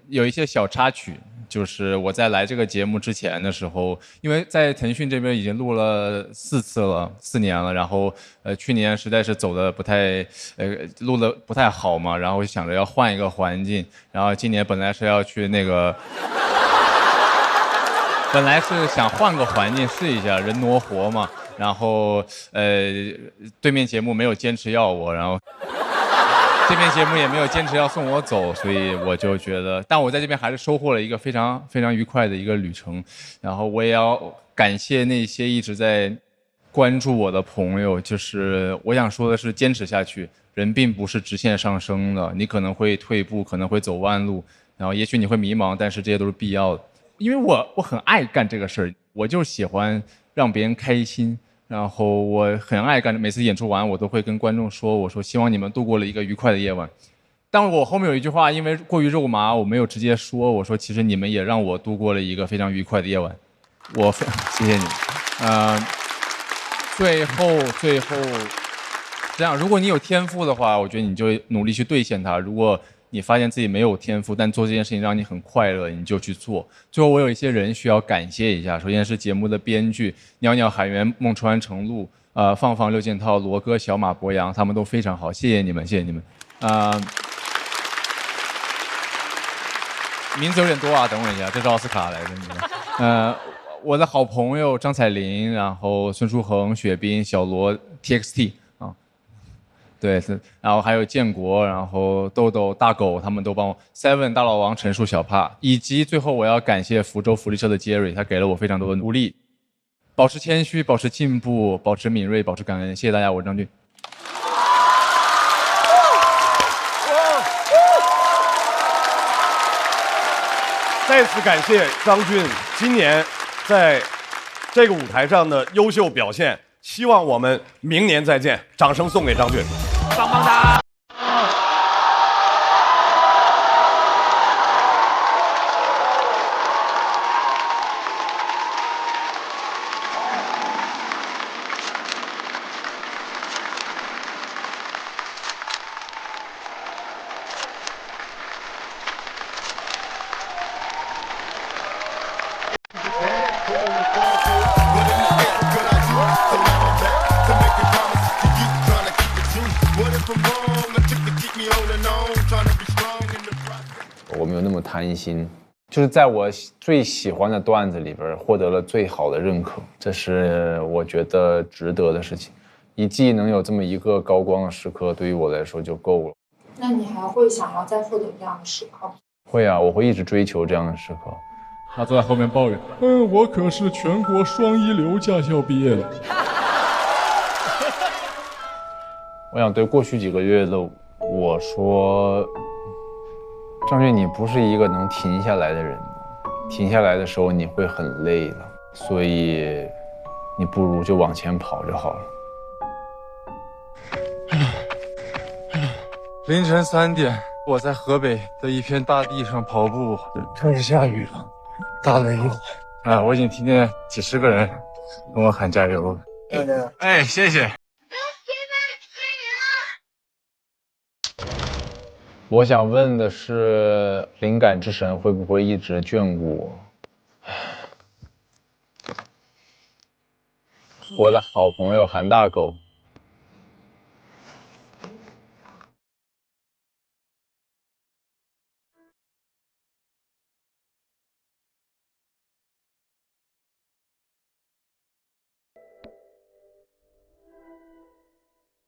有一些小插曲，就是我在来这个节目之前的时候，因为在腾讯这边已经录了4年了，然后去年实在是走的不太录的不太好嘛，然后我想着要换一个环境，然后今年本来是要去那个。本来是想换个环境试一下人挪活嘛，然后对面节目没有坚持要我，然后这边节目也没有坚持要送我走，所以我就觉得，但我在这边还是收获了一个非常非常愉快的一个旅程。然后我也要感谢那些一直在关注我的朋友，就是我想说的是，坚持下去，人并不是直线上升的，你可能会退步，可能会走弯路，然后也许你会迷茫，但是这些都是必要的。因为我很爱干这个事儿，我就喜欢让别人开心，然后我很爱干，每次演出完我都会跟观众说，我说希望你们度过了一个愉快的夜晚。但我后面有一句话，因为过于肉麻，我没有直接说，我说其实你们也让我度过了一个非常愉快的夜晚，我谢谢你们。最后这样，如果你有天赋的话，我觉得你就努力去兑现它。如果你发现自己没有天赋，但做这件事情让你很快乐，你就去做。最后我有一些人需要感谢一下，首先是节目的编剧袅袅海源、孟川程璐、放放六件套、罗哥、小马博洋，他们都非常好，谢谢你们，谢谢你们。名字有点多啊，等我一下，这是奥斯卡来的。我的好朋友张彩玲，然后孙书恒、雪冰、小罗、TXT 啊，对，然后还有建国，然后豆豆、大狗，他们都帮我 Seven 大老王、陈述、小帕，以及最后我要感谢福州福利社的 Jerry， 他给了我非常多的鼓励。保持谦虚，保持进步，保持敏锐，保持感恩。谢谢大家，我是张俊。再次感谢张俊今年在这个舞台上的优秀表现，希望我们明年再见。掌声送给张俊，棒棒哒！我没有那么贪心，就是在我最喜欢的段子里边获得了最好的认可，这是我觉得值得的事情。一季能有这么一个高光的时刻，对于我来说就够了。那你还会想要再获得这样的时刻吗？会啊，我会一直追求这样的时刻。他坐在后面抱怨：“我可是全国双一流驾校毕业的。”我想对过去几个月的我说，张俊，你不是一个能停下来的人，停下来的时候你会很累的，所以你不如就往前跑就好了。凌晨3点，我在河北的一片大地上跑步，开始下雨了，打雷了。我已经听见几十个人跟我喊加油了。哎，谢谢。我想问的是，灵感之神会不会一直眷顾我的好朋友韩大狗？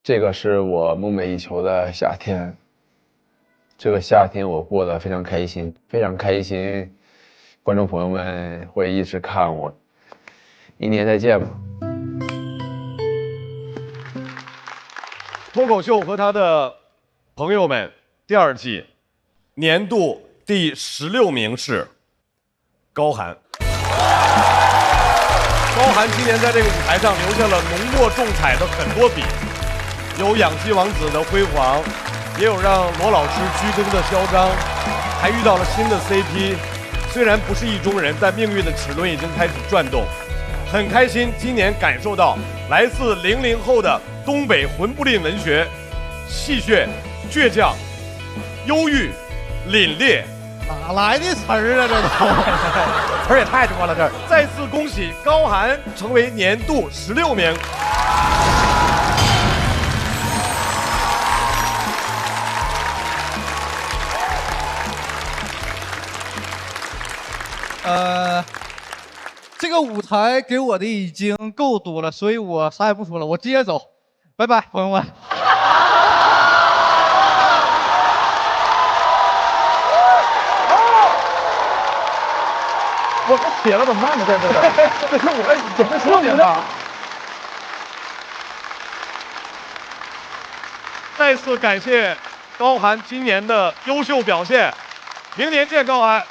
这个是我梦寐以求的夏天。这个夏天我过得非常开心，非常开心。观众朋友们会一直看我，明年再见吧。脱口秀和他的朋友们第2季年度第16名是高寒。高寒今年在这个舞台上留下了浓墨重彩的很多笔，有养鸡王子的辉煌，也有让罗老师居功的嚣张，还遇到了新的 CP。虽然不是意中人，但命运的齿轮已经开始转动。很开心今年感受到来自00后的东北魂不吝文学，戏谑、倔强、忧郁、凛冽。哪来的词儿啊？这都词儿也太多了。这再次恭喜高寒成为年度16名。这个舞台给我的已经够多了，所以我啥也不说了，我接着走，拜拜，朋友们。我写了怎么办呢？在这个，这是我怎么说明的？再次感谢高寒今年的优秀表现，明年见，高寒。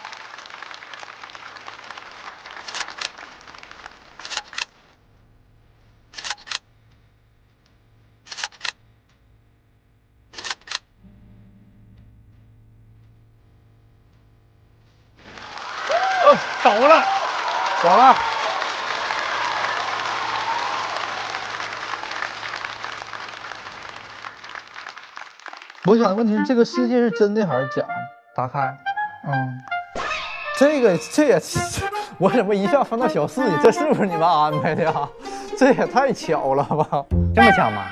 走了，走了。我想的问题是，这个世界是真的还是假的？打开，这也，我怎么一下翻到小4里？这是不是你们安排的呀？这也太巧了吧！这么巧吗？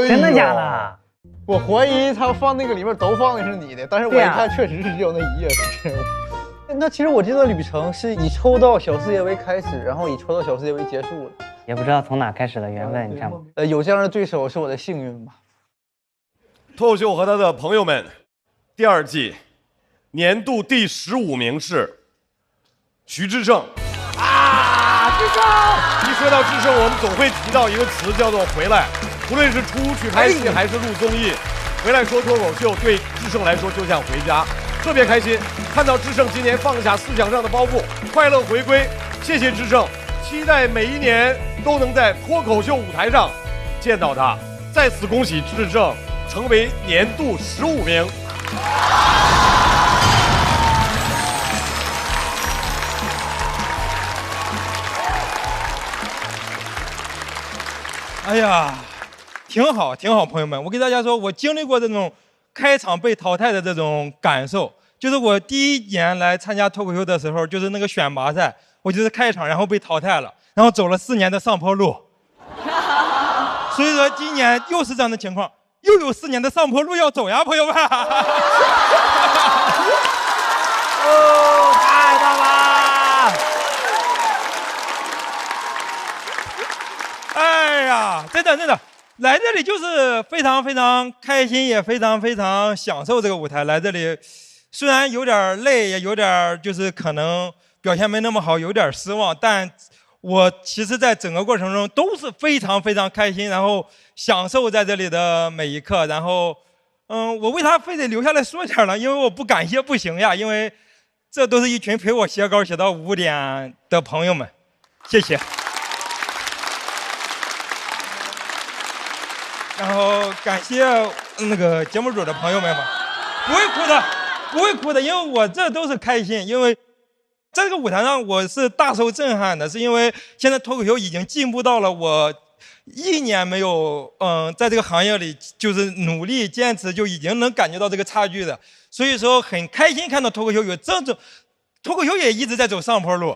真的假的？我怀疑他放那个里面都放的是你的，但是我一看确实是只有那一页是。那其实我这段旅程是以抽到小世界为开始，然后以抽到小世界为结束的。也不知道从哪开始的缘分，你看吗？有这样的对手是我的幸运吧。脱口秀和他的朋友们第2季年度第15名是徐志胜。啊！一说到智胜，我们总会提到一个词，叫做回来。无论是出去拍戏还是录综艺，回来说脱口秀，对智胜来说就像回家，特别开心。看到智胜今年放下思想上的包袱，快乐回归，谢谢智胜，期待每一年都能在脱口秀舞台上见到他。再次恭喜智胜成为年度15名。哎呀，挺好，挺好，朋友们，我给大家说，我经历过这种开场被淘汰的这种感受，就是我第1年来参加脱口秀的时候，就是那个选拔赛，我就是开场然后被淘汰了，然后走了4年的上坡路，所以说今年又是这样的情况，又有4年的上坡路要走呀，朋友们。哦，太棒了！哎呀，真的，来这里就是非常非常开心，也非常非常享受这个舞台。来这里虽然有点累，也有点就是可能表现没那么好，有点失望，但我其实在整个过程中都是非常非常开心，然后享受在这里的每一刻。然后，我为啥非得留下来说点呢？因为我不感谢不行呀，因为这都是一群陪我写稿写到5点的朋友们，谢谢。然后感谢那个节目组的朋友们吧，不会哭的，因为我这都是开心，因为在这个舞台上我是大受震撼的，是因为现在脱口秀已经进步到了我1年没有在这个行业里就是努力坚持就已经能感觉到这个差距的，所以说很开心看到脱口秀有这种，脱口秀也一直在走上坡路。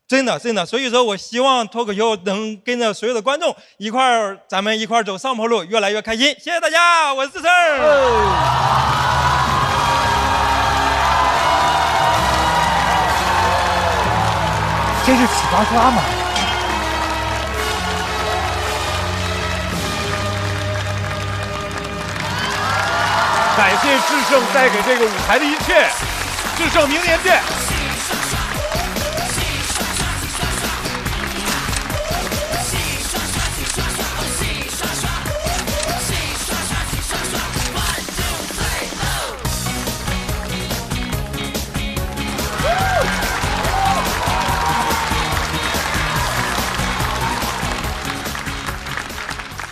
真的，所以说我希望脱口秀能跟着所有的观众咱们一块走上坡路，越来越开心。谢谢大家，我是智胜。这是洗刷刷吗？感谢智胜带给这个舞台的一切，智胜明年见。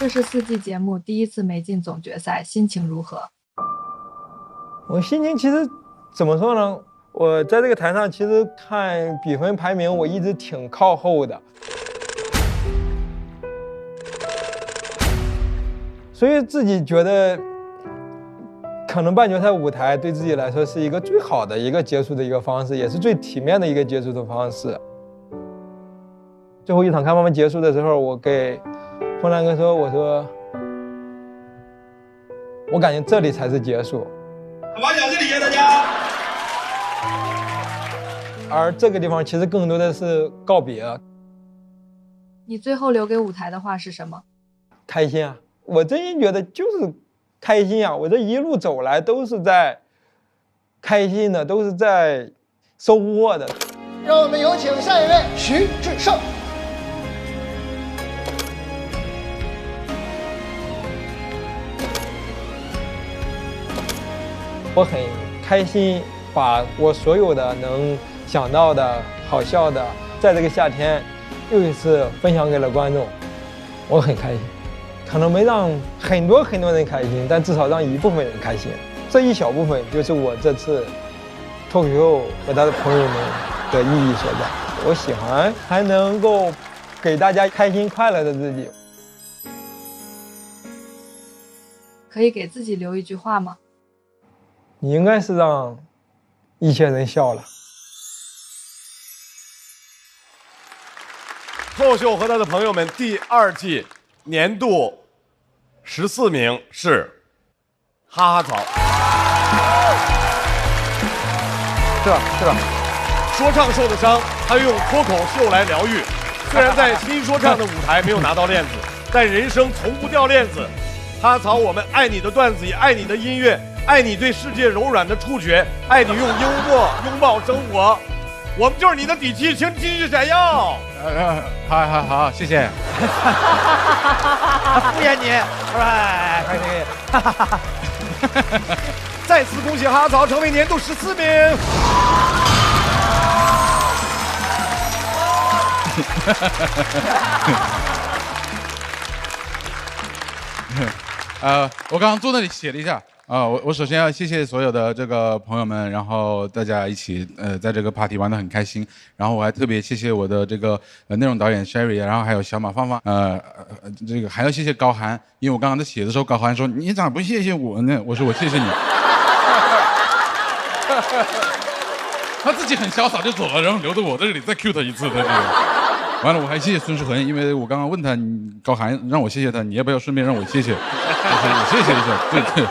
这是4季节目第1次没进总决赛，心情如何？我心情其实怎么说呢？我在这个台上其实看比分排名，我一直挺靠后的，所以自己觉得可能半决赛舞台对自己来说是一个最好的一个结束的一个方式，也是最体面的一个结束的方式。最后一场开放麦结束的时候，我给风兰哥说：“我说，我感觉这里才是结束。”把奖这里谢大家。而这个地方其实更多的是告别。你最后留给舞台的话是什么？开心啊！我真心觉得就是开心啊！我这一路走来都是在开心的，都是在收获的。让我们有请下一位徐志胜。我很开心，把我所有的能想到的好笑的，在这个夏天又一次分享给了观众，我很开心。可能没让很多人开心，但至少让一部分人开心。这一小部分就是我这次脱口秀和他的朋友们的意义所在。我喜欢还能够给大家开心快乐的自己。可以给自己留一句话吗？你应该是让一些人笑了。脱口秀和他的朋友们第2季年度14名是哈哈草，是吧？说唱受的伤，他用脱口秀来疗愈。虽然在新说唱的舞台没有拿到链子，但人生从不掉链子。哈哈草，我们爱你的段子，也爱你的音乐，爱你对世界柔软的触觉，爱你用幽默拥抱生活。我们就是你的底气，请继续闪耀。好，谢谢。敷衍你，哎，开心。再次恭喜哈曹成为年度14名。我刚刚坐那里写了一下我首先要谢谢所有的这个朋友们，然后大家一起在这个 party 玩得很开心，然后我还特别谢谢我的这个内容导演 Sherry， 然后还有小马芳芳，这个还要谢谢高寒，因为我刚刚在写的时候，高寒说你咋不谢谢我呢？我说我谢谢你。他自己很潇洒就走了，然后留着我在这里再 cue 他一次的这个。完了，我还谢谢孙世恒，因为我刚刚问他，高寒让我谢谢他，你要不要顺便让我谢谢？我谢谢一下，对。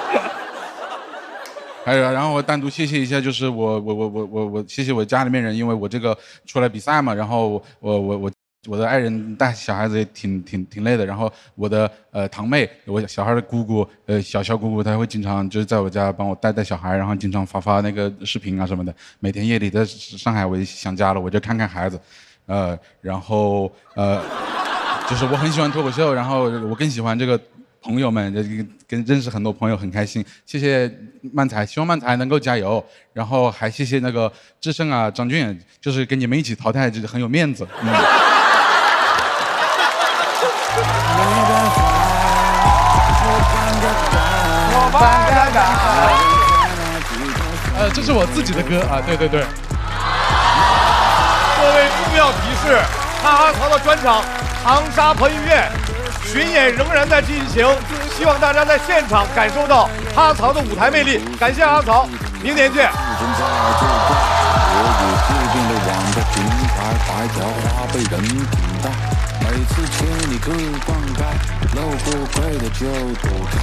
还有，然后我单独谢谢一下，就是我谢谢我家里面人，因为我这个出来比赛嘛，然后我的爱人带小孩子也挺累的，然后我的堂妹，我小孩的姑姑，小姑姑，她会经常就是在我家帮我带小孩，然后经常发那个视频啊什么的。每天夜里在上海，我想家了，我就看看孩子，然后就是我很喜欢脱口秀，然后我更喜欢这个朋友们，跟认识很多朋友很开心。谢谢漫才，希望漫才能够加油，然后还谢谢那个志胜啊、张俊，就是跟你们一起淘汰，就是很有面子。这是我自己的歌啊，对。各位重要提示：哈曹的专场长沙彭于晏巡演仍然在进行，希望大家在现场感受到哈曹的舞台魅力。感谢哈曹，明年见。每次牵你个灌溉，路过贵的就躲开，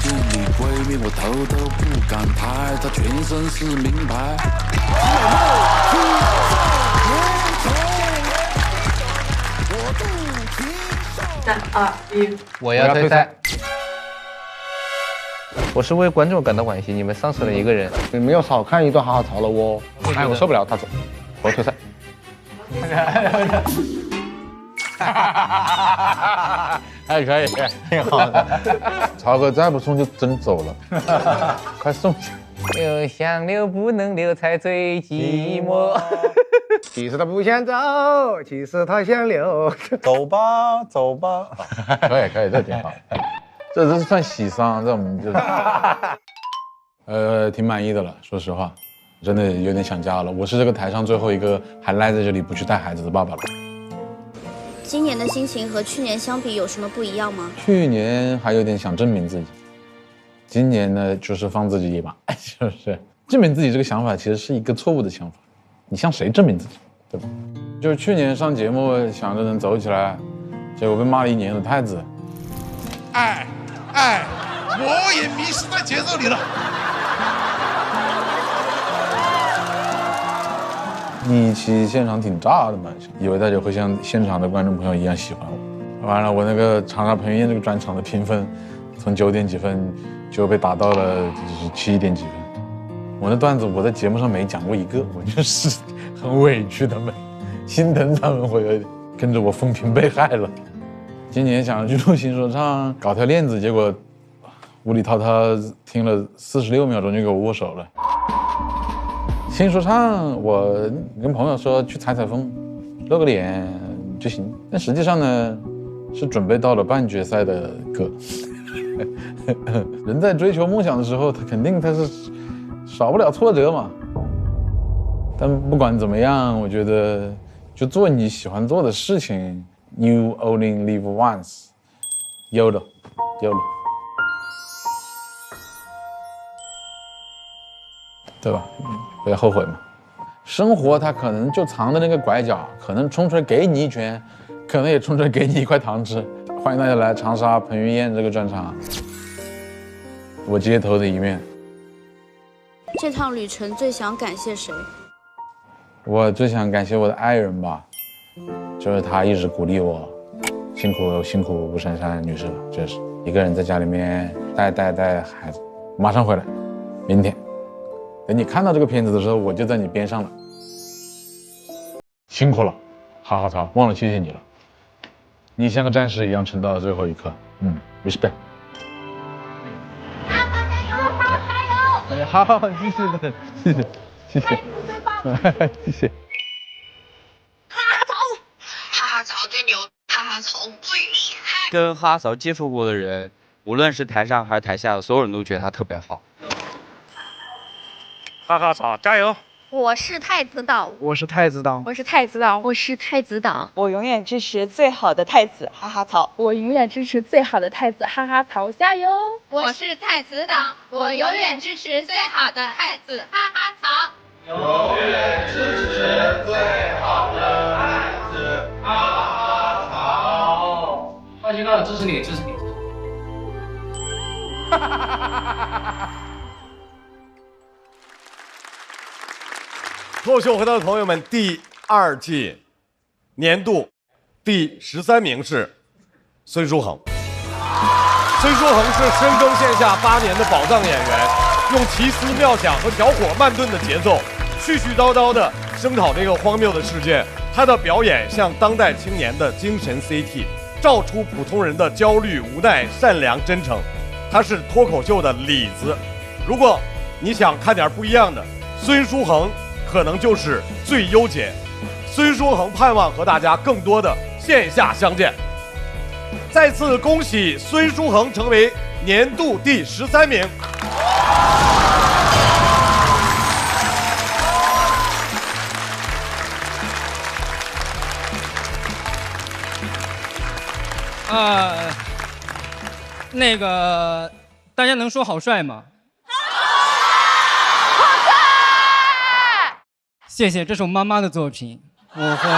镜里闺蜜我头都不敢抬，她全身是名牌。3、2、1，我要退赛。我是为观众感到惋惜，你们丧失了一个人，你们要少看一段哈曹了哦。哎，我受不了，他走，我退赛。还可以，挺好的。曹哥再不送就真走了，快送去。又想留不能留，才最寂寞。其实他不想走，其实他想留。走吧，走吧。可以，这挺好。这是算喜丧，这我们就挺满意的了。说实话，真的有点想家了。我是这个台上最后一个还赖在这里不去带孩子的爸爸了。今年的心情和去年相比有什么不一样吗？去年还有点想证明自己，今年呢就是放自己一马，是不是？证明自己这个想法其实是一个错误的想法，你向谁证明自己，对吧？就是去年上节目想着能走起来，结果被骂了1年的太子。我也迷失在节奏里了。一期现场挺炸的嘛，以为大家会像现场的观众朋友一样喜欢我。完了，我那个长沙彭于晏这个专场的评分，从9点几分就被打到了就是7点几分。我那段子我在节目上没讲过一个，我就是很委屈他们，心疼他们，我有点跟着我风评被害了。今年想去录新说唱，搞条链子，结果无理滔滔听了46秒钟就给我握手了。新说唱，我跟朋友说去采风，露个脸就行。但实际上呢，是准备到了半决赛的歌。人在追求梦想的时候，他是少不了挫折嘛。但不管怎么样，我觉得就做你喜欢做的事情。You only live once， YOLO， 对吧？不要后悔嘛。生活它可能就藏在那个拐角，可能冲出来给你一拳，可能也冲出来给你一块糖吃。欢迎大家来长沙彭于晏这个专场，我街头的一面。这趟旅程最想感谢谁？我最想感谢我的爱人吧，就是她一直鼓励我，辛苦吴珊珊女士了，真是一个人在家里面带孩子，马上回来，明天。等你看到这个片子的时候，我就在你边上了。辛苦了，哈哈曹，忘了谢谢你了。你像个战士一样撑到了最后一刻，respect。好，谢谢，谢谢，谢谢，谢谢。哈哈曹最牛，哈哈曹最厉害。跟哈哈曹接触过的人，无论是台上还是台下，所有人都觉得他特别好。哈哈曹加油！我是太子党，我是太子党，我是太子党，我是太子党，我永远支持最好的太子哈哈曹，我永远支持最好的太子哈哈曹，加油！我是太子党，我永远支持最好的太子哈哈曹，永远支持最好的太子哈哈曹。放心了，支持你，支持你。脱口秀回答的朋友们，第2季年度第13名是孙书恒。孙书恒是深耕线下8年的宝藏演员，用奇思妙想和调火慢炖的节奏，絮絮叨叨的声讨这个荒谬的世界。他的表演像当代青年的精神 CT， 照出普通人的焦虑、无奈、善良、真诚。他是脱口秀的里子。如果你想看点不一样的，孙书恒可能就是最优解。孙书恒盼望和大家更多的线下相见。再次恭喜孙书恒成为年度第13名。那个，大家能说好帅吗？谢谢，这是我妈妈的作品，我会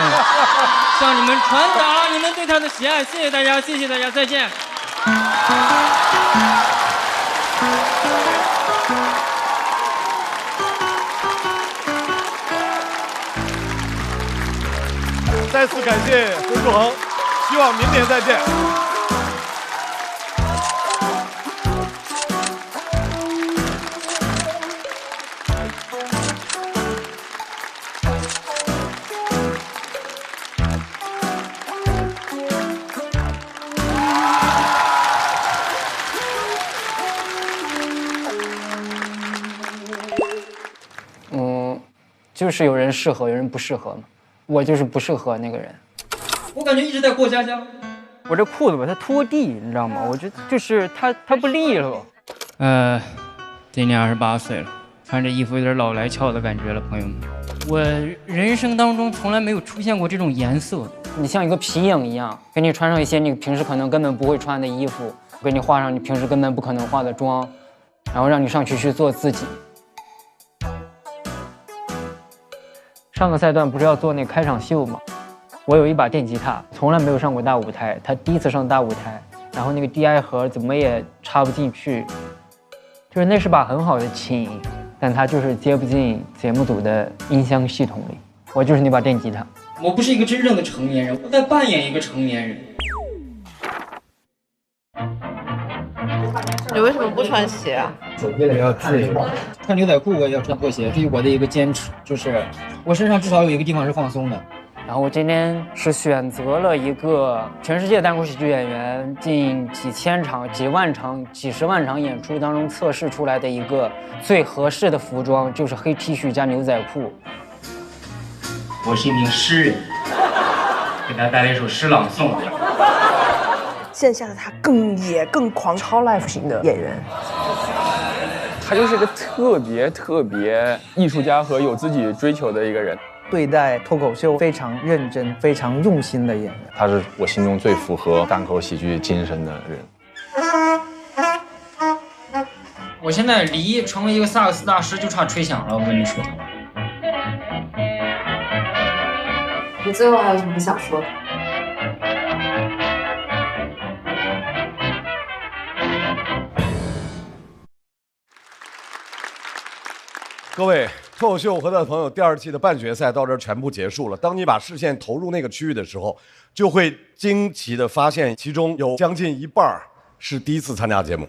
向你们传达你们对她的喜爱。谢谢大家，谢谢大家，再见。再次感谢孙书恒，希望明年再见。就是有人适合，有人不适合嘛。我就是不适合那个人。我感觉一直在过家家。我这裤子吧，它拖地，你知道吗？我这就是它不利落。今年28岁了，穿这衣服有点老来俏的感觉了，朋友们。我人生当中从来没有出现过这种颜色。你像一个皮影一样，给你穿上一些你平时可能根本不会穿的衣服，给你化上你平时根本不可能化的妆，然后让你上去做自己。上个赛段不是要做那开场秀吗？我有一把电吉他，从来没有上过大舞台，他第一次上大舞台，然后那个 DI 盒怎么也插不进去，就是那是把很好的琴，但它就是接不进节目组的音箱系统里。我就是那把电吉他。我不是一个真正的成年人，我在扮演一个成年人。你为什么不穿鞋啊？为了要自由，穿牛仔裤我也要穿拖鞋，这是我的一个坚持，就是我身上至少有一个地方是放松的。然后我今天是选择了一个全世界单口喜剧演员近几千场、几万场、几十万场演出当中测试出来的一个最合适的服装，就是黑 T 恤加牛仔裤。我是一名诗人，给大家带来一首诗朗诵。线下的他更野、更狂，超 life 型的演员。他就是个特别艺术家和有自己追求的一个人，对待脱口秀非常认真、非常用心的演员。他是我心中最符合单口喜剧精神的人。我现在离成为一个萨克斯大师就差吹响了，我跟你说。你最后还有什么想说的？各位脱口秀和他的朋友第2季的半决赛到这儿全部结束了。当你把视线投入那个区域的时候，就会惊奇地发现，其中有将近一半是第一次参加节目，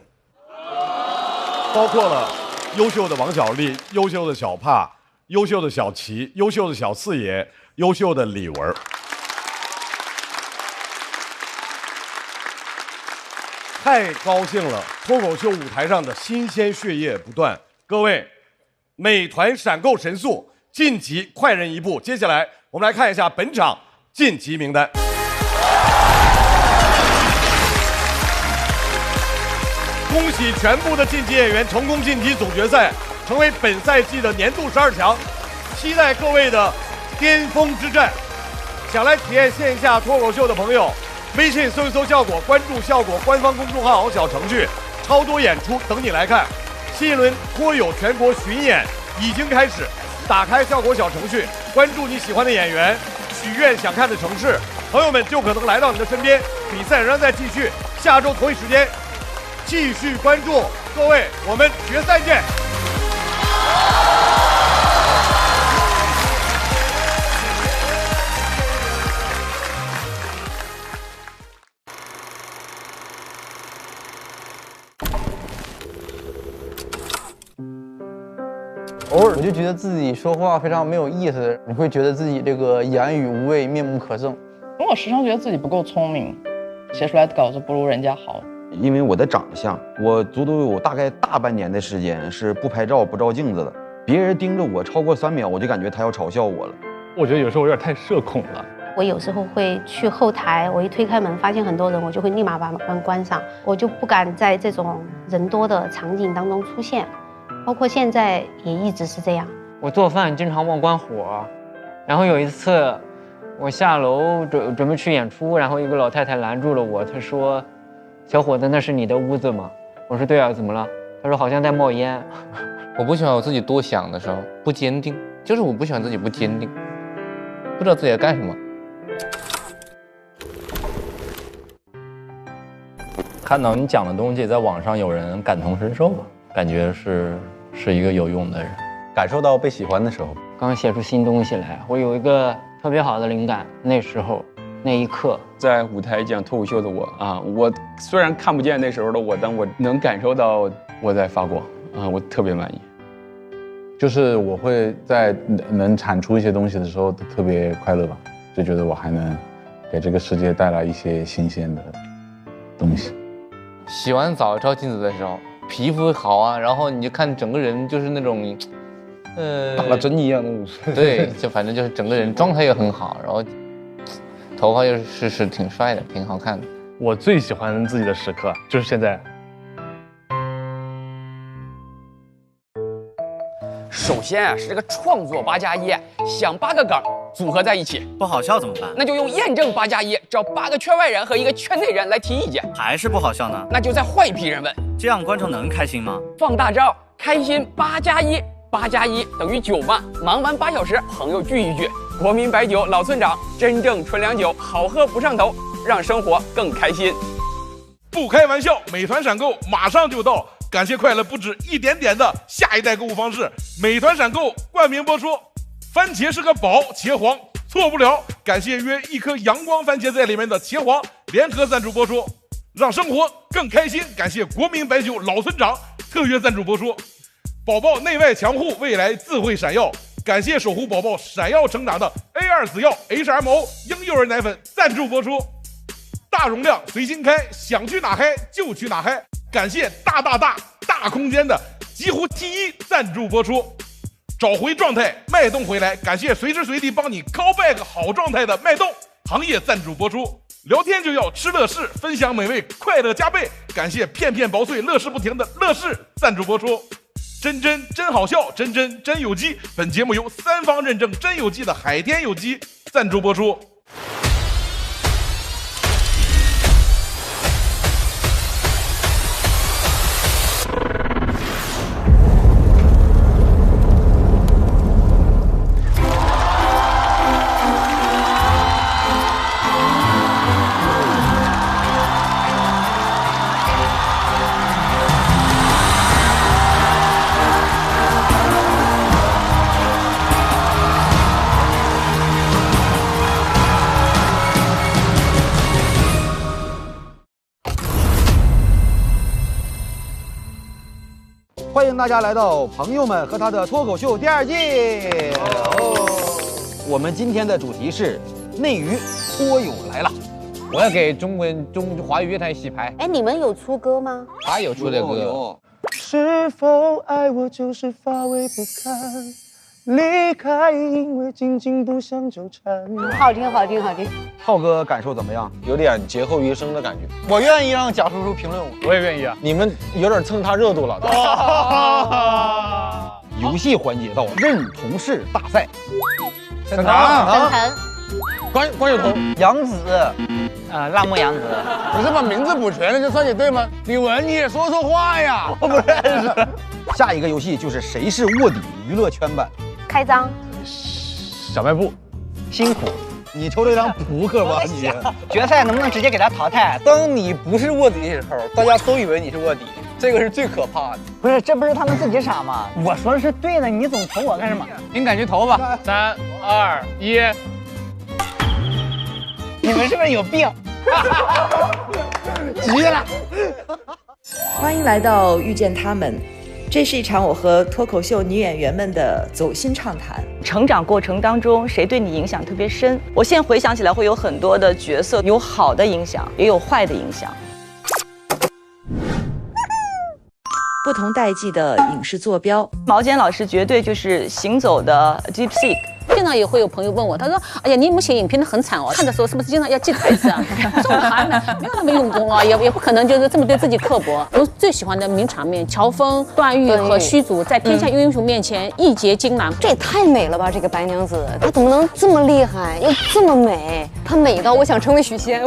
包括了优秀的王小利、优秀的小帕、优秀的小齐、优秀的小四爷，优秀的李文。太高兴了，脱口秀舞台上的新鲜血液不断。各位，美团闪购神速晋级快人一步。接下来我们来看一下本场晋级名单。恭喜全部的晋级演员成功晋级总决赛，成为本赛季的年度12强。期待各位的巅峰之战。想来体验线下脱口秀的朋友，微信搜一搜效果，关注效果官方公众号小程序，超多演出等你来看。新一轮脱友全国巡演已经开始，打开效果小程序，关注你喜欢的演员，许愿想看的城市，朋友们就可能来到你的身边。比赛仍然在继续，下周同一时间继续关注。各位，我们决赛见。偶尔我就觉得自己说话非常没有意思，你会觉得自己这个言语无味，面目可憎。我时常觉得自己不够聪明，写出来的稿子不如人家好。因为我的长相，我足足有大概大半年的时间是不拍照、不照镜子的。别人盯着我超过3秒，我就感觉他要嘲笑我了。我觉得有时候我有点太社恐了。我有时候会去后台，我一推开门发现很多人，我就会立马把门关上，我就不敢在这种人多的场景当中出现。包括现在也一直是这样。我做饭经常忘关火，然后有一次我下楼准备去演出，然后一个老太太拦住了我，她说：“小伙子，那是你的屋子吗？”我说：“对啊，怎么了？”她说：“好像在冒烟。”我不喜欢我自己多想的时候不坚定，就是我不喜欢自己不坚定，不知道自己在干什么。看到你讲的东西在网上有人感同身受吧，感觉是一个有用的人，感受到被喜欢的时候，刚写出新东西来，我有一个特别好的灵感，那时候那一刻，在舞台讲脱口秀的我啊，我虽然看不见那时候的我，但我能感受到我在发光啊，我特别满意。就是我会在能产出一些东西的时候特别快乐吧，就觉得我还能给这个世界带来一些新鲜的东西。洗完澡照镜子的时候，皮肤好啊，然后你就看整个人就是那种，打了针一样那种。对，就反正就是整个人状态也很好，然后头发又是挺帅的，挺好看的。我最喜欢自己的时刻就是现在。首先啊，是这个创作8+1，想8个梗组合在一起，不好笑怎么办？那就用验证8+1，找8个圈外人和1个圈内人来提意见，还是不好笑呢？那就再换一批人问，这样观众能开心吗？放大招，开心8+1，8+1等于9嘛，忙完8小时，朋友聚一聚，国民白酒老村长，真正纯粮酒，好喝不上头，让生活更开心。不开玩笑，美团闪购马上就到。感谢快乐不止一点点的下一代购物方式，美团闪购冠名播出。番茄是个宝，茄皇错不了。感谢约1颗阳光番茄在里面的茄皇联合赞助播出，让生活更开心。感谢国民白酒老村长特约赞助播出。宝宝内外强护，未来自会闪耀。感谢守护宝宝闪耀成长的 A2 紫药 HMO 婴幼儿奶粉赞助播出。大容量随心开，想去哪嗨就去哪嗨。感谢大空间的极狐 T1 赞助播出。找回状态，脉动回来。感谢随时随地帮你 call back 好状态的脉动行业赞助播出。聊天就要吃乐事，分享美味，快乐加倍。感谢片片薄碎，乐事不停的乐事赞助播出。真好笑，真有机。本节目由3方认证真有机的海天有机赞助播出。欢迎大家来到朋友们和他的脱口秀第2季。我们今天的主题是内娱脱友来了。我要给中华语乐坛洗牌。哎，你们有出歌吗？他有出的歌。是否爱我就是乏味不堪？离开，因为紧紧不想纠缠。好听，好听，好听。浩哥感受怎么样？有点劫后余生的感觉。我愿意让贾叔叔评论我。我也愿意啊。你们有点蹭他热度了。游戏环节到认同式大赛。沈腾，关晓彤，杨紫，辣目洋子。不是把名字补全了就算你对吗？李玟你也说说话呀！我不认识。下一个游戏就是谁是卧底娱乐圈版。开张。小卖部，辛苦。你抽了一张扑克吧你。决赛能不能直接给他淘汰？当你不是卧底的时候，大家都以为你是卧底，这个是最可怕的。不是，这不是他们自己傻吗？我说的是对的，你总投我干什么？凭感觉投吧。3、2、1。你们是不是有病？急了。欢迎来到遇见他们，这是一场我和脱口秀女演员们的走心畅谈。成长过程当中，谁对你影响特别深？我现在回想起来，会有很多的角色，有好的影响，也有坏的影响。不同代际的影视坐标，毛尖老师绝对就是行走的 DeepSeek。经常也会有朋友问我，他说：“哎呀，你们写影评的很惨哦，看的时候是不是经常要记台词啊？”这种孩子没有那么用功啊，也不可能就是这么对自己刻薄。我最喜欢的名场面，乔峰、段誉和虚竹在天下英雄面前义结金兰，这也太美了吧！这个白娘子，她怎么能这么厉害，又这么美？她美到我想成为许仙。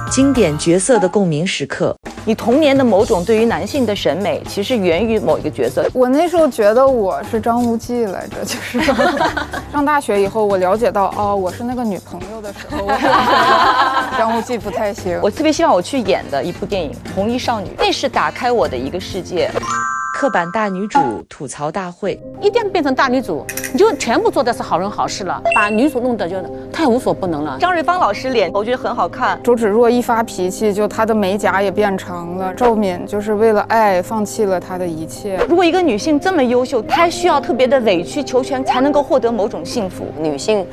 经典角色的共鸣时刻。你童年的某种对于男性的审美，其实源于某一个角色。我那时候觉得我是张无忌来着，就是上大学以后，我了解到哦，我是那个女朋友的时候，我张无忌不太行。我特别希望我去演的一部电影《红衣少女》，那是打开我的一个世界。刻板大女主吐槽大会，一旦变成大女主，你就全部做的是好人好事了，把女主弄得就太无所不能了。张瑞芳老师脸，我觉得很好看。周芷若一发脾气，就她的美甲也变长了。赵敏就是为了爱放弃了她的一切。如果一个女性这么优秀，她需要特别的委曲求全，才能够获得某种幸福。女性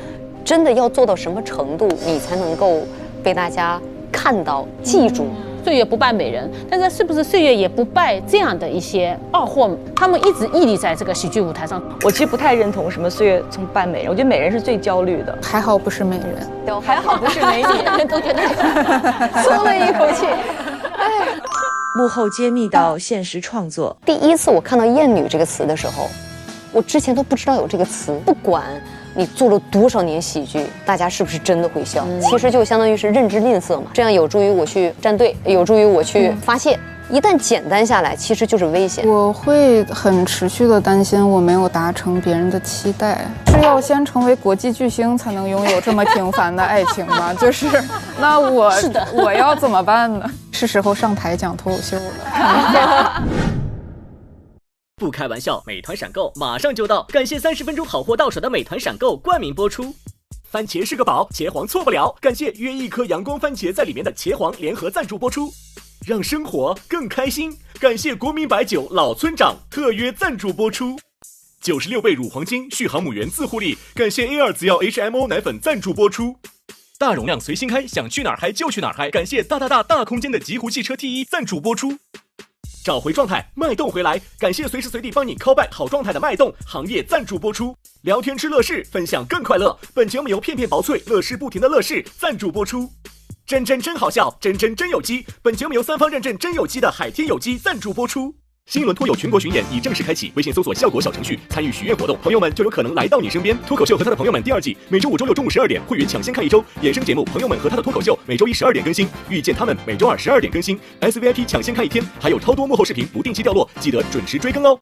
真的要做到什么程度，你才能够被大家看到、记住？岁月不败美人，但是是不是岁月也不败这样的一些二货？他们一直屹立在这个喜剧舞台上。我其实不太认同什么岁月从败美人，我觉得美人是最焦虑的。还好不是美人，还好不是美女，都觉得松了一口气。幕后揭秘到现实创作。第一次我看到艳女这个词的时候，我之前都不知道有这个词。不管你做了多少年喜剧，大家是不是真的会笑？其实就相当于是认知吝啬嘛，这样有助于我去站队，有助于我去发泄。一旦简单下来，其实就是危险。我会很持续的担心我没有达成别人的期待，是要先成为国际巨星才能拥有这么平凡的爱情吗？就是那我要怎么办呢？是时候上台讲脱口秀了。不开玩笑，美团闪购马上就到，感谢30分钟好货到手的美团闪购冠名播出。番茄是个宝，茄皇错不了，感谢约一颗阳光番茄在里面的茄皇联合赞助播出，让生活更开心。感谢国民白酒老村长特约赞助播出，96倍乳黄金续航母源自护力，感谢 A2 紫药 HMO 奶粉赞助播出。大容量随心开，想去哪儿嗨就去哪儿嗨，感谢大空间的极狐汽车 T1 赞助播出。找回状态，脉动回来，感谢随时随地帮你 call back 好状态的脉动行业赞助播出。聊天吃乐事，分享更快乐。本节目由片片薄脆乐事不停的乐事赞助播出。真好笑，真有机。本节目由3方认证真有机的海天有机赞助播出。新一轮脱友全国巡演已正式开启，微信搜索效果小程序参与许愿活动，朋友们就有可能来到你身边。脱口秀和他的朋友们第2季每周5、周6中午12点，会员抢先看1周。衍生节目朋友们和他的脱口秀每周1 12点更新，遇见他们每周2 12点更新。SVIP 抢先看1天，还有超多幕后视频不定期掉落，记得准时追更哦。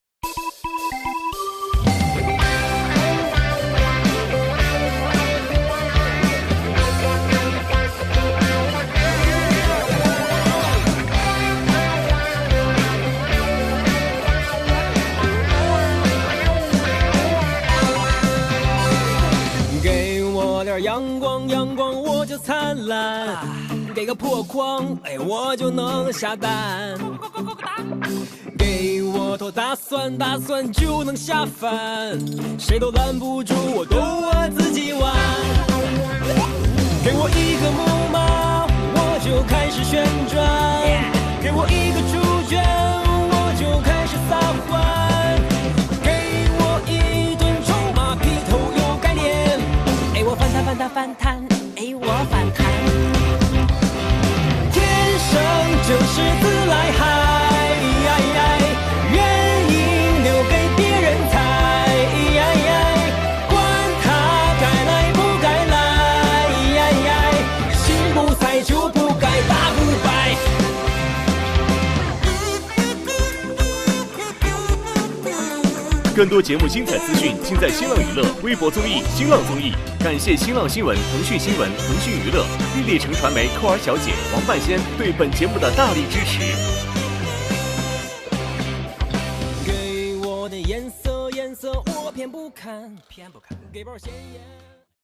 阳光我就灿烂，给个破框，我就能下蛋。给我头大蒜，大蒜就能下饭，谁都拦不住我，逗我自己玩。给我一个木马，我就开始旋转；给我一个猪圈，我就开始撒欢；给我一顿臭马，劈头有概念。哎，我反弹反弹反弹，哎，我反弹。天生就是自来嗨。原因留给别人猜，管他该来不该来，心不菜就不该打不败。更多节目精彩资讯，尽在新浪娱乐微博综艺、新浪综艺。感谢新浪新闻、腾讯新闻、腾讯娱乐、玉立城传媒、寇儿小姐、黄半仙对本节目的大力支持。给我的颜色，我偏不看，给包鲜艳。